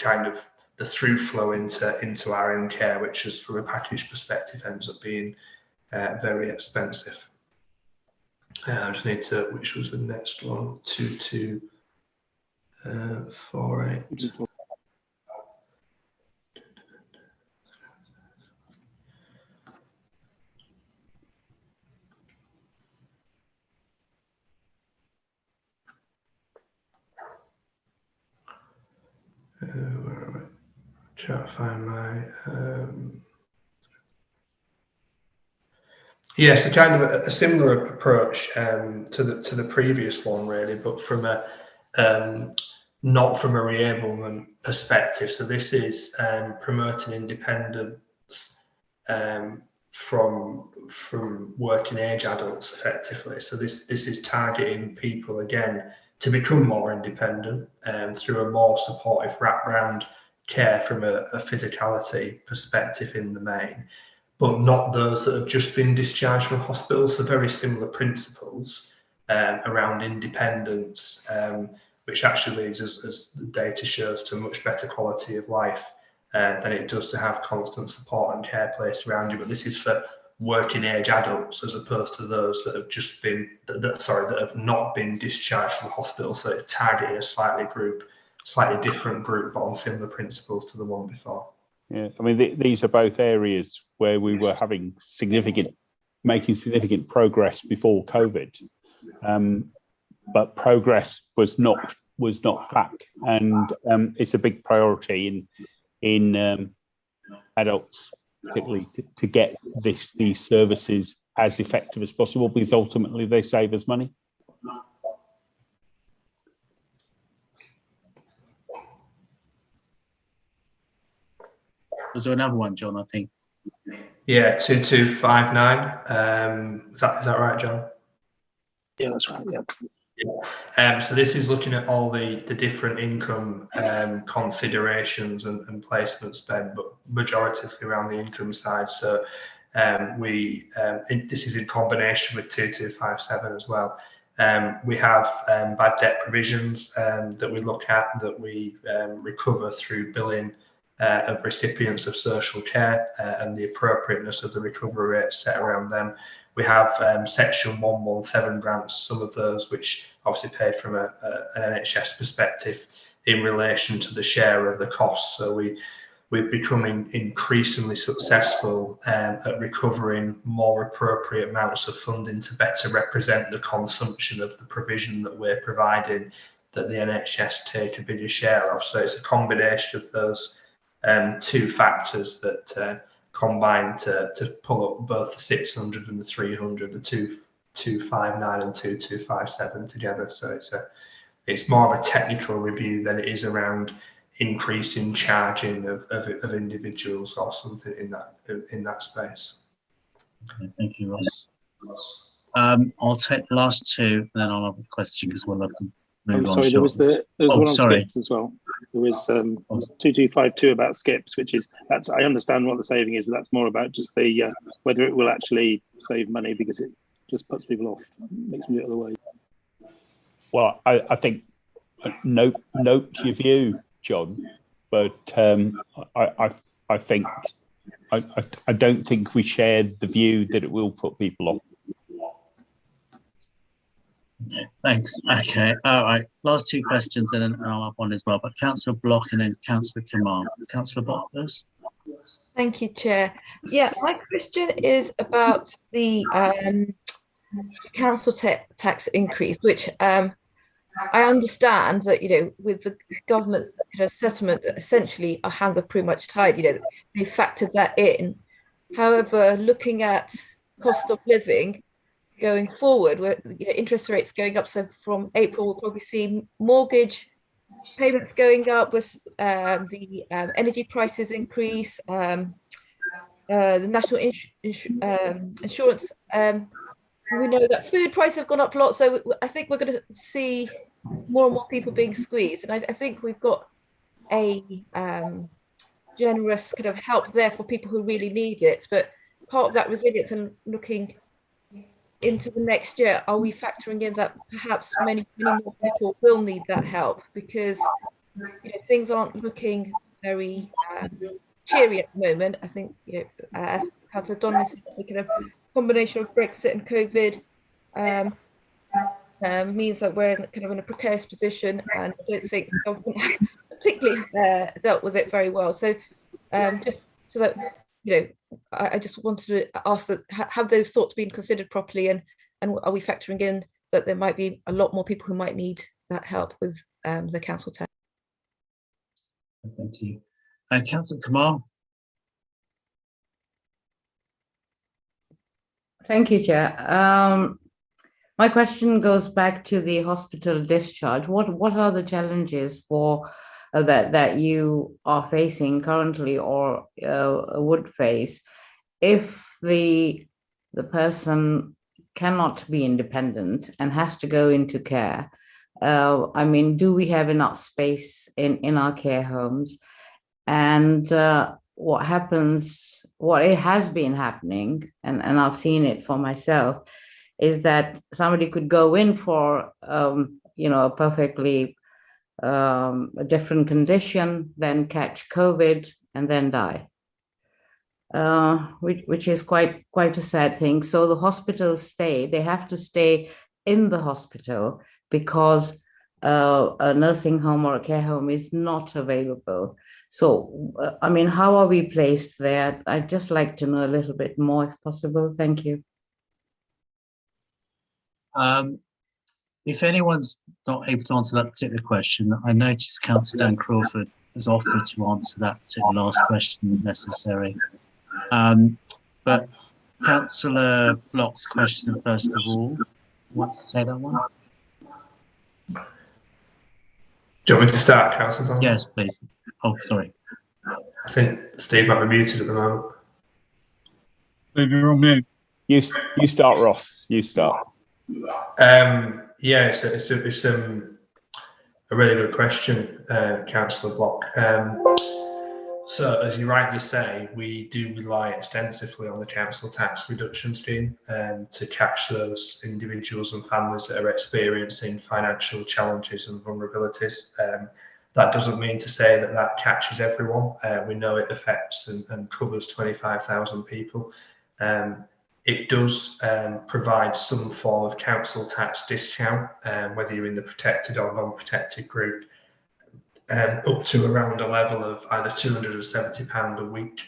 kind of the through flow into our own care, which is, from a package perspective, ends up being very expensive. I just need to, which was the next one, 2248. Trying to find my. Yes, a kind of a similar approach to the previous one, really, but from a not from a reablement perspective. So this is promoting independence from working age adults effectively. So this is targeting people again to become more independent through a more supportive wraparound care from a physicality perspective in the main, but not those that have just been discharged from hospital. So very similar principles around independence, which actually leads us, as the data shows, to a much better quality of life than it does to have constant support and care placed around you. But this is for working age adults as opposed to those that have just been, that have not been discharged from the hospital. So it's targeting a slightly different group, but on similar principles to the one before. Yeah, I mean, these are both areas where we were making significant progress before COVID, but progress was not back, and it's a big priority in adults, particularly to get these services as effective as possible, because ultimately they save us money. Was there another one, John, I think? Yeah, 2259. Is that right, John? Yeah, that's right. Yeah. So this is looking at all the different income considerations and placement spend, but majoritively around the income side. So this is in combination with 2257 as well. We have bad debt provisions that we look at, that we recover through billing of recipients of social care and the appropriateness of the recovery rates set around them. We have Section 117 grants, some of those which obviously paid from an NHS perspective in relation to the share of the costs. So we're becoming increasingly successful at recovering more appropriate amounts of funding to better represent the consumption of the provision that we're providing, that the NHS take a bigger share of. So it's a combination of those two factors that combine to pull up both the 600 and the 300, the 2259 and 2257 together. So it's more of a technical review than it is around increasing charging of individuals or something in that space. Okay, thank you, Ross. I'll take the last two, then I'll have a question because we'll have to move on. Sorry, there was one on sorry. skips as well. There was 2252 about skips, I understand what the saving is, but that's more about just the whether it will actually save money, because it just puts people off, makes them do it the other way. Well, I think note your view, John, but I think I don't think we shared the view that it will put people off. Yeah, thanks. Okay. All right. Last two questions, and then I'll have one as well. But Councillor Block and then Councillor Kamal. Councillor Block first. Thank you, Chair. Yeah, my question is about the council tax increase, which I understand that, with the government settlement, essentially our hands are pretty much tied. They factored that in. However, looking at cost of living going forward, where interest rates going up, so from April we'll probably see mortgage payments going up with the energy prices increase, the national insurance. We know that food prices have gone up a lot, so I think we're going to see more and more people being squeezed, and I think we've got a generous kind of help there for people who really need it. But part of that resilience and looking into the next year, are we factoring in that perhaps many more people will need that help, because things aren't looking very cheery at the moment. I think as Councillor Donnelly said, the kind of combination of Brexit and COVID means that we're kind of in a precarious position, and I don't think the government particularly dealt with it very well. So just so that I just wanted to ask that, have those thoughts been considered properly, and are we factoring in that there might be a lot more people who might need that help with the council tax? Thank you. And Councillor Kamal. Thank you, Chair. My question goes back to the hospital discharge. What are the challenges for that you are facing currently or would face if the person cannot be independent and has to go into care? I mean, do we have enough space in our care homes? And what happens, what it has been happening, and I've seen it for myself, is that somebody could go in for, a perfectly a different condition, then catch COVID and then die, which is quite a sad thing. So the hospitals they have to stay in the hospital because a nursing home or a care home is not available. So, I mean, how are we placed there? I'd just like to know a little bit more if possible. Thank you. If anyone's not able to answer that particular question, I noticed Councillor Dan Crawford has offered to answer that particular last question if necessary. But Councillor Block's question, first of all, want to say that one? Do you want me to start, Councillor Donald? Yes, please. Oh, sorry. I think Steve might be muted at the moment. Steve, you're on mute. You start, Ross. You start. Yeah, it's a really good question, Councillor Block. So, as you rightly say, we do rely extensively on the council tax reduction scheme to catch those individuals and families that are experiencing financial challenges and vulnerabilities. That doesn't mean to say that catches everyone. We know it affects and covers 25,000 people. It does provide some form of council tax discount, whether you're in the protected or non-protected group, up to around a level of either £270 a week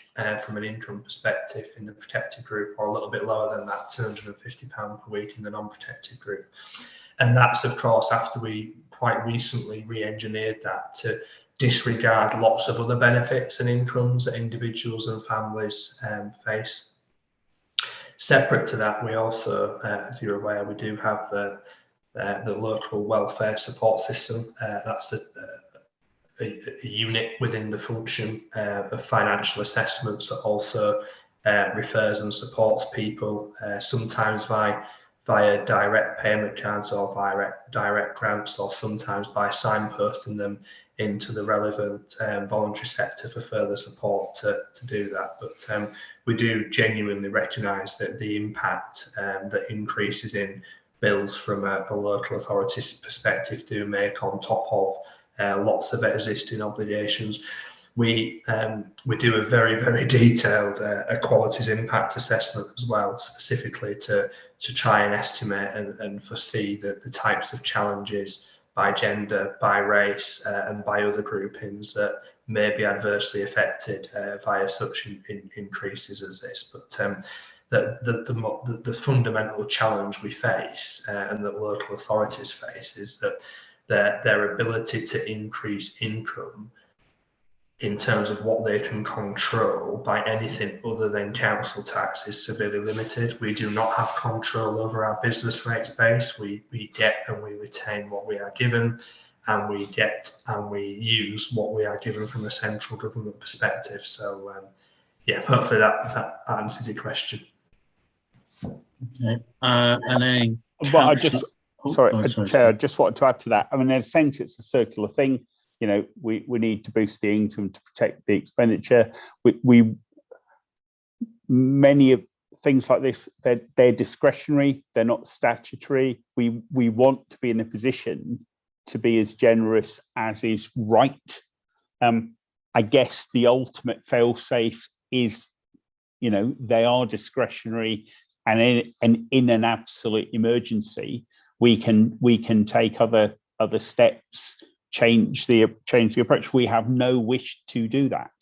from an income perspective in the protected group, or a little bit lower than that, £250 per week in the non-protected group. And that's, of course, after we quite recently re-engineered that to disregard lots of other benefits and incomes that individuals and families face. Separate to that, we also, as you're aware, we do have the local welfare support system. That's a unit within the function of financial assessments that also refers and supports people, sometimes via direct payment cards or direct grants, or sometimes by signposting them into the relevant voluntary sector for further support to do that. But we do genuinely recognise that the impact that increases in bills from a local authority's perspective do make on top of lots of existing obligations. We do a very, very detailed equalities impact assessment as well, specifically to try and estimate and foresee the types of challenges by gender, by race, and by other groupings that may be adversely affected via such increases as this. But the fundamental challenge we face and that local authorities face is that their ability to increase income in terms of what they can control by anything other than council tax is severely limited. We do not have control over our business rates base. We get and we retain what we are given, and we get and we use what we are given from a central government perspective. So yeah, hopefully that answers your question. Okay, and then well, I just sorry, Chair, I just wanted to add to that. I mean, in a sense, it's a circular thing. You know, we need to boost the income to protect the expenditure. We many of things like this, they're discretionary, they're not statutory. We want to be in a position to be as generous as is right. I guess the ultimate fail-safe is, you know, they are discretionary, and in an absolute emergency, we can take other steps, change the approach. We have no wish to do that,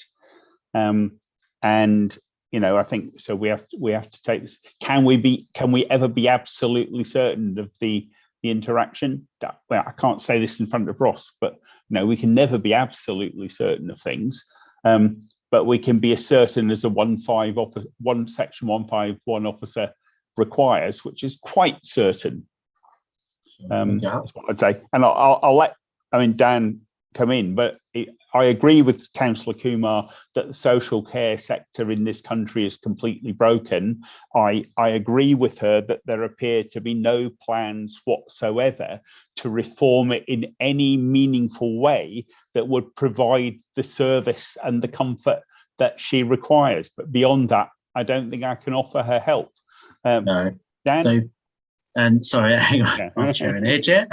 and you know, I think so. We have to take this. Can we ever be absolutely certain of the interaction? Well, I can't say this in front of Ross, but you know, we can never be absolutely certain of things. but we can be as certain as a section 151 officer requires, which is quite certain. That's what I'd say. And I'll let, Dan come in, but I agree with Councillor Kumar that the social care sector in this country is completely broken. I agree with her that there appear to be no plans whatsoever to reform it in any meaningful way that would provide the service and the comfort that she requires. But beyond that, I don't think I can offer her help. No. Dan? So, and sorry, hang on, I'm chairing here, Chair.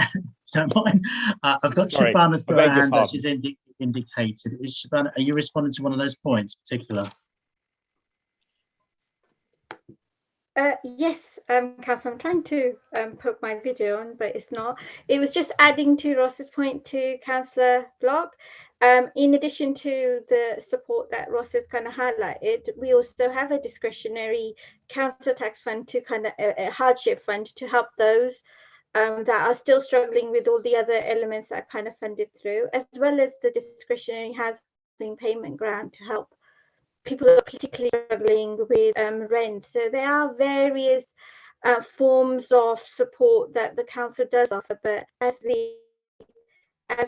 Don't mind. I've got Shabana for her hand that she's indicated. Is Shabana, are you responding to one of those points in particular? Yes, Councillor, I'm trying to put my video on, but it's not. It was just adding to Ross's point to Councillor Block. In addition to the support that Ross has kind of highlighted, we also have a discretionary council tax fund to kind of a hardship fund to help those that are still struggling with all the other elements that are kind of funded through, as well as the discretionary housing payment grant to help people who are particularly struggling with rent. So there are various forms of support that the council does offer, but as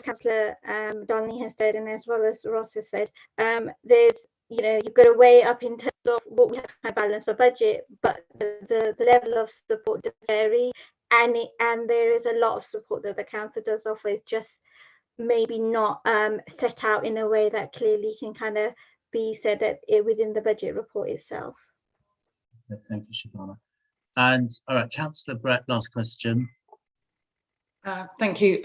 Councillor Donnelly has said, and as well as Ross has said, there's, you've got to weigh up in terms of what we have to balance our budget, but the level of support does vary, and there is a lot of support that the council does offer. Is just maybe not set out in a way that clearly can kind of be said that within the budget report itself. Thank you, Shabana. And all right, Councillor Brett, last question. Thank you.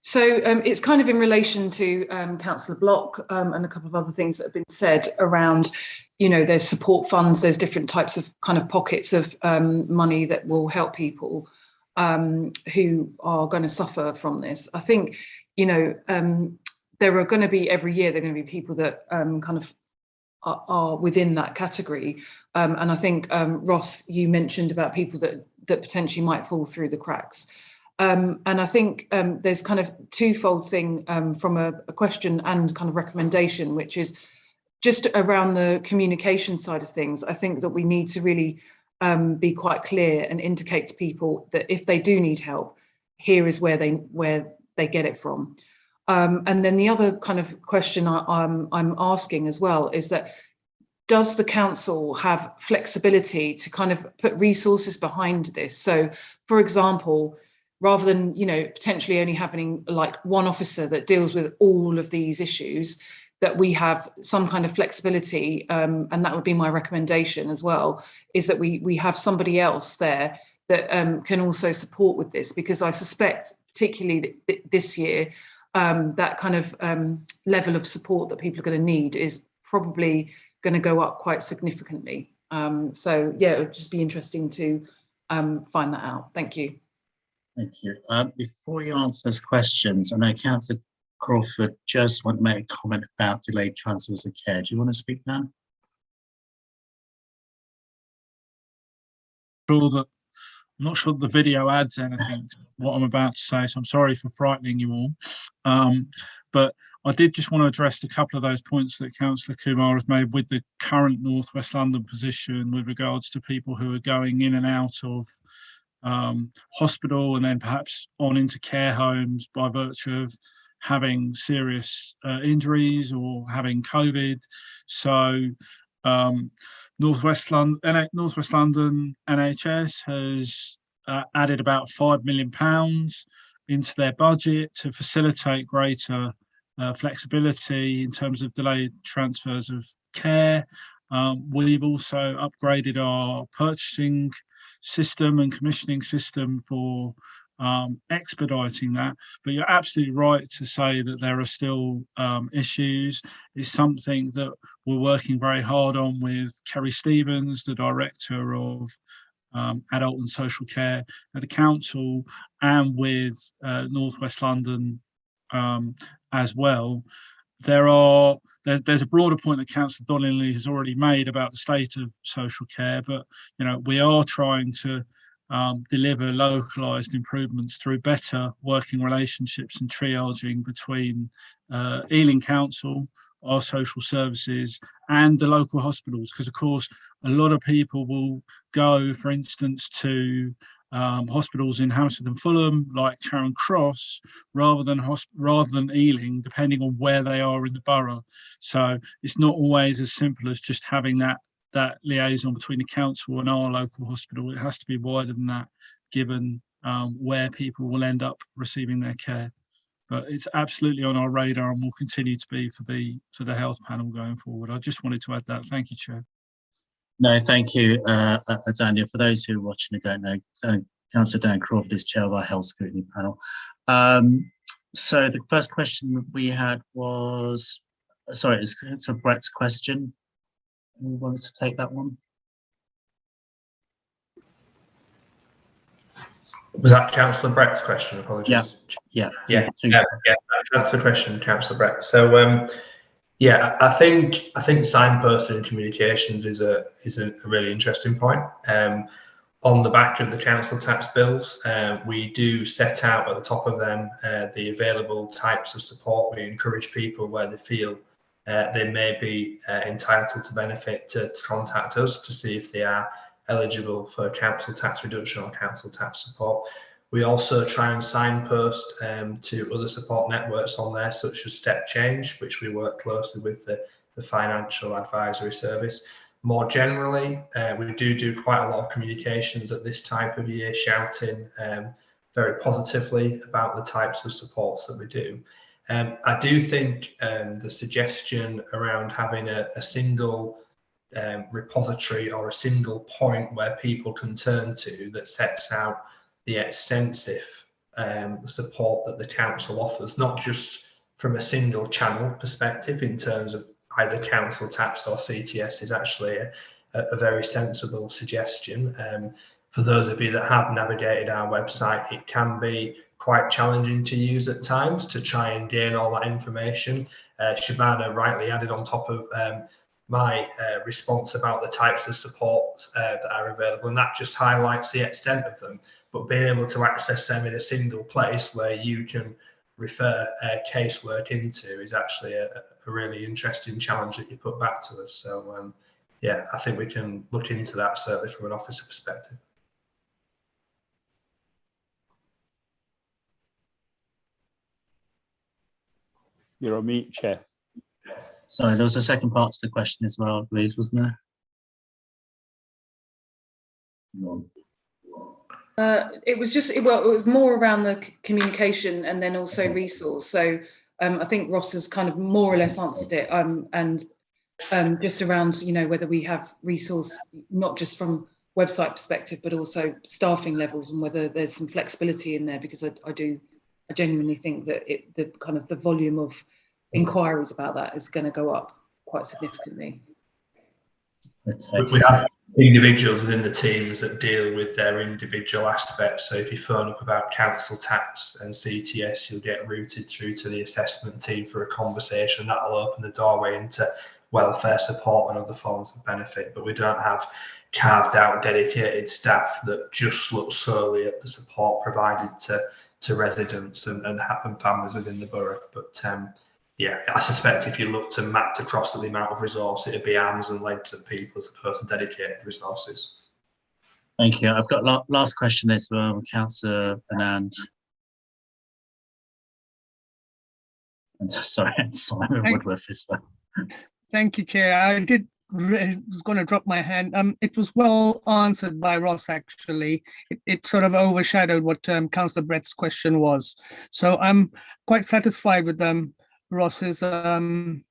So it's kind of in relation to Councillor Block and a couple of other things that have been said around, there's support funds, there's different types of kind of pockets of money that will help people who are going to suffer from this. I think, there are going to be, every year, there are going to be people that kind of are within that category. And I think, Ross, you mentioned about people that potentially might fall through the cracks. And I think there's kind of twofold thing from a question and kind of recommendation, which is just around the communication side of things. I think that we need to really be quite clear and indicate to people that if they do need help, here is where they get it from. And then the other kind of question I'm asking as well is that, does the council have flexibility to kind of put resources behind this? So, for example, rather than, potentially only having like one officer that deals with all of these issues, that we have some kind of flexibility, and that would be my recommendation as well, is that we have somebody else there that can also support with this, because I suspect, particularly this year, that kind of level of support that people are going to need is probably going to go up quite significantly. So yeah, it would just be interesting to find that out. Thank you. Thank you. Before you answer those questions, I know Councillor Crawford just want to make a comment about delayed transfers of care. Do you want to speak now? I'm not sure that the video adds anything to what I'm about to say, so I'm sorry for frightening you all. But I did just want to address a couple of those points that Councillor Kumar has made with the current North West London position with regards to people who are going in and out of hospital and then perhaps on into care homes by virtue of having serious injuries or having COVID. So North West London NHS has added about £5 million into their budget to facilitate greater flexibility in terms of delayed transfers of care. We've also upgraded our purchasing system and commissioning system for expediting that. But you're absolutely right to say that there are still issues. It's something that we're working very hard on with Kerry Stevens, the Director of Adult and Social Care at the Council, and with North West London as well. There's a broader point that Councillor Donnelly has already made about the state of social care, but we are trying to deliver localised improvements through better working relationships and triaging between Ealing Council, our social services and the local hospitals, because of course a lot of people will go, for instance, to hospitals in Hampstead and Fulham, like Charing Cross, rather than Ealing, depending on where they are in the borough. So it's not always as simple as just having that liaison between the council and our local hospital. It has to be wider than that, given where people will end up receiving their care. But it's absolutely on our radar and will continue to be for the health panel going forward. I just wanted to add that. Thank you, Chair. No, thank you, Daniel. For those who are watching and don't know, Councillor Dan Crawford is chair of our health scrutiny panel. So the first question we had was, sorry, it's a Brett's question. Who wants to take that one? Was that Councillor Brett's question? Apologies. Yeah. That's the question, Councillor Brett. So, yeah, I think signposting and communications is a really interesting point. On the back of the council tax bills, we do set out at the top of them the available types of support. We encourage people where they feel they may be entitled to benefit to contact us to see if they are eligible for council tax reduction or council tax support. We also try and signpost to other support networks on there, such as Step Change, which we work closely with the Financial Advisory Service. More generally, we do quite a lot of communications at this time of year, shouting very positively about the types of supports that we do. I do think the suggestion around having a single repository or a single point where people can turn to that sets out the extensive support that the council offers, not just from a single channel perspective in terms of either council tax or CTS, is actually a very sensible suggestion. For those of you that have navigated our website, it can be quite challenging to use at times to try and gain all that information. Shabana rightly added on top of my response about the types of support that are available, and that just highlights the extent of them. But being able to access them in a single place where you can refer casework into is actually a really interesting challenge that you put back to us. So yeah, I think we can look into that, certainly from an officer perspective. You're on mute, Chair. Sorry, there was a second part to the question as well, Louise, wasn't there? It was more around the communication and then also resource. So I think Ross has kind of more or less answered it, and just around, you know, whether we have resource, not just from website perspective, but also staffing levels, and whether there's some flexibility in there, because I genuinely think that the volume of inquiries about that is going to go up quite significantly. Okay. We have individuals within the teams that deal with their individual aspects. So if you phone up about council tax and CTS, you'll get routed through to the assessment team for a conversation. That'll open the doorway into welfare support and other forms of benefit. But we don't have carved out dedicated staff that just look solely at the support provided to residents and families within the borough. But yeah, I suspect if you looked and mapped across the amount of resource, it'd be arms and legs of people as opposed to dedicated resources. Thank you. I've got last question as well, Councillor Anand. And sorry, Simon Woodworth as well. Thank you, Chair. I was going to drop my hand. It was well answered by Ross, actually. It sort of overshadowed what Councillor Brett's question was. So I'm quite satisfied with Ross's reply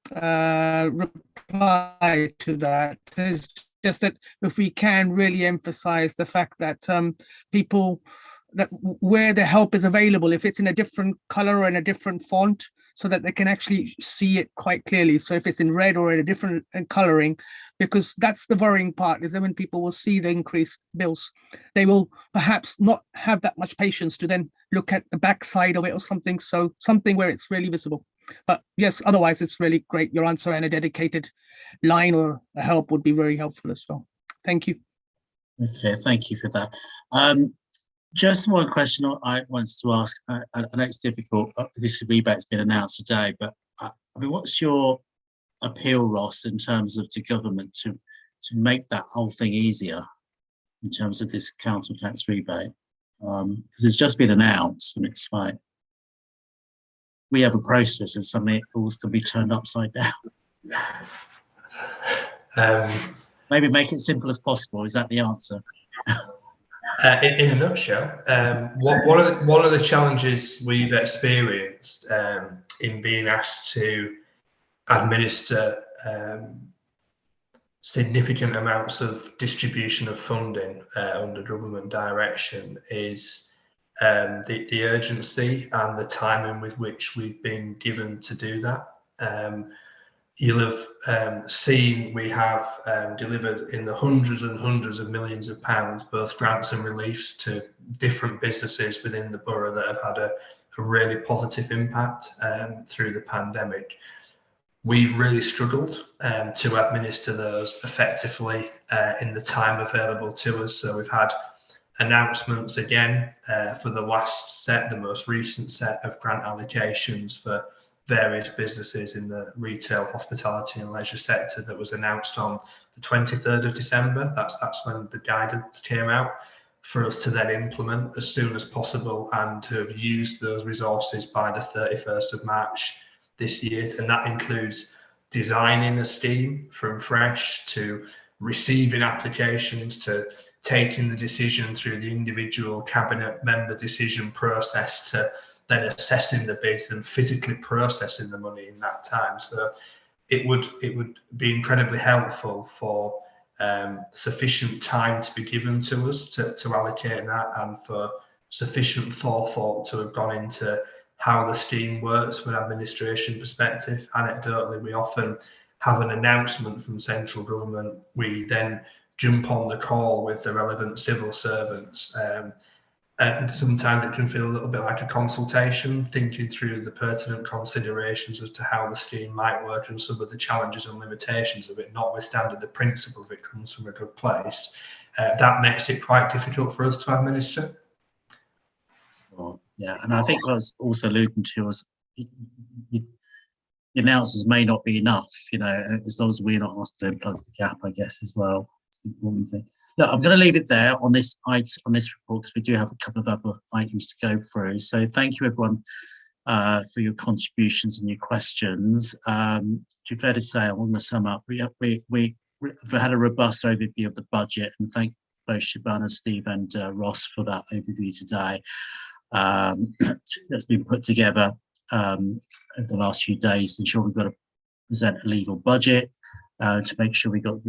to that. Is just that if we can really emphasize the fact that people, that where the help is available, if it's in a different color or in a different font, so that they can actually see it quite clearly. So if it's in red or in a different coloring, because that's the worrying part, is that when people will see the increased bills, they will perhaps not have that much patience to then look at the back side of it or something. So something where it's really visible. But yes, otherwise it's really great. Your answer and a dedicated line or a help would be very helpful as well. Thank you. Okay, thank you for that. Just one question I wanted to ask. I know it's difficult. This rebate has been announced today, but I mean, what's your appeal, Ross, in terms of to government to make that whole thing easier in terms of this council tax rebate? Because it's just been announced, and it's like we have a process, and suddenly it all can be turned upside down. Maybe make it simple as possible. Is that the answer? In a nutshell, one of the challenges we've experienced in being asked to administer significant amounts of distribution of funding under government direction is the urgency and the timing with which we've been given to do that. You'll have seen we have delivered in the hundreds and hundreds of millions of pounds, both grants and reliefs to different businesses within the borough that have had a really positive impact through the pandemic. We've really struggled to administer those effectively in the time available to us. So we've had announcements again for the last set, the most recent set of grant allocations for various businesses in the retail, hospitality and leisure sector that was announced on the 23rd of December. That's when the guidance came out for us to then implement as soon as possible and to have used those resources by the 31st of March this year. And that includes designing a scheme from fresh to receiving applications to taking the decision through the individual cabinet member decision process to then assessing the bids and physically processing the money in that time. So it would be incredibly helpful for sufficient time to be given to us to allocate that, and for sufficient forethought to have gone into how the scheme works from an administration perspective. Anecdotally, we often have an announcement from central government. We then jump on the call with the relevant civil servants. And sometimes it can feel a little bit like a consultation, thinking through the pertinent considerations as to how the scheme might work and some of the challenges and limitations of it, notwithstanding the principle of it comes from a good place. That makes it quite difficult for us to administer. Well, yeah, and I think what I was also alluding to was the announcers may not be enough, you know, as long as we're not asked to plug the gap, I guess, as well. It's the important thing. Look, I'm going to leave it there on this report, because we do have a couple of other items to go through. So thank you, everyone, for your contributions and your questions. To be fair to say, I want to sum up. We had a robust overview of the budget, and thank both Shabana, Steve, and Ross for that overview today. That's been put together over the last few days to ensure we've got to present a legal budget. To make sure we got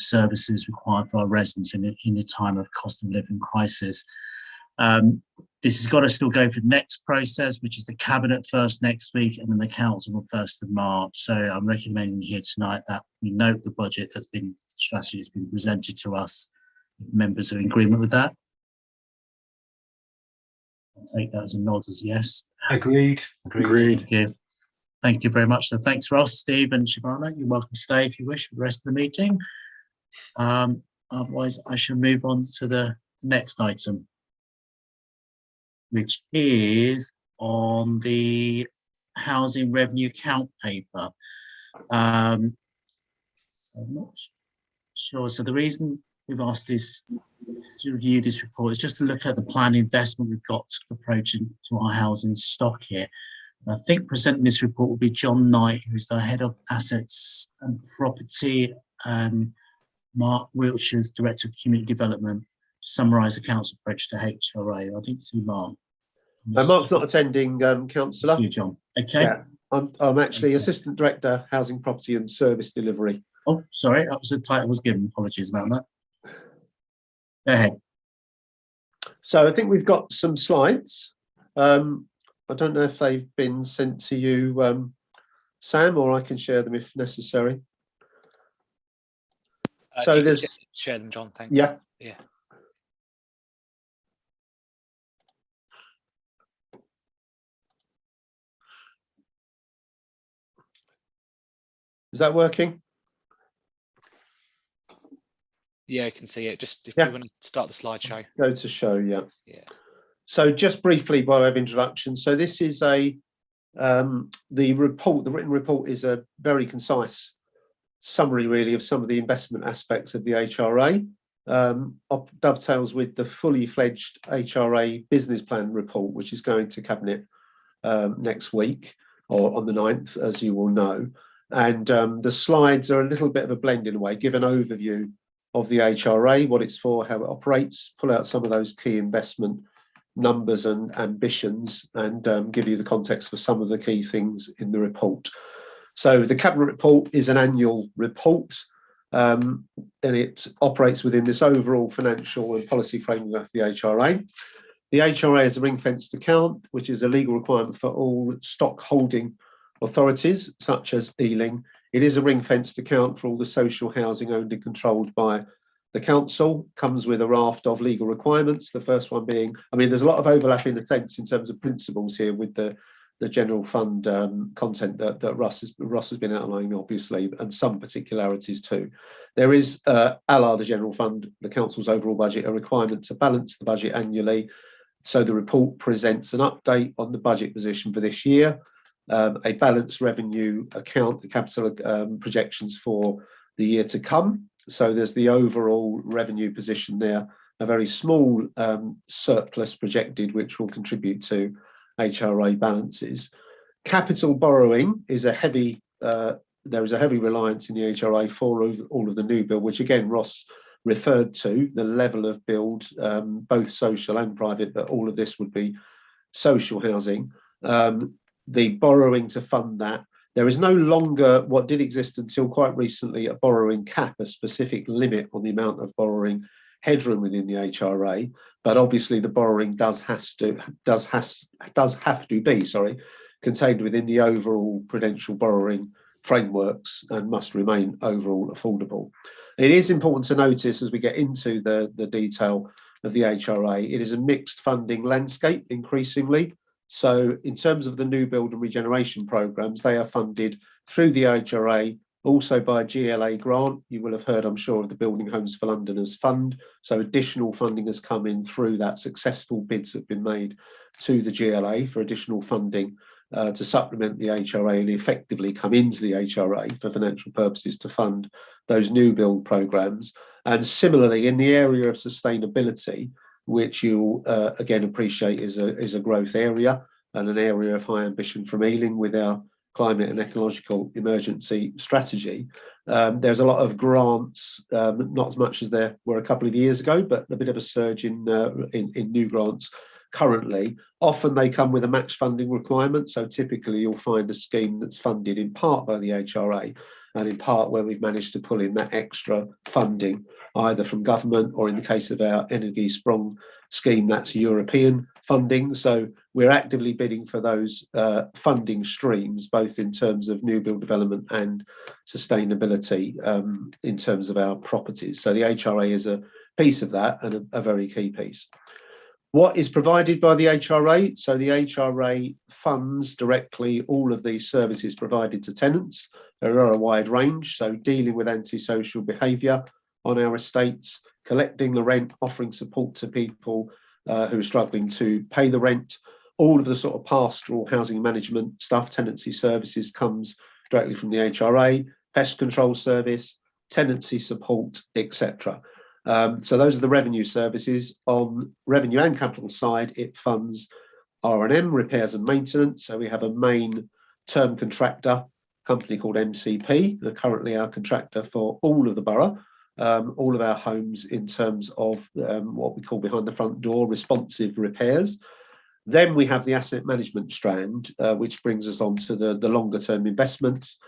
services required for our residents in a time of cost of living crisis. This has got to still go for the next process, which is the cabinet first next week, and then the council on 1st of March. So I'm recommending here tonight that we note the budget strategy has been presented to us. Members are in agreement with that. I'll take that as a nod as yes. Agreed. Thank you very much. So thanks, Ross, Steve, and Shabana. You're welcome to stay if you wish for the rest of the meeting. Otherwise, I shall move on to the next item, which is on the housing revenue account paper. I'm not sure. So the reason we've asked this to review this report is just to look at the planned investment we've got approaching to our housing stock here. I think presenting this report will be John Knight, who's the Head of Assets and Property, and Mark Wiltshire's Director of Community Development, to summarise the council approach to HRA. I didn't see Mark. Mark's not attending, Councillor. You, John. Okay. Yeah, I'm actually Assistant Director, Housing, Property and Service Delivery. Oh, sorry, that was the title I was given. Apologies about that. Go ahead. So I think we've got some slides. I don't know if they've been sent to you, Sam, or I can share them if necessary. So there's share them, John. Thanks. Yeah. Is that working? Yeah, I can see it. Just if you want to start the slideshow. Go to show, yeah. So just briefly by way of introduction, so this is a The written report is a very concise summary really of some of the investment aspects of the HRA. Dovetails with the fully fledged HRA business plan report, which is going to Cabinet next week or on the 9th, as you will know. And the slides are a little bit of a blend in a way, give an overview of the HRA, what it's for, how it operates, pull out some of those key investment numbers and ambitions, and give you the context for some of the key things in the report. So the Cabinet report is an annual report, and it operates within this overall financial and policy framework of the HRA. The HRA is a ring-fenced account, which is a legal requirement for all stock holding authorities, such as Ealing. It is a ring-fenced account for all the social housing owned and controlled by the council. Comes with a raft of legal requirements. The first one being, I mean, there's a lot of overlap in the text in terms of principles here with the general fund content that Russ has been outlining, obviously, and some particularities too. There is, a la the general fund, the council's overall budget, a requirement to balance the budget annually. So the report presents an update on the budget position for this year, a balanced revenue account, the capital projections for the year to come. So there's the overall revenue position there, a very small surplus projected, which will contribute to HRA balances. Capital borrowing is a heavy, there is a heavy reliance in the HRA for all of the new build, which again, Ross referred to, the level of build, both social and private, but all of this would be social housing. The borrowing to fund that. There is no longer, what did exist until quite recently, a borrowing cap, a specific limit on the amount of borrowing headroom within the HRA, but obviously the borrowing does have to be contained within the overall prudential borrowing frameworks and must remain overall affordable. It is important to notice as we get into the detail of the HRA, it is a mixed funding landscape increasingly. So in terms of the new build and regeneration programs, they are funded through the HRA, also by a GLA grant. You will have heard, I'm sure, of the Building Homes for Londoners Fund. So additional funding has come in through that. Successful bids have been made to the GLA for additional funding to supplement the HRA and effectively come into the HRA for financial purposes to fund those new build programs. And similarly, in the area of sustainability, which you'll again appreciate is a growth area and an area of high ambition from Ealing with our climate and ecological emergency strategy. There's a lot of grants, not as much as there were a couple of years ago, but a bit of a surge in new grants currently. Often they come with a match funding requirement, so typically you'll find a scheme that's funded in part by the HRA and in part where we've managed to pull in that extra funding, either from government or in the case of our Energy Sprong scheme, that's European funding. So we're actively bidding for those funding streams, both in terms of new build development and sustainability in terms of our properties. So the HRA is a piece of that and a very key piece. What is provided by the HRA? So the HRA funds directly all of these services provided to tenants. There are a wide range, so dealing with antisocial behaviour on our estates, collecting the rent, offering support to people who are struggling to pay the rent. All of the sort of pastoral housing management stuff, tenancy services comes directly from the HRA, pest control service, tenancy support, etc. So those are the revenue services. On revenue and capital side, it funds R&M, repairs and maintenance. So we have a main term contractor, company called MCP. They're currently our contractor for all of the borough, all of our homes in terms of what we call behind the front door, responsive repairs. Then we have the asset management strand, which brings us on to the longer term investments,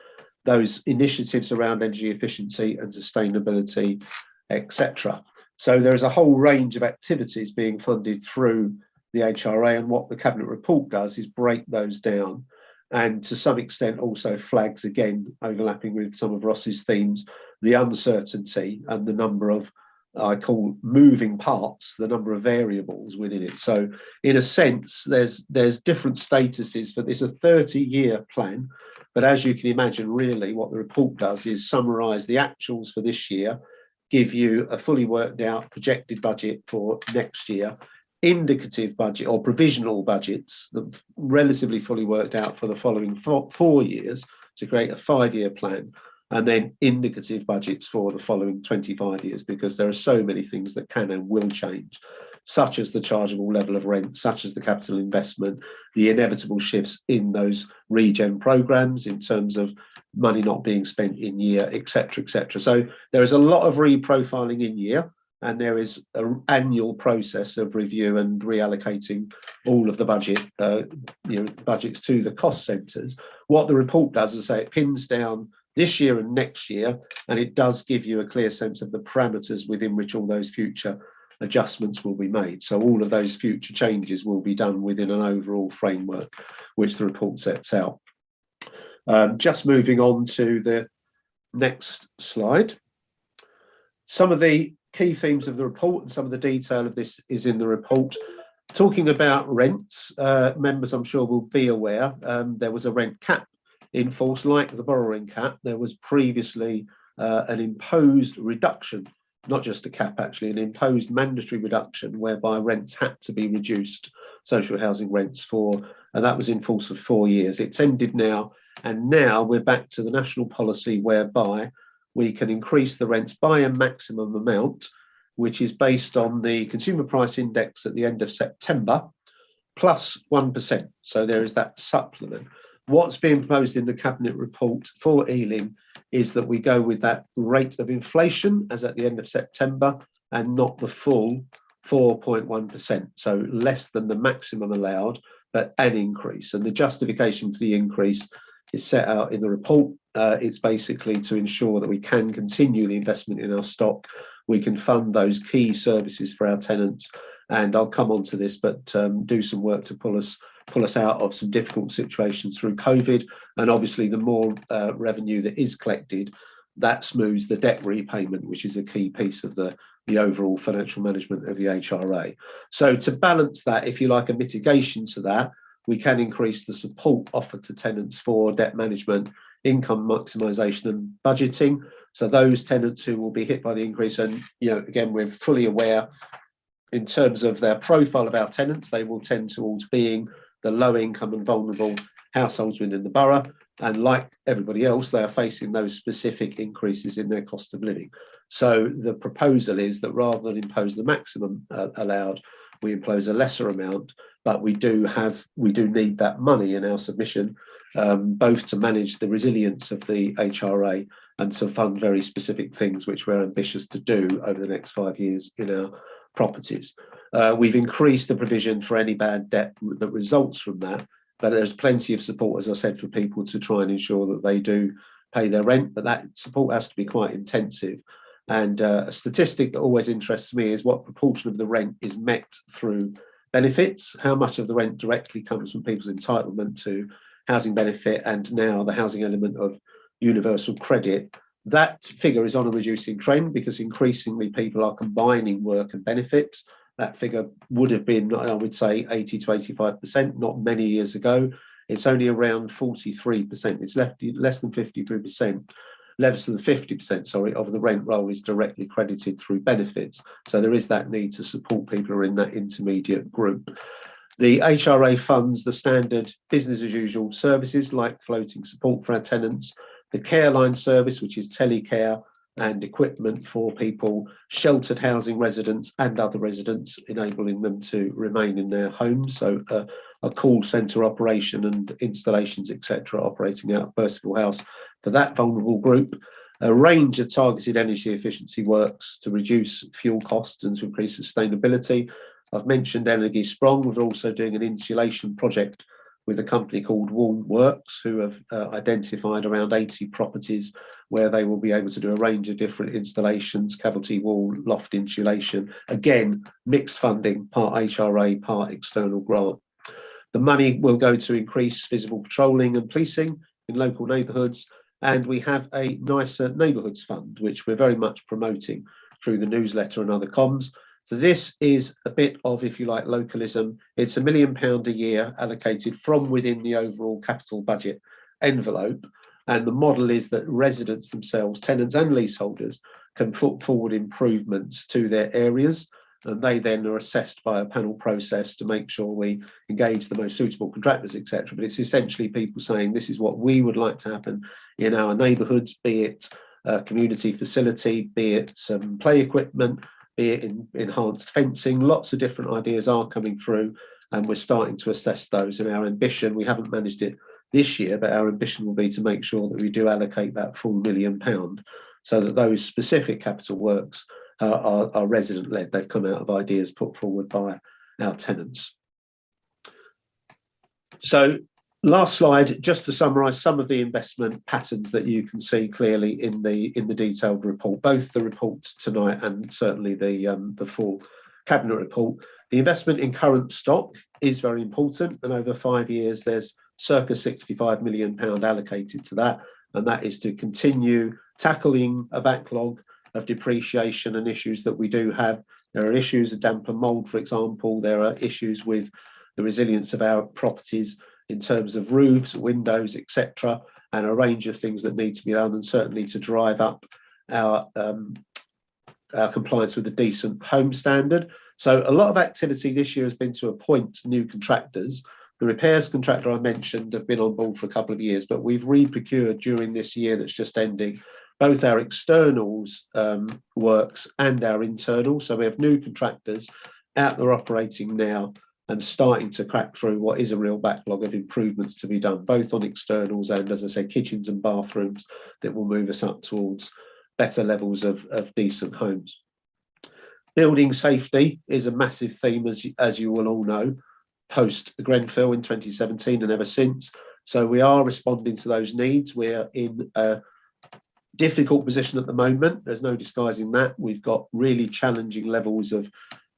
those initiatives around energy efficiency and sustainability, etc. So there's a whole range of activities being funded through the HRA, and what the Cabinet report does is break those down and to some extent also flags, again, overlapping with some of Ross's themes, the uncertainty and the number of, I call moving parts, the number of variables within it. So in a sense, there's different statuses for this, a 30-year plan, but as you can imagine, really what the report does is summarise the actuals for this year, give you a fully worked out projected budget for next year, indicative budget or provisional budgets that relatively fully worked out for the following 4 years to create a 5-year plan, and then indicative budgets for the following 25 years, because there are so many things that can and will change, such as the chargeable level of rent, such as the capital investment, the inevitable shifts in those regen programs in terms of money not being spent in year, etc., etc. So there is a lot of reprofiling in year, and there is an annual process of review and reallocating all of the budget, budgets to the cost centres. What the report does is say it pins down this year and next year, and it does give you a clear sense of the parameters within which all those future adjustments will be made. So all of those future changes will be done within an overall framework which the report sets out. Just moving on to the next slide. Some of the key themes of the report and some of the detail of this is in the report. Talking about rents, members I'm sure will be aware there was a rent cap in force. Like the borrowing cap, there was previously an imposed reduction, not just a cap actually, an imposed mandatory reduction whereby rents had to be reduced, social housing rents and that was in force for 4 years. It's ended now, and now we're back to the national policy whereby we can increase the rents by a maximum amount, which is based on the consumer price index at the end of September, plus 1%. So there is that supplement. What's being proposed in the Cabinet report for Ealing is that we go with that rate of inflation as at the end of September and not the full 4.1%. So less than the maximum allowed, but an increase. And the justification for the increase is set out in the report. It's basically to ensure that we can continue the investment in our stock. We can fund those key services for our tenants. And I'll come on to this, but do some work to pull us out of some difficult situations through COVID. And obviously, the more revenue that is collected, that smooths the debt repayment, which is a key piece of the overall financial management of the HRA. So to balance that, if you like, a mitigation to that, we can increase the support offered to tenants for debt management, income maximisation and budgeting. So those tenants who will be hit by the increase, and again, we're fully aware in terms of their profile of our tenants, they will tend towards being the low income and vulnerable households within the borough. And like everybody else, they are facing those specific increases in their cost of living. So the proposal is that rather than impose the maximum allowed, we impose a lesser amount, but we do need that money in our submission, both to manage the resilience of the HRA and to fund very specific things which we're ambitious to do over the next 5 years in our properties. We've increased the provision for any bad debt that results from that, but there's plenty of support, as I said, for people to try and ensure that they do pay their rent, but that support has to be quite intensive. And a statistic that always interests me is what proportion of the rent is met through benefits, how much of the rent directly comes from people's entitlement to housing benefit, and now the housing element of universal credit. That figure is on a reducing trend because increasingly people are combining work and benefits. That figure would have been, I would say, 80 to 85% not many years ago. It's only around 43%. It's less than 53%. Levels to the 50%, sorry, of the rent roll is directly credited through benefits. So there is that need to support people who are in that intermediate group. The HRA funds the standard business as usual services like floating support for our tenants, the care line service, which is telecare and equipment for people, sheltered housing residents and other residents, enabling them to remain in their homes. So a call centre operation and installations, etc., operating out of Percival House for that vulnerable group. A range of targeted energy efficiency works to reduce fuel costs and to increase sustainability. I've mentioned Energy Sprong. We're also doing an insulation project with a company called Warm Works, who have identified around 80 properties where they will be able to do a range of different installations, cavity wall, loft insulation. Again, mixed funding, part HRA, part external grant. The money will go to increase visible patrolling and policing in local neighbourhoods. And we have a nicer neighbourhoods fund, which we're very much promoting through the newsletter and other comms. So this is a bit of, if you like, localism. It's £1 million a year allocated from within the overall capital budget envelope. And the model is that residents themselves, tenants and leaseholders, can put forward improvements to their areas. and they then are assessed by a panel process to make sure we engage the most suitable contractors, etc. But it's essentially people saying this is what we would like to happen in our neighbourhoods, be it a community facility, be it some play equipment, be it in enhanced fencing. Lots of different ideas are coming through, and we're starting to assess those. And our ambition, we haven't managed it this year, but our ambition will be to make sure that we do allocate that full £1 million so that those specific capital works are resident-led. They've come out of ideas put forward by our tenants. So last slide, just to summarise some of the investment patterns that you can see clearly in the detailed report, both the report tonight and certainly the full cabinet report. The investment in current stock is very important, and over 5 years there's circa £65 million allocated to that, and that is to continue tackling a backlog of depreciation and issues that we do have. There are issues of damp and mould, for example. There are issues with the resilience of our properties in terms of roofs, windows, etc., and a range of things that need to be done, and certainly to drive up our compliance with the decent home standard. So a lot of activity this year has been to appoint new contractors. The repairs contractor I mentioned have been on board for a couple of years, but we've re-procured during this year that's just ending both our externals works and our internals. So we have new contractors out there operating now and starting to crack through what is a real backlog of improvements to be done, both on externals and, as I say, kitchens and bathrooms that will move us up towards better levels of decent homes. Building safety is a massive theme, as you will all know, post Grenfell in 2017 and ever since. So we are responding to those needs. We're in a difficult position at the moment. There's no disguising that. We've got really challenging levels of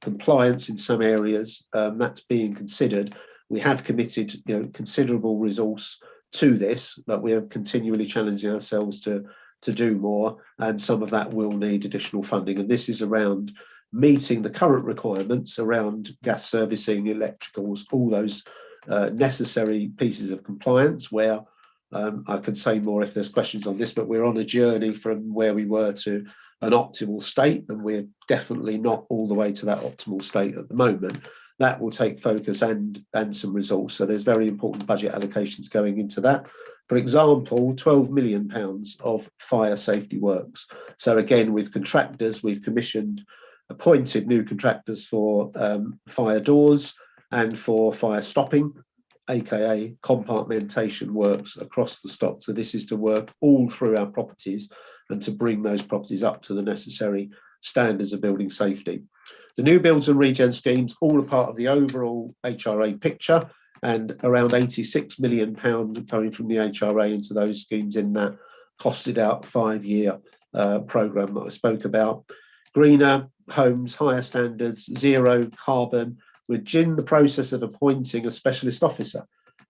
compliance in some areas. That's being considered. We have committed, considerable resource to this, but we are continually challenging ourselves to do more, and some of that will need additional funding. And this is around meeting the current requirements around gas servicing, electricals, all those necessary pieces of compliance, where I can say more if there's questions on this, but we're on a journey from where we were to an optimal state, and we're definitely not all the way to that optimal state at the moment. That will take focus and some resource. So there's very important budget allocations going into that. For example, £12 million of fire safety works. So again, with contractors, we've appointed new contractors for fire doors and for fire stopping, aka compartmentation works across the stock. So this is to work all through our properties and to bring those properties up to the necessary standards of building safety. The new builds and regen schemes, all a part of the overall HRA picture, and around £86 million coming from the HRA into those schemes in that costed out 5-year programme that I spoke about. Greener homes, higher standards, zero carbon. We're in the process of appointing a specialist officer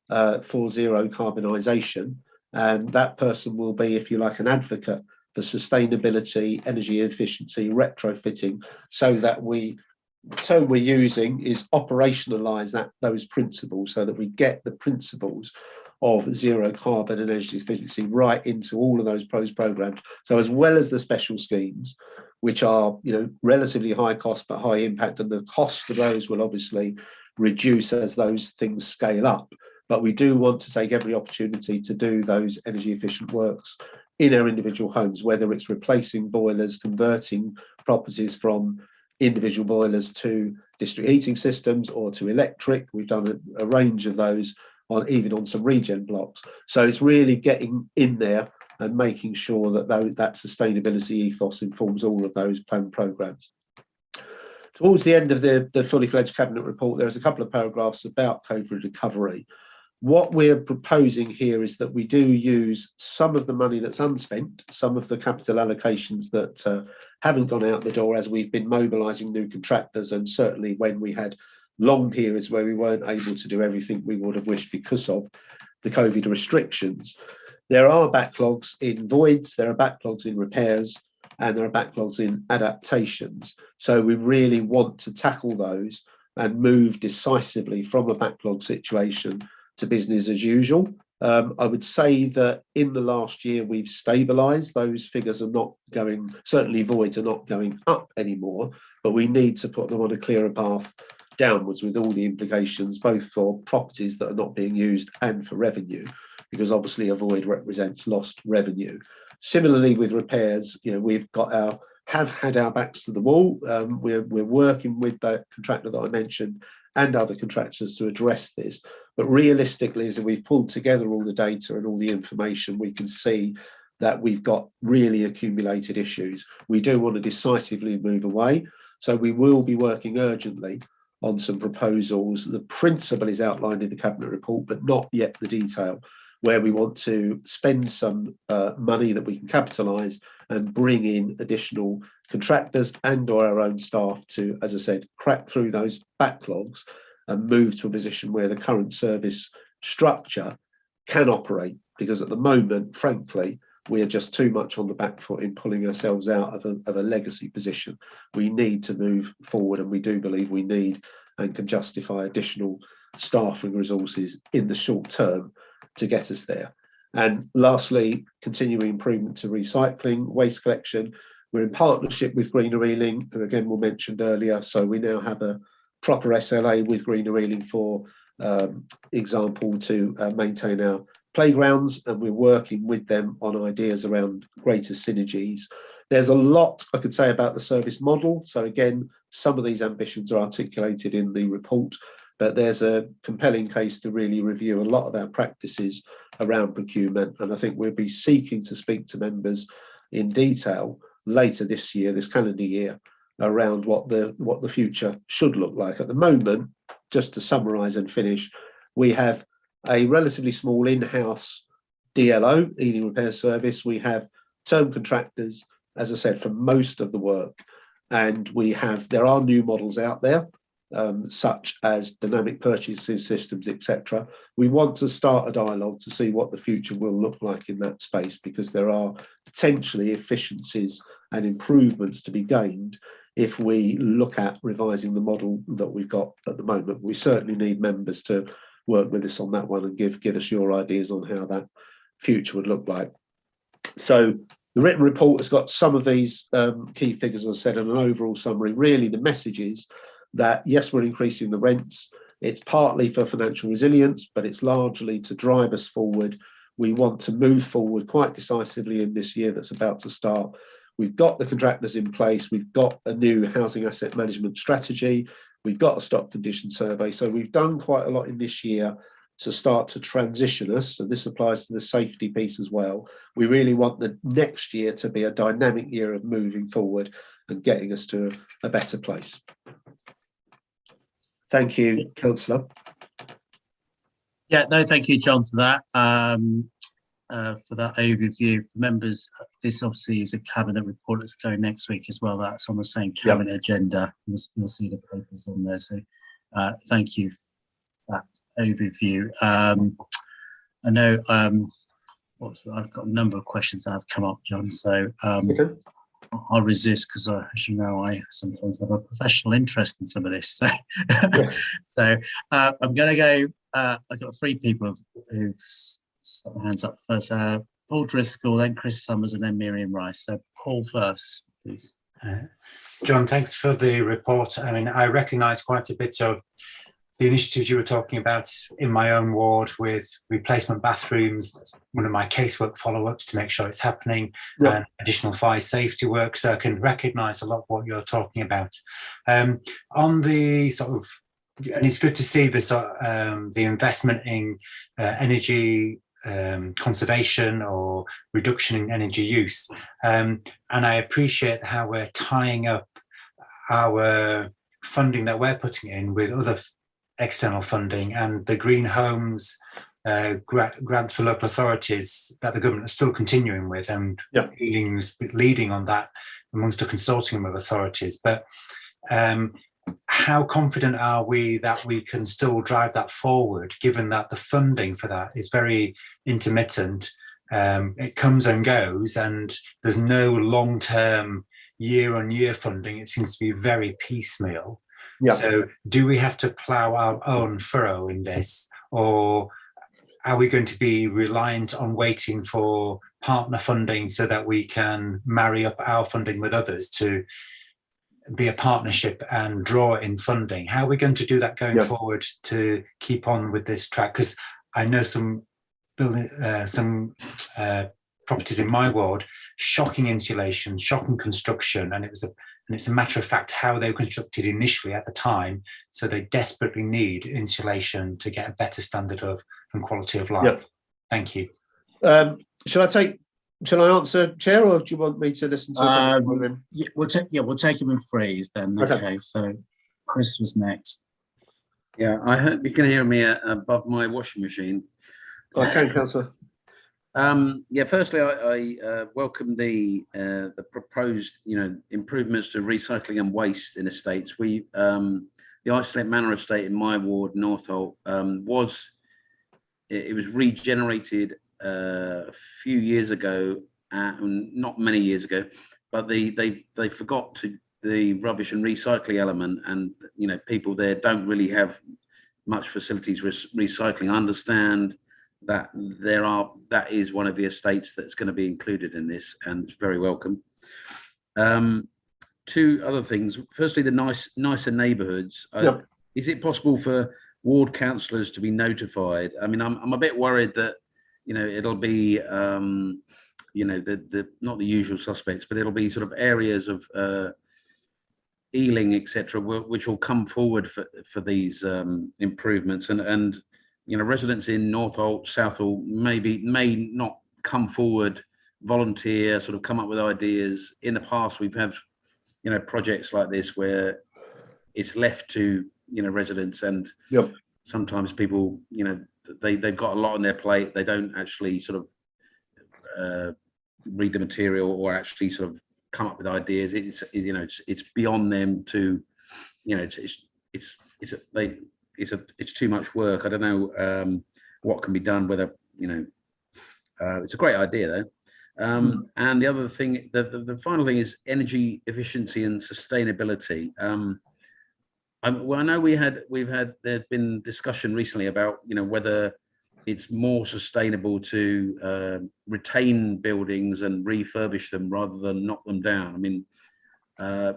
for zero carbonisation, and that person will be, if you like, an advocate for sustainability, energy efficiency, retrofitting, so that the term we're using is operationalise those principles, so that we get the principles of zero carbon and energy efficiency right into all of those programs. So as well as the special schemes, which are relatively high cost but high impact, and the cost of those will obviously reduce as those things scale up. But we do want to take every opportunity to do those energy efficient works in our individual homes, whether it's replacing boilers, converting properties from individual boilers to district heating systems or to electric. We've done a range of those even on some regen blocks. So it's really getting in there and making sure that that sustainability ethos informs all of those planned programs. Towards the end of the fully fledged cabinet report, there's a couple of paragraphs about COVID recovery. What we're proposing here is that we do use some of the money that's unspent, some of the capital allocations that haven't gone out the door as we've been mobilising new contractors, and certainly when we had long periods where we weren't able to do everything we would have wished because of the COVID restrictions. There are backlogs in voids, there are backlogs in repairs, and there are backlogs in adaptations. So we really want to tackle those and move decisively from a backlog situation to business as usual. I would say that in the last year we've stabilised. Those figures are not going, certainly voids are not going up anymore, but we need to put them on a clearer path downwards with all the implications, both for properties that are not being used and for revenue, because obviously a void represents lost revenue. Similarly with repairs, we've got have had our backs to the wall. We're working with the contractor that I mentioned and other contractors to address this. But realistically, as we've pulled together all the data and all the information, we can see that we've got really accumulated issues. We do want to decisively move away. So we will be working urgently on some proposals. The principle is outlined in the Cabinet report, but not yet the detail, where we want to spend some money that we can capitalise and bring in additional contractors and or our own staff to, as I said, crack through those backlogs and move to a position where the current service structure can operate. Because at the moment, frankly, we are just too much on the back foot in pulling ourselves out of a legacy position. We need to move forward, and we do believe we need and can justify additional staffing resources in the short term to get us there. And lastly, continuing improvement to recycling, waste collection. We're in partnership with Greener Ealing, who again were mentioned earlier. So we now have a proper SLA with Greener Ealing, for example, to maintain our playgrounds, and we're working with them on ideas around greater synergies. There's a lot I could say about the service model. So again, some of these ambitions are articulated in the report, but there's a compelling case to really review a lot of our practices around procurement. And I think we'll be seeking to speak to members in detail later this year, this calendar year, around what the future should look like. At the moment, just to summarise and finish, we have a relatively small in-house DLO, Ealing Repair Service. We have term contractors, as I said, for most of the work. And there are new models out there, such as dynamic purchasing systems, etc. We want to start a dialogue to see what the future will look like in that space, because there are potentially efficiencies and improvements to be gained if we look at revising the model that we've got at the moment. We certainly need members to work with us on that one and give us your ideas on how that future would look like. So the written report has got some of these key figures, as I said, and an overall summary. Really, the message is that, yes, we're increasing the rents. It's partly for financial resilience, but it's largely to drive us forward. We want to move forward quite decisively in this year that's about to start. We've got the contractors in place. We've got a new housing asset management strategy. We've got a stock condition survey. So we've done quite a lot in this year to start to transition us. And this applies to the safety piece as well. We really want the next year to be a dynamic year of moving forward and getting us to a better place. Thank you, Councillor. Yeah, no, thank you, John, for that overview. For members, this obviously is a Cabinet report that's going next week as well. That's on the same Cabinet agenda. You'll see the papers on there. So thank you for that overview. I know I've got a number of questions that have come up, John. So I'll resist, because as you know, I sometimes have a professional interest in some of this. So, so I'm going to go. I've got three people who've stuck their hands up first. Paul Driscoll, then Chris Summers, and then Miriam Rice. So Paul first, please. John, thanks for the report. I mean, I recognise quite a bit of the initiatives you were talking about in my own ward with replacement bathrooms. That's one of my casework follow-ups to make sure it's happening, and additional fire safety work. So I can recognise a lot of what you're talking about. On the sort of, and it's good to see the the investment in energy conservation or reduction in energy use. And I appreciate how we're tying up our funding that we're putting in with other external funding, and the Green Homes grant for local authorities that the government is still continuing with, and leading on that amongst a consortium of authorities. But how confident are we that we can still drive that forward, given that the funding for that is very intermittent? It comes and goes, and there's no long-term year-on-year funding. It seems to be very piecemeal. So do we have to plough our own furrow in this, or are we going to be reliant on waiting for partner funding so that we can marry up our funding with others to be a partnership and draw in funding? How are we going to do that going forward to keep on with this track? Because I know some building, properties in my ward, shocking insulation, shocking construction, and it's a matter of fact how they were constructed initially at the time. So they desperately need insulation to get a better standard of and quality of life. Thank you. Shall I answer, Chair, or do you want me to listen to we'll take him in threes then. Okay, so Chris was next. Yeah, I hope you can hear me above my washing machine. I can, Councillor. Firstly, I welcome the proposed, improvements to recycling and waste in estates. The Isolate Manor estate in my ward, Northolt, was regenerated a few years ago, not many years ago, but they forgot the rubbish and recycling element, and people there don't really have much facilities recycling. I understand that that is one of the estates that's going to be included in this, and it's very welcome. Two other things. Firstly, the nicer neighbourhoods. Is it possible for ward councillors to be notified? I mean, I'm a bit worried that it'll be the not the usual suspects, but it'll be sort of areas of Ealing, etc., which will come forward for these improvements, and residents in Northolt, Southall may not come forward, volunteer, sort of come up with ideas. In the past, we've had projects like this where it's left to residents, and sometimes people they've got a lot on their plate. They don't actually sort of read the material or actually sort of come up with ideas. It's beyond them to it's too much work. I don't know what can be done. Whether it's a great idea though. And the other thing, the final thing is energy efficiency and sustainability. Well, I know there's been discussion recently about whether it's more sustainable to retain buildings and refurbish them rather than knock them down. I mean,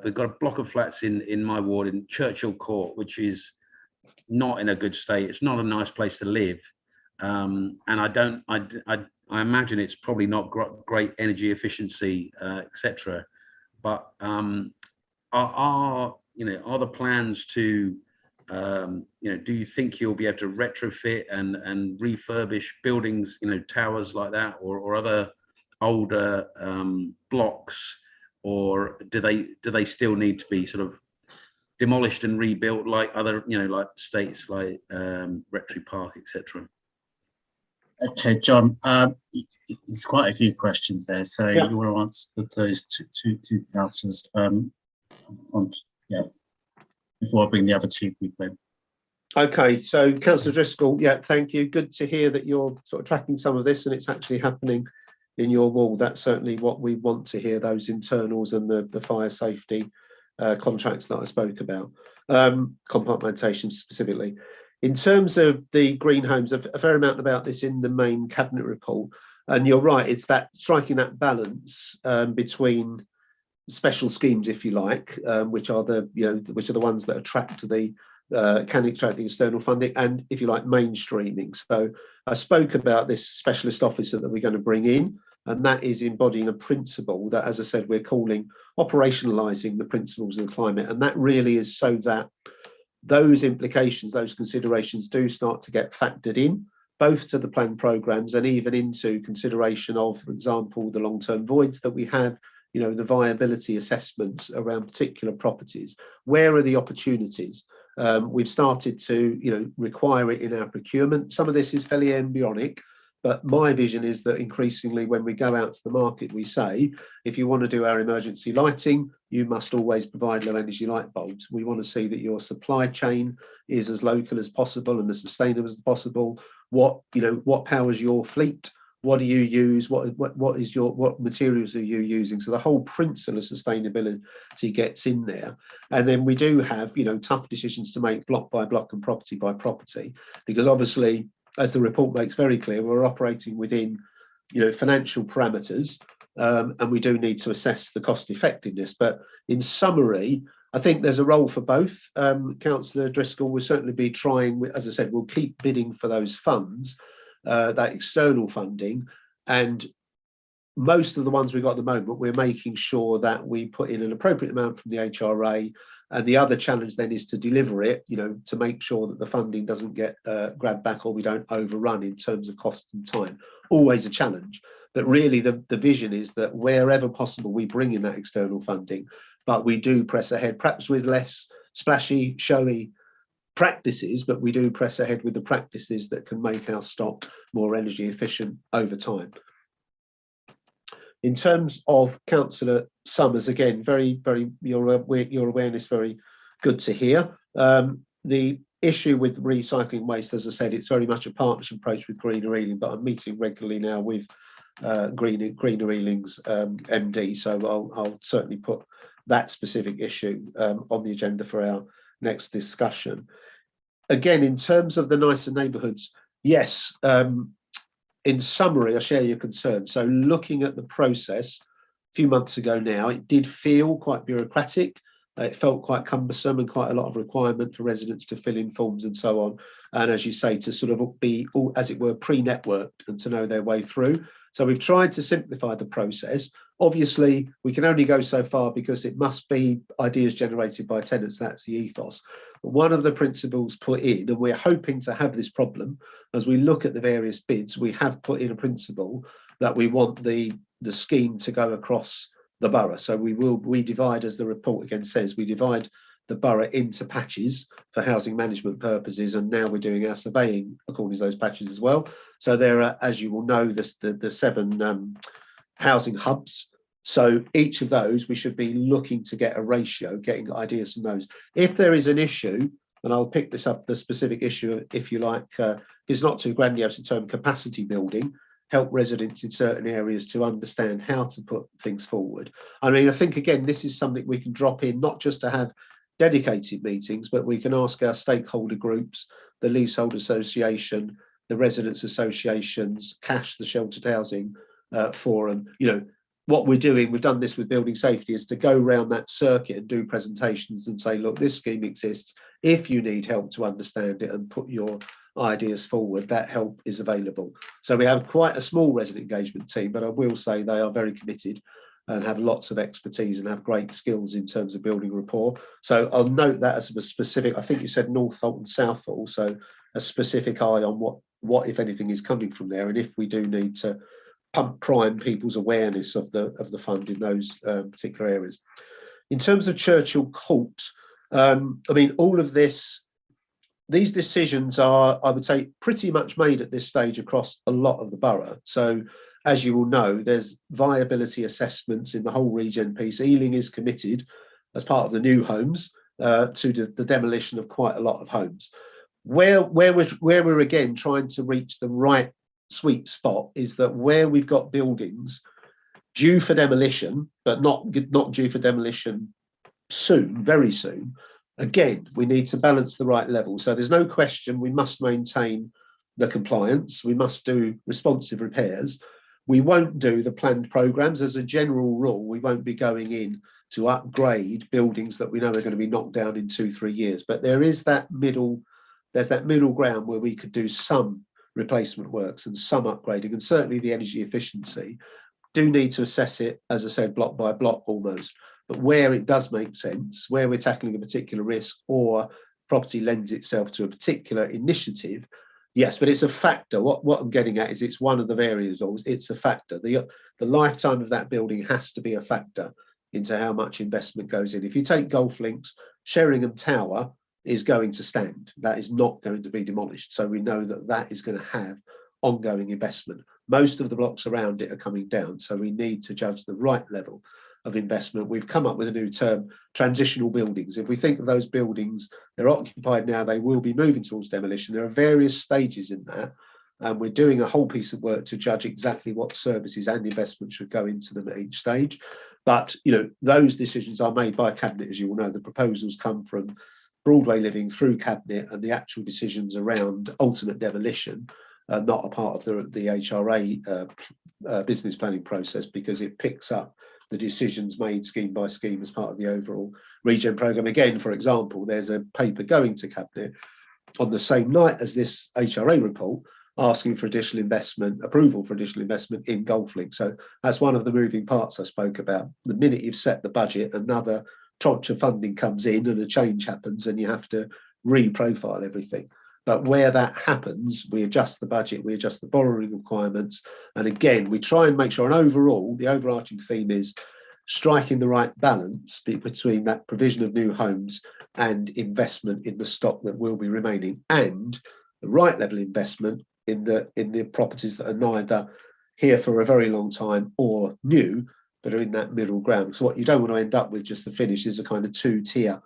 we've got a block of flats in my ward in Churchill Court, which is not in a good state. It's not a nice place to live, and I imagine it's probably not great energy efficiency, etc. But are the plans to do you think you'll be able to retrofit and refurbish buildings, towers like that, or other older blocks, or do they still need to be sort of demolished and rebuilt like other like states like Rectory Park, etc.? Okay, John, it's quite a few questions there, so you want to answer those two councillors before I bring the other two people in. Okay, so Councillor Driscoll, thank you. Good to hear that you're sort of tracking some of this and it's actually happening in your ward. That's certainly what we want to hear, those internals and the fire safety contracts that I spoke about, compartmentation specifically. In terms of the green homes, a fair amount about this in the main cabinet report, and you're right, it's that striking that balance between special schemes, if you like, which are the ones that attract the can attract the external funding, and if you like, mainstreaming. So I spoke about this specialist officer that we're going to bring in, and that is embodying a principle that, as I said, we're calling operationalizing the principles of the climate, and that really is so that those implications, those considerations do start to get factored in, both to the planned programs and even into consideration of, for example, the long-term voids that we have, the viability assessments around particular properties. Where are the opportunities? We've started to, require it in our procurement. Some of this is fairly embryonic, but my vision is that increasingly when we go out to the market, we say, if you want to do our emergency lighting, you must always provide low energy light bulbs. We want to see that your supply chain is as local as possible and as sustainable as possible. What powers your fleet? What do you use? What materials are you using? So the whole principle of sustainability gets in there. And then we do have, tough decisions to make block by block and property by property, because obviously as the report makes very clear, we're operating within, financial parameters, and we do need to assess the cost effectiveness. But in summary, I think there's a role for both. Councillor Driscoll will certainly be trying, as I said, we'll keep bidding for those funds, that external funding, and most of the ones we've got at the moment, we're making sure that we put in an appropriate amount from the HRA, and the other challenge then is to deliver it, to make sure that the funding doesn't get grabbed back or we don't overrun in terms of cost and time. Always a challenge, but really the vision is that wherever possible we bring in that external funding, but we do press ahead, perhaps with less splashy, showy practices, but we do press ahead with the practices that can make our stock more energy efficient over time. In terms of Councillor Summers, again, very, your awareness, very good to hear. The issue with recycling waste, as I said, it's very much a partnership approach with Greener Ealing, but I'm meeting regularly now with Greener Ealing's MD, so I'll certainly put that specific issue on the agenda for our next discussion. Again, in terms of the nicer neighbourhoods, yes, in summary, I share your concern. So looking at the process a few months ago now, it did feel quite bureaucratic. It felt quite cumbersome and quite a lot of requirement for residents to fill in forms and so on. And as you say, to sort of be, as it were, pre-networked and to know their way through. So we've tried to simplify the process. Obviously, we can only go so far because it must be ideas generated by tenants. That's the ethos. But one of the principles put in, and we're hoping to have this problem, as we look at the various bids, we have put in a principle that we want the scheme to go across the borough. So we divide, as the report again says, we divide the borough into patches for housing management purposes, and now we're doing our surveying according to those patches as well. So there are, as you will know, the 7 housing hubs. So each of those, we should be looking to get a ratio, getting ideas from those. If there is an issue, and I'll pick this up, the specific issue, if you like, if it's not too grandiose in term capacity building, help residents in certain areas to understand how to put things forward. I mean, I think, again, this is something we can drop in, not just to have dedicated meetings, but we can ask our stakeholder groups, the Leasehold Association, the residents associations, CASH, the Sheltered Housing Forum. What we're doing, we've done this with building safety, is to go around that circuit and do presentations and say, look, this scheme exists. If you need help to understand it and put your ideas forward, that help is available. So we have quite a small resident engagement team, but I will say they are very committed and have lots of expertise and have great skills in terms of building rapport. So I'll note that as a specific, I think you said Northolt and Southall, so a specific eye on what if anything is coming from there, and if we do need to prime people's awareness of the fund in those particular areas. In terms of Churchill Court, I mean, all of these decisions are, I would say, pretty much made at this stage across a lot of the borough. So as you will know, there's viability assessments in the whole regen piece. Ealing is committed as part of the new homes to the demolition of quite a lot of homes. Where we're again trying to reach the right sweet spot is that where we've got buildings due for demolition, but not due for demolition soon, very soon, again, we need to balance the right level. So there's no question we must maintain the compliance, we must do responsive repairs. We won't do the planned programs. As a general rule, we won't be going in to upgrade buildings that we know are going to be knocked down in 2-3 years. But there's that middle ground where we could do some replacement works and some upgrading, and certainly the energy efficiency. Do need to assess it, as I said, block by block almost. But where it does make sense, where we're tackling a particular risk or property lends itself to a particular initiative, yes, but it's a factor. What I'm getting at is it's one of the variables. It's a factor. The lifetime of that building has to be a factor into how much investment goes in. If you take golf links, Sheringham Tower is going to stand. That is not going to be demolished. So we know that that is going to have ongoing investment. Most of the blocks around it are coming down. So we need to judge the right level of investment. We've come up with a new term, transitional buildings. If we think of those buildings, they're occupied now, they will be moving towards demolition. There are various stages in that. And we're doing a whole piece of work to judge exactly what services and investment should go into them at each stage. But, those decisions are made by Cabinet, as you will know. The proposals come from Broadway Living through Cabinet, and the actual decisions around alternate demolition not a part of the HRA business planning process, because it picks up the decisions made scheme by scheme as part of the overall regen programme. Again, for example, there's a paper going to Cabinet on the same night as this HRA report asking for additional investment, approval for additional investment in golf links. So that's one of the moving parts I spoke about. The minute you've set the budget, another tranche of funding comes in and a change happens and you have to re-profile everything. But where that happens, we adjust the budget, we adjust the borrowing requirements. And again, we try and make sure, and overall, the overarching theme is striking the right balance between that provision of new homes and investment in the stock that will be remaining, and the right level of investment in the properties that are neither here for a very long time or new, but are in that middle ground. So what you don't want to end up with just the finish is a kind of two-tier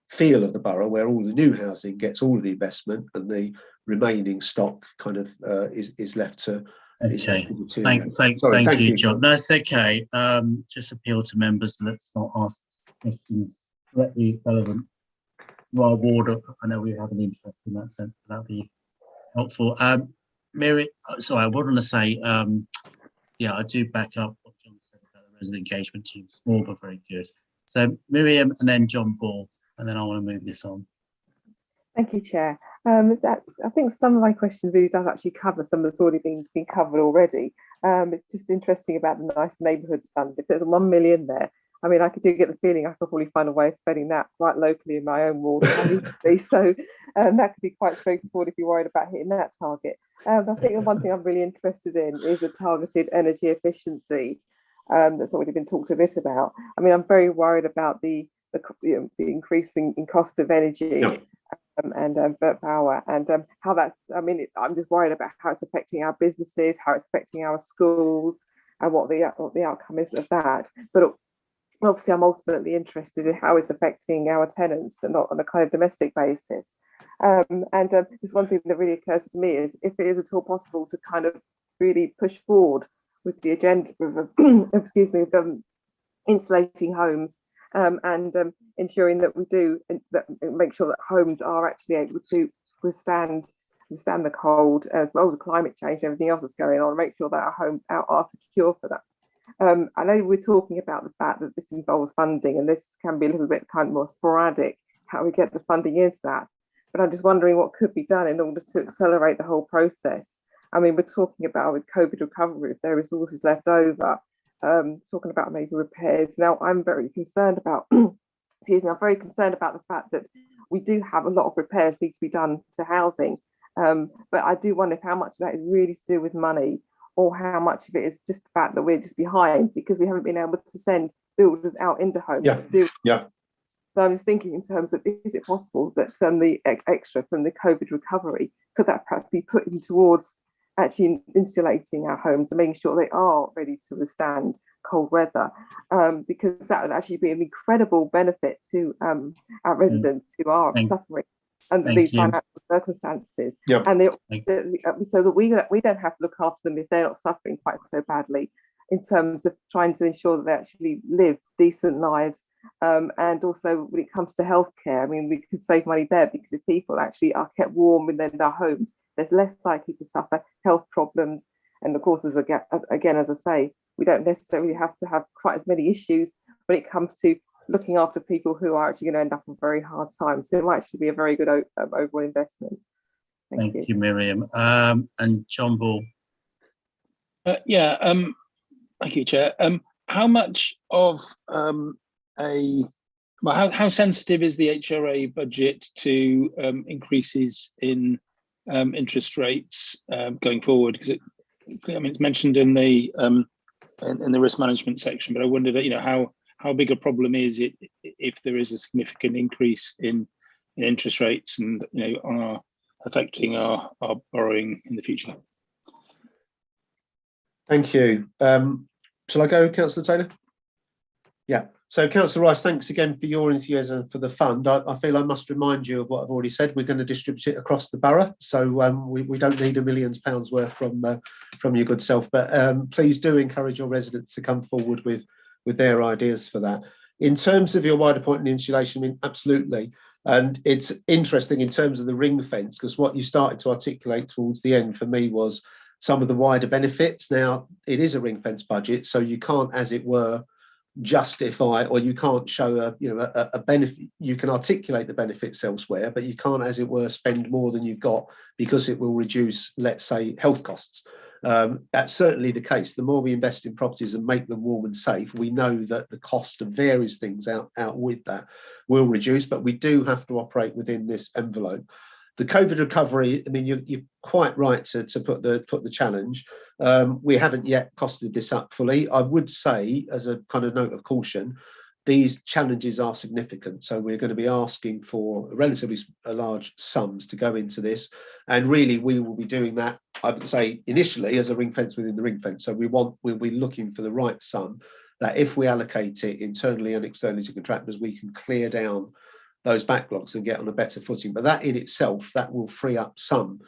feel of the borough, where all the new housing gets all of the investment and the remaining stock kind of is left to. Okay, thank you, John. That's okay. Just appeal to members, let's not ask questions directly relevant to our ward. I know we have an interest in that sense, but that'd be helpful. Mary, sorry, I want to say, yeah, I do back up what John said about the resident engagement team. Small but very good. So Miriam and then John Ball, and then I want to move this on. Thank you, Chair. I think some of my questions really does actually cover some that's already been covered already. It's just interesting about the Nice Neighbourhoods Fund. If there's 1 million there, I mean, I do get the feeling I could probably find a way of spending that right locally in my own ward. So that could be quite straightforward if you're worried about hitting that target. I think the one thing I'm really interested in is the targeted energy efficiency that's already been talked a bit about. I mean, I'm very worried about the increasing in cost of energy. Yeah. And power, and how that's, I mean, I'm just worried about how it's affecting our businesses, how it's affecting our schools, and what the outcome is of that. But obviously I'm ultimately interested in how it's affecting our tenants, and not on a kind of domestic basis. Just one thing that really occurs to me is if it is at all possible to kind of really push forward with the agenda, excuse me, insulating homes, and ensuring that we do make sure that homes are actually able to withstand the cold, as well as the climate change and everything else that's going on, make sure that our homes are secure for that. I know we're talking about the fact that this involves funding, and this can be a little bit kind of more sporadic, how we get the funding into that. But I'm just wondering what could be done in order to accelerate the whole process. I mean, we're talking about with COVID recovery, if there are resources left over, talking about maybe repairs. Now, I'm very concerned about, excuse me, I'm very concerned about the fact that we do have a lot of repairs need to be done to housing. But I do wonder if how much of that is really to do with money, or how much of it is just the fact that we're just behind because we haven't been able to send builders out into homes to do. Yeah. So I'm just thinking in terms of, is it possible that the extra from the COVID recovery, could that perhaps be put in towards actually insulating our homes and making sure they are ready to withstand cold weather, because that would actually be an incredible benefit to our residents who are suffering under these financial circumstances. Yep. And so that we don't have to look after them if they're not suffering quite so badly, in terms of trying to ensure that they actually live decent lives. And also when it comes to healthcare, I mean, we could save money there, because if people actually are kept warm within their homes, there's less likely to suffer health problems. And of course, there's again, as I say, we don't necessarily have to have quite as many issues when it comes to looking after people who are actually going to end up in very hard times. So it might actually be a very good overall investment. Thank you, Miriam. And John Ball. Thank you, Chair. How much of how sensitive is the HRA budget to increases in interest rates going forward? Because it's mentioned in the risk management section, but I wondered, how big a problem is it if there is a significant increase in interest rates, and affecting our borrowing in the future? Thank you. Shall I go, Councillor Taylor? Yeah. So, Councillor Rice, thanks again for your enthusiasm for the fund. I feel I must remind you of what I've already said. We're going to distribute it across the borough, so we don't need £1 million worth from your good self. But please do encourage your residents to come forward with their ideas for that. In terms of your wider point in insulation, I mean, absolutely. And it's interesting in terms of the ring fence, because what you started to articulate towards the end for me was some of the wider benefits. Now, it is a ring fence budget, so you can't, as it were, justify, or you can't show a benefit. You can articulate the benefits elsewhere, but you can't, as it were, spend more than you've got, because it will reduce, let's say, health costs. That's certainly the case. The more we invest in properties and make them warm and safe, we know that the cost of various things out with that will reduce, but we do have to operate within this envelope. The COVID recovery, I mean, you're quite right to put the challenge. We haven't yet costed this up fully. I would say, as a kind of note of caution, these challenges are significant. So we're going to be asking for relatively large sums to go into this. And really, we will be doing that, I would say, initially as a ring fence within the ring fence. So we'll be looking for the right sum that, if we allocate it internally and externally to contractors, we can clear down those backlogs and get on a better footing. But that in itself, that will free up some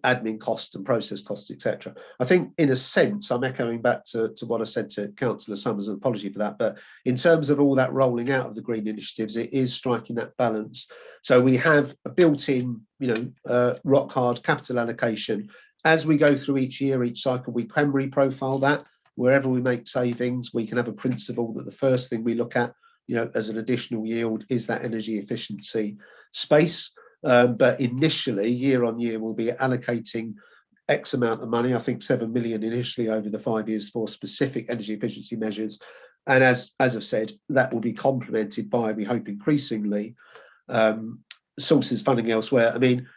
admin costs and process costs, etc. I think, in a sense, I'm echoing back to what I said to Councillor Summers, and apology for that, but in terms of all that rolling out of the green initiatives, it is striking that balance. So we have a built-in, rock hard capital allocation. As we go through each year, each cycle, we can reprofile that. Wherever we make savings, we can have a principle that the first thing we look at, as an additional yield, is that energy efficiency space. But initially, year on year, we'll be allocating X amount of money, I think 7 million initially over the 5 years, for specific energy efficiency measures. And as I've said, that will be complemented by, we hope increasingly, sources funding elsewhere. I mean,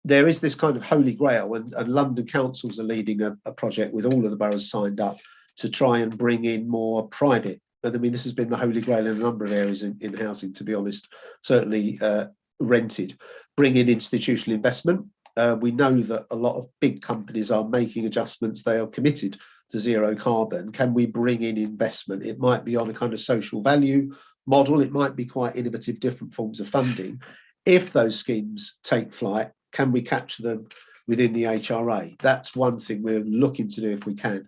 there is this kind of holy grail, and London councils are leading a project with all of the boroughs signed up to try and bring in more private. And I mean, this has been the holy grail in a number of areas in housing, to be honest, certainly rented. Bring in institutional investment. We know that a lot of big companies are making adjustments. They are committed to zero carbon. Can we bring in investment? It might be on a kind of social value model. It might be quite innovative, different forms of funding. If those schemes take flight, can we capture them within the HRA? That's one thing we're looking to do if we can.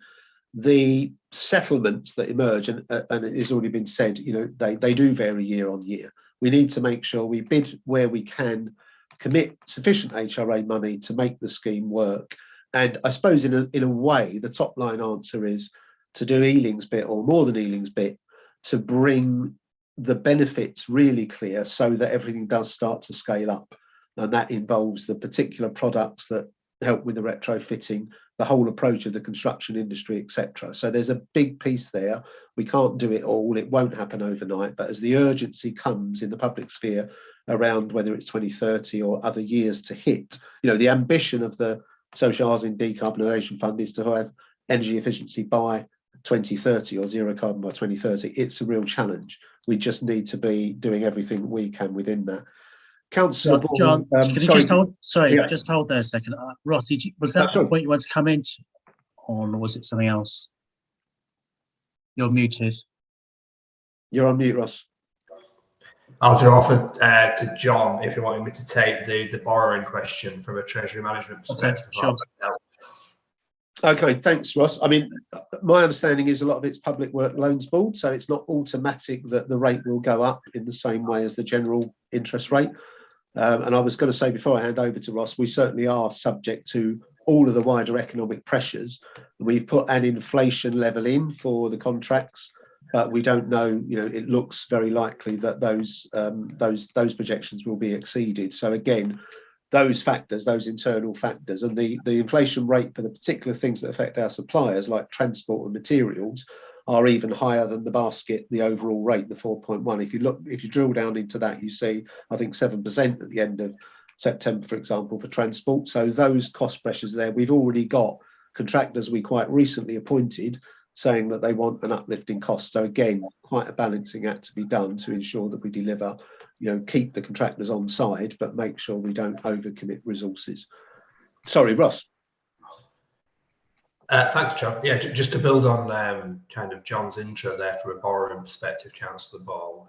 The settlements that emerge, and it has already been said, they do vary year on year. We need to make sure we bid where we can, commit sufficient HRA money to make the scheme work. And I suppose in a way, the top line answer is to do Ealing's bit, or more than Ealing's bit, to bring the benefits really clear so that everything does start to scale up. And that involves the particular products that help with the retrofitting, the whole approach of the construction industry, etc. So there's a big piece there. We can't do it all. It won't happen overnight. But as the urgency comes in the public sphere around whether it's 2030 or other years to hit, the ambition of the Social Housing Decarbonisation Fund is to have energy efficiency by 2030 or zero carbon by 2030. It's a real challenge. We just need to be doing everything we can within that. Councillor John, can you just hold? Sorry, yeah. Just hold there a second. Ross, was that the point you wanted to come in on, or was it something else? You're muted. You're on mute, Ross. I was going to offer to John if you wanted me to take the borrowing question from a treasury management perspective. Okay, sure. Okay, thanks, Ross. I mean, my understanding is a lot of it's Public Work Loans Board, so it's not automatic that the rate will go up in the same way as the general interest rate. And I was going to say, before I hand over to Ross, we certainly are subject to all of the wider economic pressures. We've put an inflation level in for the contracts, but we don't know, it looks very likely that those projections will be exceeded. So again, those factors, those internal factors, and the inflation rate for the particular things that affect our suppliers, like transport and materials, are even higher than the basket, the overall rate, the 4.1. If you drill down into that, you see, I think 7% at the end of September, for example, for transport. So those cost pressures there, we've already got contractors we quite recently appointed saying that they want an uplift in cost. So again, quite a balancing act to be done to ensure that we deliver, keep the contractors on side, but make sure we don't overcommit resources. Sorry, Ross. Thanks, John. Yeah, just to build on kind of John's intro there from a borrowing perspective, Councillor Ball,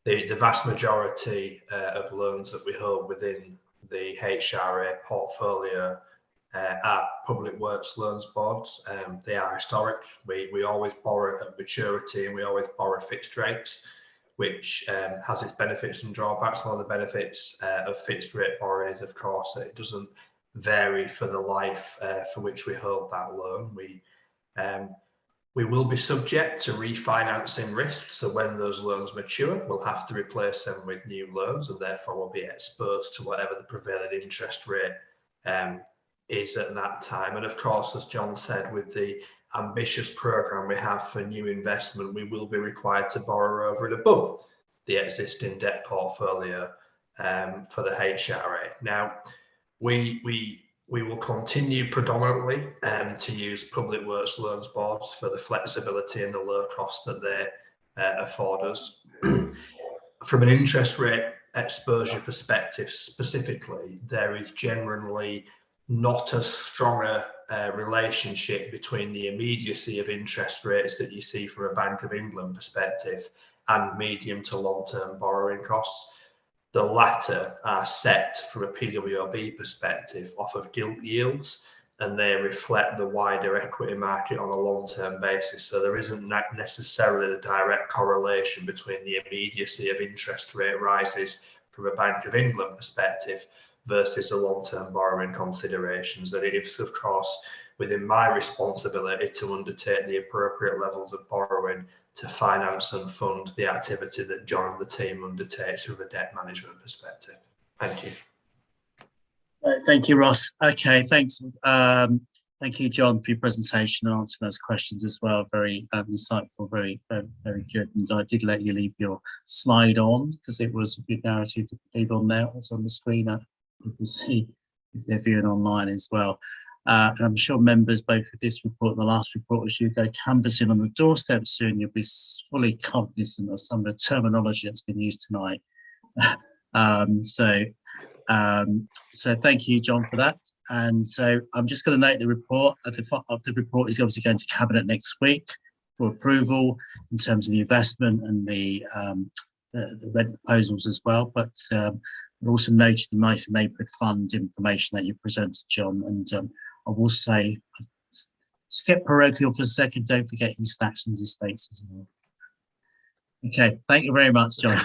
the vast majority of loans that we hold within the HRA portfolio are Public Works Loans Boards. They are historic. We always borrow at maturity, and we always borrow fixed rates. which has its benefits and drawbacks. One of the benefits of fixed rate borrowing is, of course, that it doesn't vary for the life for which we hold that loan. We will be subject to refinancing risk. So when those loans mature, we'll have to replace them with new loans, and therefore we'll be exposed to whatever the prevailing interest rate is at that time. And of course, as John said, with the ambitious program we have for new investment, we will be required to borrow over and above the existing debt portfolio for the HRA. Now, we will continue predominantly to use public works loans boards for the flexibility and the low cost that they afford us. From an interest rate exposure perspective specifically, there is generally not as strong a relationship between the immediacy of interest rates that you see from a Bank of England perspective and medium to long-term borrowing costs. The latter are set from a PWOB perspective off of gilt yields, and they reflect the wider equity market on a long-term basis. So there isn't necessarily the direct correlation between the immediacy of interest rate rises from a Bank of England perspective versus the long-term borrowing considerations. And it is, of course, within my responsibility to undertake the appropriate levels of borrowing to finance and fund the activity that John and the team undertakes from a debt management perspective. Thank you. Thank you, Ross. Okay, thanks. Thank you, John, for your presentation and answering those questions as well. Very insightful, very good. And I did let you leave your slide on because it was a good narrative to leave on there. It's on the screen. You can see if they're viewing online as well. And I'm sure members, both with this report and the last report, as you go canvassing on the doorstep soon, you'll be fully cognizant of some of the terminology that's been used tonight. So thank you, John, for that. And so I'm just going to note the report. The report is obviously going to Cabinet next week for approval in terms of the investment and the rent proposals as well. But I also noted the Nice Neighbourhood Fund information that you presented, John. And I will say, skip parochial for a second. Don't forget East Acton's estates as well. Okay, thank you very much, John.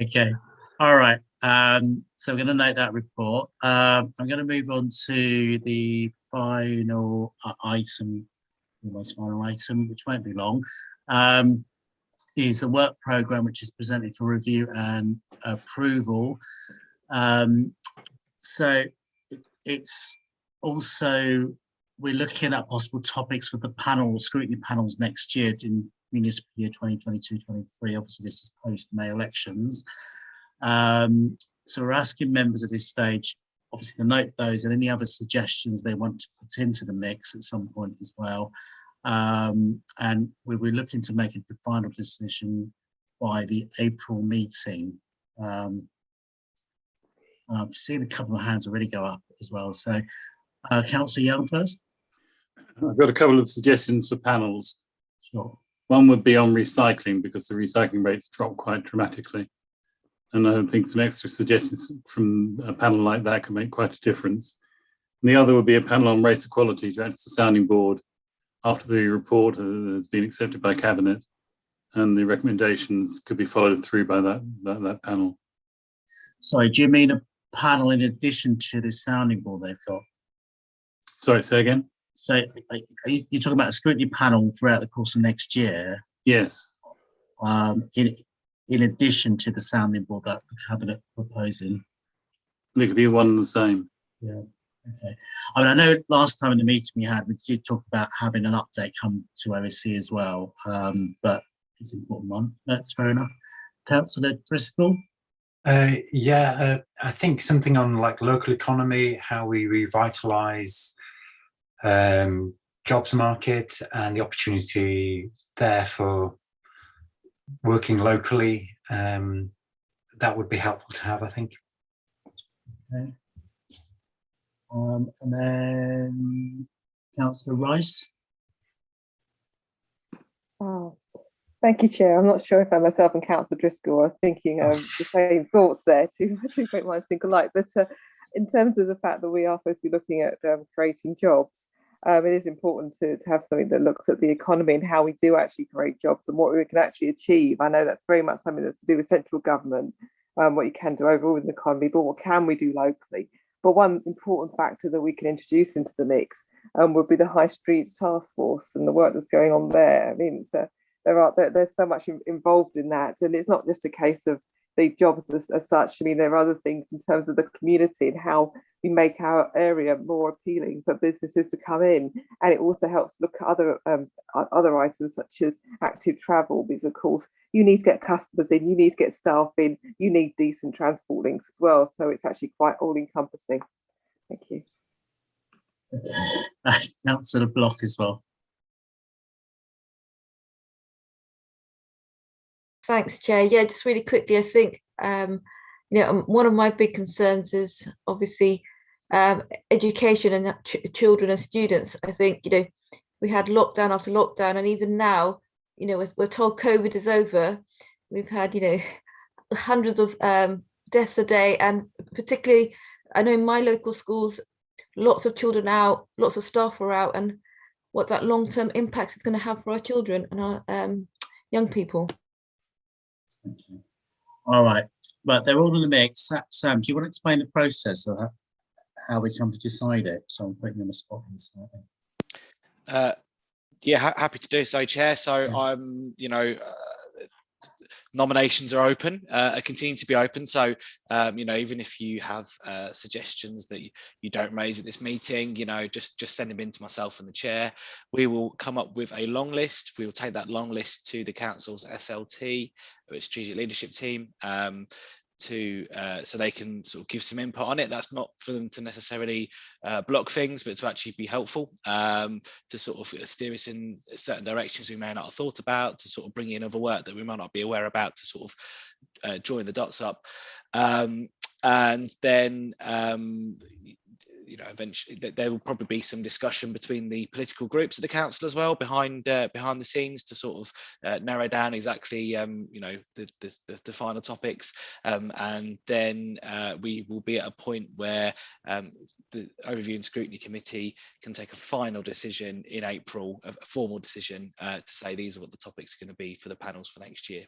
Okay, all right. So we're going to note that report. I'm going to move on to the final item, almost final item, which won't be long. Is the work programme which is presented for review and approval. So it's also, we're looking at possible topics for the panel, scrutiny panels next year in municipal year 2022-23. Obviously, this is post-May elections. So we're asking members at this stage, obviously, to note those and any other suggestions they want to put into the mix at some point as well. And we're looking to make a final decision by the April meeting. I've seen a couple of hands already go up as well. So, Councillor Young first. I've got a couple of suggestions for panels. Sure. One would be on recycling because the recycling rates dropped quite dramatically. And I think some extra suggestions from a panel like that can make quite a difference. And the other would be a panel on race equality to act as a sounding board after the report has been accepted by Cabinet, and the recommendations could be followed through by that panel. Sorry, do you mean a panel in addition to the sounding board they've got? Sorry, say again? So you're talking about a scrutiny panel throughout the course of next year? Yes. In addition to the sounding board that the Cabinet proposing? It could be one and the same. Yeah. Okay. I mean, I know last time in the meeting we had, we did talk about having an update come to OSC as well, but it's an important one. That's fair enough. Councillor Driscoll? I think something on like local economy, how we revitalise jobs market and the opportunity there for working locally. That would be helpful to have, I think. Okay. And then Councillor Rice. Oh, thank you, Chair. I'm not sure if I myself and Councillor Driscoll are thinking the same thoughts there. Two great minds think alike. But in terms of the fact that we are supposed to be looking at creating jobs, it is important to have something that looks at the economy and how we do actually create jobs and what we can actually achieve. I know that's very much something that's to do with central government, what you can do overall in the economy, but what can we do locally? But one important factor that we can introduce into the mix would be the High Streets Task Force and the work that's going on there. I mean, there's so much involved in that, and it's not just a case of the jobs as such. I mean, there are other things in terms of the community and how we make our area more appealing for businesses to come in, and it also helps look at other items such as active travel, because of course you need to get customers in, you need to get staff in, you need decent transport links as well. So it's actually quite all-encompassing. Thank you. Councillor Block as well. Thanks, Chair. Yeah, just really quickly, I think one of my big concerns is obviously education and children and students. I think we had lockdown after lockdown, and even now, we're told COVID is over. We've had hundreds of deaths a day, and particularly I know in my local schools, lots of children out, lots of staff are out, and what that long-term impact is going to have for our children and our young people. Okay. All right, but they're all in the mix. Sam, do you want to explain the process of how we come to decide it? So I'm putting you on the spot here slightly. Yeah, happy to do so, Chair. So Yeah. Nominations are open, continue to be open. So, even if you have suggestions that you don't raise at this meeting, just send them in to myself and the Chair. We will come up with a long list. We will take that long list to the Council's SLT, or Strategic Leadership Team, so they can sort of give some input on it. That's not for them to necessarily block things, but to actually be helpful, to sort of steer us in certain directions we may not have thought about, to sort of bring in other work that we might not be aware about, to sort of join the dots up. And then eventually there will probably be some discussion between the political groups at the council as well, behind the scenes, to sort of narrow down exactly the final topics, and then we will be at a point where the Overview and Scrutiny Committee can take a final decision in April, a formal decision to say these are what the topics are going to be for the panels for next year.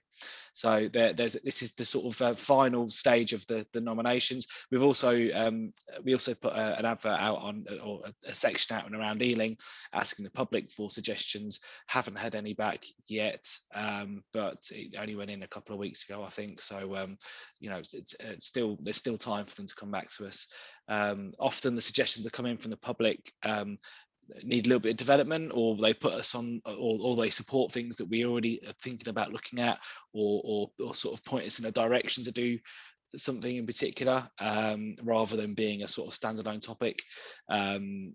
So this is the sort of final stage of the nominations. We've also put an advert out on, or a section out and around Ealing, asking the public for suggestions. Haven't had any back yet, but it only went in a couple of weeks ago, I think. So there's still time for them to come back to us. Often the suggestions that come in from the public need a little bit of development, or they put us on, or they support things that we already are thinking about looking at, or sort of point us in a direction to do something in particular, rather than being a sort of standalone topic. And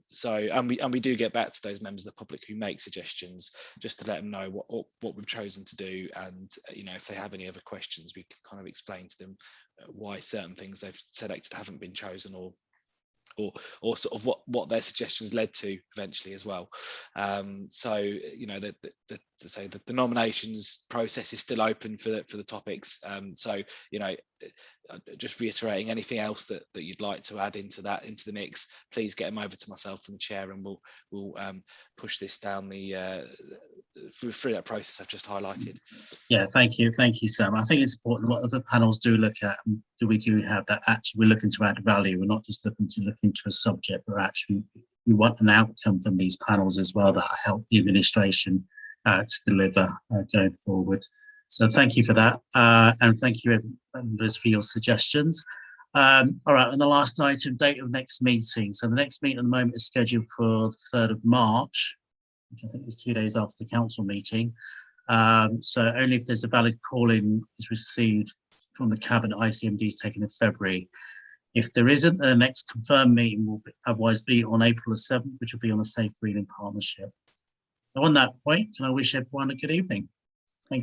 we do get back to those members of the public who make suggestions, just to let them know what we've chosen to do, and if they have any other questions, we can kind of explain to them why certain things they've selected haven't been chosen, or sort of what their suggestions led to eventually as well. So the nominations process is still open for the topics. So just reiterating, anything else that you'd like to add into the mix, please get them over to myself and the Chair, and we'll push this down through that process I've just highlighted. Yeah, thank you, Sam. I think it's important what other panels do look at. We do have that. Actually, we're looking to add value. We're not just looking to look into a subject, but actually we want an outcome from these panels as well that help the administration to deliver going forward. So thank you for that, and thank you members for your suggestions. All right, and the last item, date of next meeting. So the next meeting at the moment is scheduled for the 3rd of March, which I think is 2 days after the council meeting. So only if there's a valid call-in is received from the cabinet, ICMD is taken in February. If there isn't, the next confirmed meeting will otherwise be on April the 7th, which will be on a Safe Reading Partnership. So on that point, can I wish everyone a good evening?